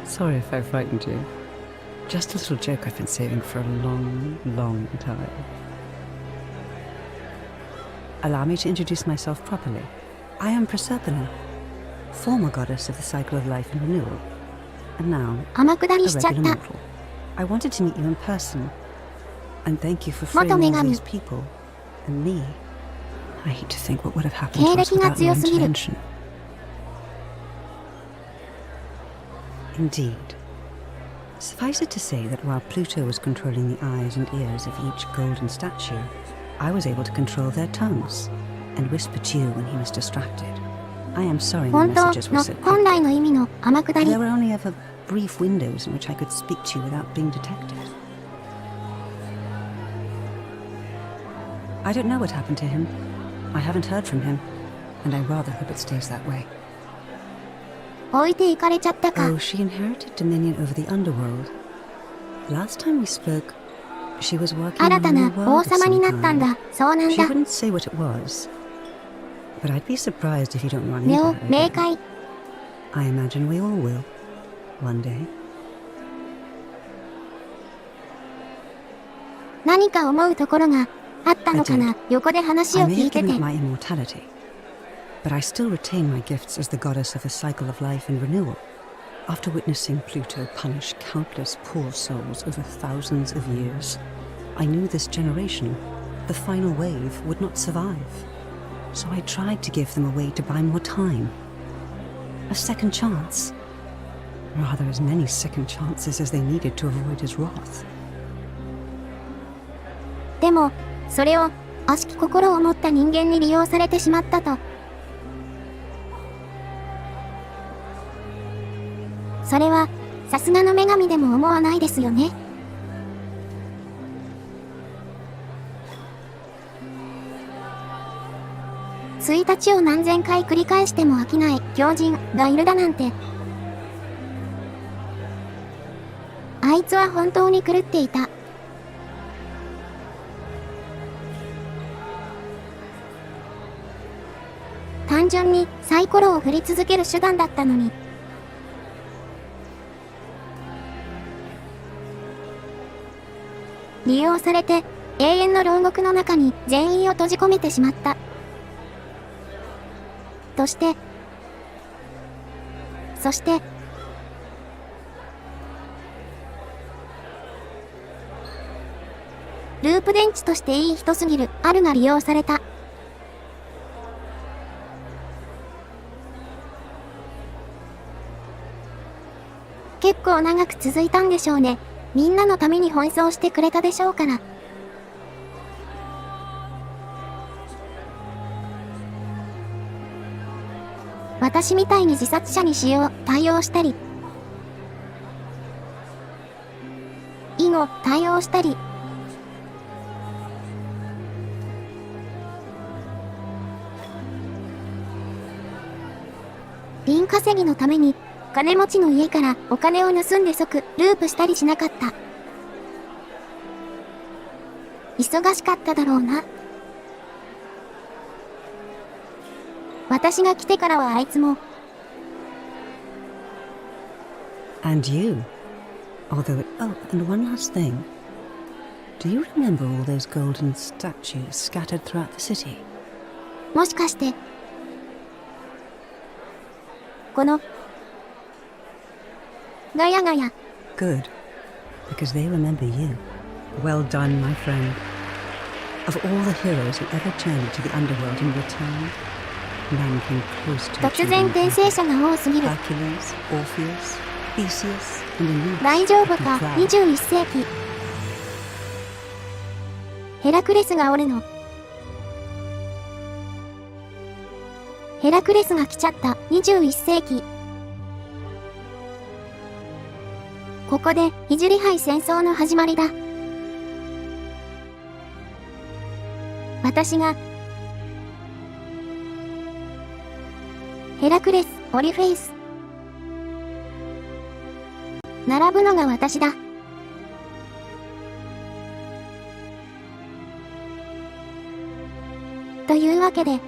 S9: Sorry if I frightened you. Just a little joke I've been saving for a long, long time. Allow me to introduce myself properly. I am Proserpina, former goddess of the cycle of life and renewal. And now,
S1: 天下りしちゃっ
S9: regular
S1: た。
S9: mortal. I wanted to meet you in person. And thank you for freeing
S1: 元女
S9: all
S1: 神。
S9: these people. And me. I hate to think what would have happened
S1: 経
S9: to us
S1: 歴が
S9: without your
S1: 強すぎる。
S9: intervention. Indeed. Suffice it to say that while Pluto was controlling the eyes and ears of each golden statue, I was able to control their tongues and whisper to you when he was distracted. I am sorry my
S1: 本当
S9: messages were
S1: の
S9: so
S1: 本来の意味の天下り。
S9: There were only ever brief windows in which I could speak to you without being detected. I don't know what happened to him. I haven't heard from him, and I rather hope it stays that way.
S1: 置いていかれちゃったか。
S9: Oh, she inherited dominion over the underworld. Last time we spoke, she was working
S1: 新
S9: on
S1: た
S9: a
S1: な
S9: new
S1: 王
S9: world of
S1: 様に
S9: some
S1: なったん
S9: kind.
S1: だ。そうなん
S9: She
S1: だ。
S9: wouldn't say what it was. But I'd be surprised if you don't run
S1: ネ
S9: into
S1: オ、
S9: her
S1: 明
S9: again.
S1: 快。
S9: I imagine we all will. One day.
S1: 何か思うところがあったのかな。横で話
S9: I
S1: を
S9: may
S1: 聞い
S9: have
S1: て
S9: given
S1: て
S9: up。my immortality, but I still retain my gifts as the goddess of the cycle of life and renewal. After witnessing Pluto punish countless poor souls over thousands of years, I knew this generation, the final wave, would not survive. So I tried to give them a way to buy more time. A second chance. Rather, as many second chances as they needed to avoid his wrath.
S1: でも、それを悪しき心を持った人間に利用されてしまったと。それは、さすがの女神でも思わないですよね。1日を何千回繰り返しても飽きない狂人がいるだなんて。あいつは本当に狂っていた。単純にサイコロを振り続ける手段だったのに。利用されて永遠の牢獄の中に全員を閉じ込めてしまった。そして、ループ電池としていい人すぎるアルが利用された。結構長く続いたんでしょうね。みんなのために奔走してくれたでしょうから。私みたいに自殺者に対応したり、以後対応したり、瓶稼ぎのために金持ちの家からお金を盗んで即ループしたりしなかった。忙しかっただろうな。私が来てからはあいつも。
S9: And you. Although, oh, and one last thing. Do you remember all those golden statues scattered throughout the city?
S1: もしかして、このガヤガヤ。
S9: Good, because they remember you. Well done, my friend. Of all the heroes who ever journeyed to the underworld and returned, none came close to
S1: 突然転生者が多すぎる。
S9: Hercules, Orpheus, Theseus, and Aeneas.
S1: 大丈夫か、21世紀。ヘラクレスがおるの。ヘラクレスが来ちゃった21世紀。ここで、聖杯戦争の始まりだ。私が、ヘラクレス、オリフェイス。並ぶのが私だ。というわけで、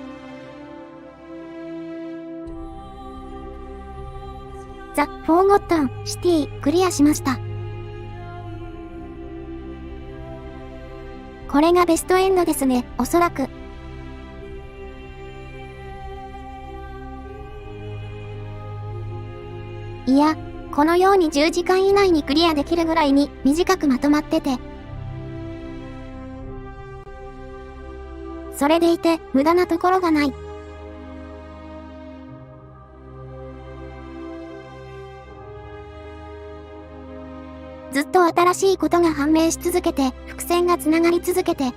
S1: ザ・フォーゴットン・シティクリアしました。これがベストエンドですね、おそらく。いや、このように10時間以内にクリアできるぐらいに短くまとまってて。それでいて無駄なところがない。ずっと新しいことが判明し続けて、伏線がつながり続けて。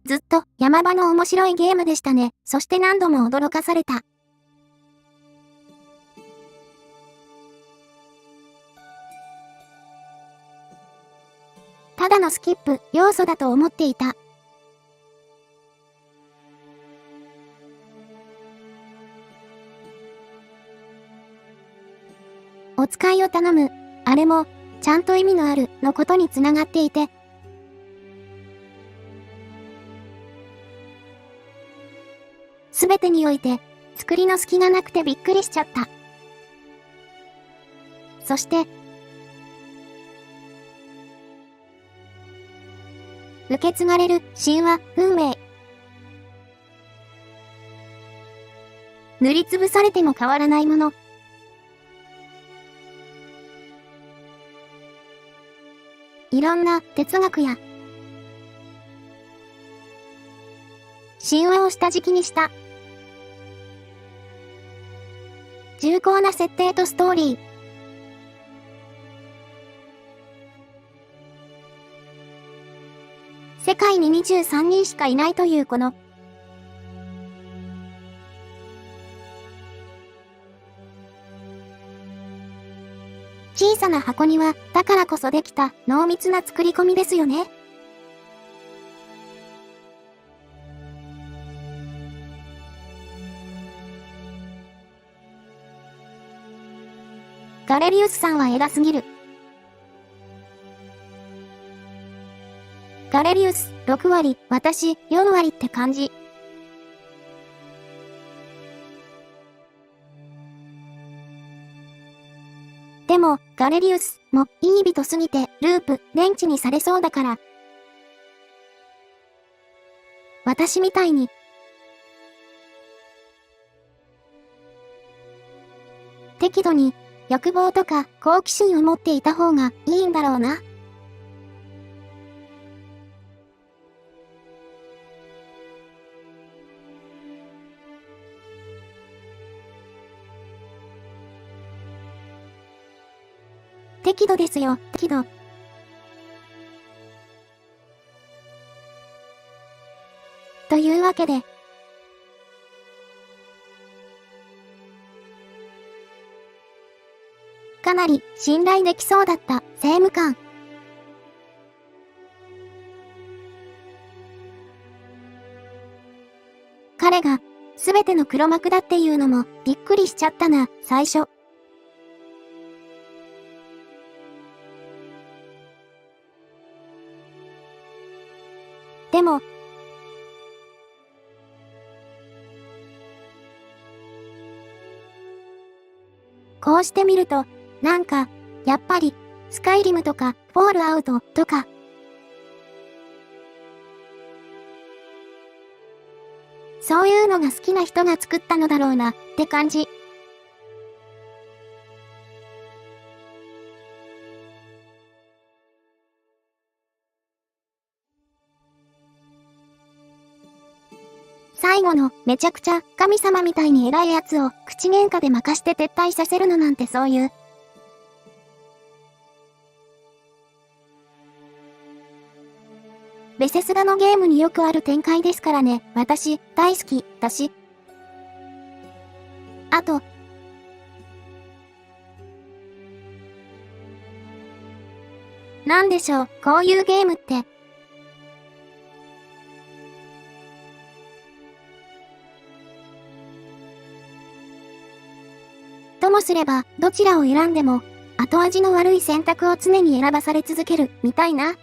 S1: ずっと山場の面白いゲームでしたね。そして何度も驚かされた。ただのスキップ要素だと思っていた。お使いを頼む。あれもちゃんと意味のあるのことにつながっていて、すべてにおいて作りの隙がなくてびっくりしちゃった。そして、受け継がれる神話、運命。塗りつぶされても変わらないもの。いろんな哲学や神話を下敷きにした重厚な設定とストーリー。世界に23人しかいないというこの小さな箱庭だからこそできた濃密な作り込みですよね。ガレリウスさんは偉すぎる。ガレリウス6割、私4割って感じ。でも、ガレリウスもいい人すぎてループ、電池にされそうだから。私みたいに。適度に欲望とか好奇心を持っていた方がいいんだろうな。適度ですよ、適度。というわけで、かなり信頼できそうだった政務官。彼が全ての黒幕だっていうのもびっくりしちゃったな、最初。でも、こうしてみると、なんか、やっぱり、スカイリムとか、フォールアウトとか、そういうのが好きな人が作ったのだろうな、って感じ。最後のめちゃくちゃ神様みたいに偉いやつを口喧嘩で負かして撤退させるのなんてそういう。ベセスダのゲームによくある展開ですからね。私大好きだし。あと、なんでしょう、こういうゲームって。ともすれば、どちらを選んでも、後味の悪い選択を常に選ばされ続ける、みたいな。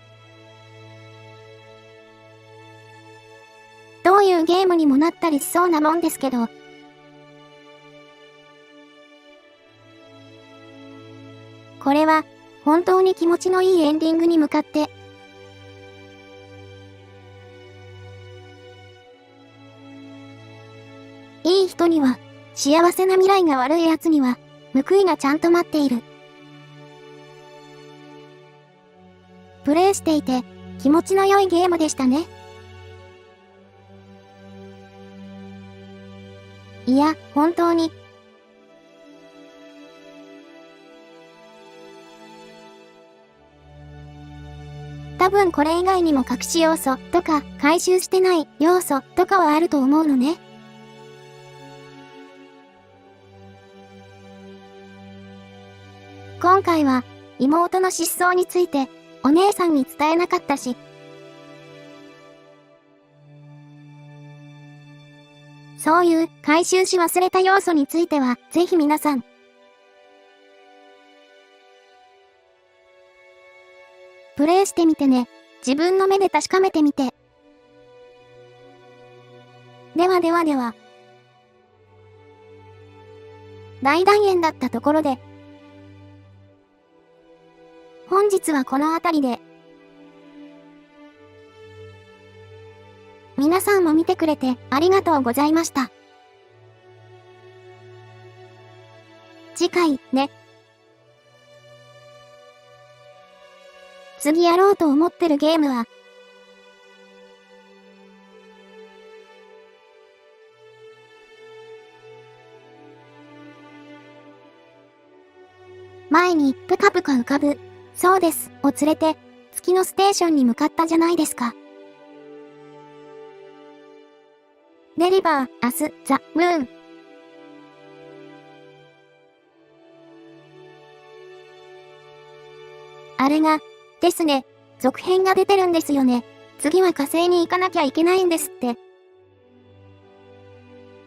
S1: どういうゲームにもなったりしそうなもんですけど。これは、本当に気持ちのいいエンディングに向かって、いい人には、幸せな未来が悪い奴には、報いがちゃんと待っている。プレイしていて、気持ちの良いゲームでしたね。いや、本当に。多分これ以外にも隠し要素とか回収してない要素とかはあると思うのね。今回は妹の失踪についてお姉さんに伝えなかったし、そういう回収し忘れた要素についてはぜひ皆さんプレイしてみてね。自分の目で確かめてみて。では。大団円だったところで、本日はこの辺りで。皆さんも見てくれてありがとうございました。次回ね。次やろうと思ってるゲームは、前にぷかぷか浮かぶ、そうです、を連れて、月のステーションに向かったじゃないですか。デリバー、明日、ザ・ムーン。あれが、ですね、続編が出てるんですよね。次は火星に行かなきゃいけないんですって。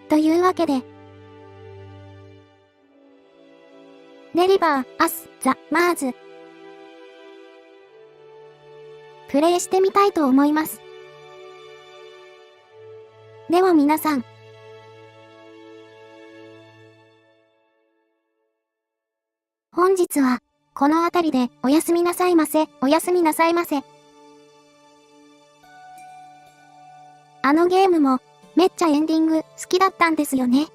S1: というわけで、デリバー、アス、ザ、マーズ。プレイしてみたいと思います。では皆さん。本日は、この辺りでおやすみなさいませ、おやすみなさいませ。あのゲームも、めっちゃエンディング好きだったんですよね。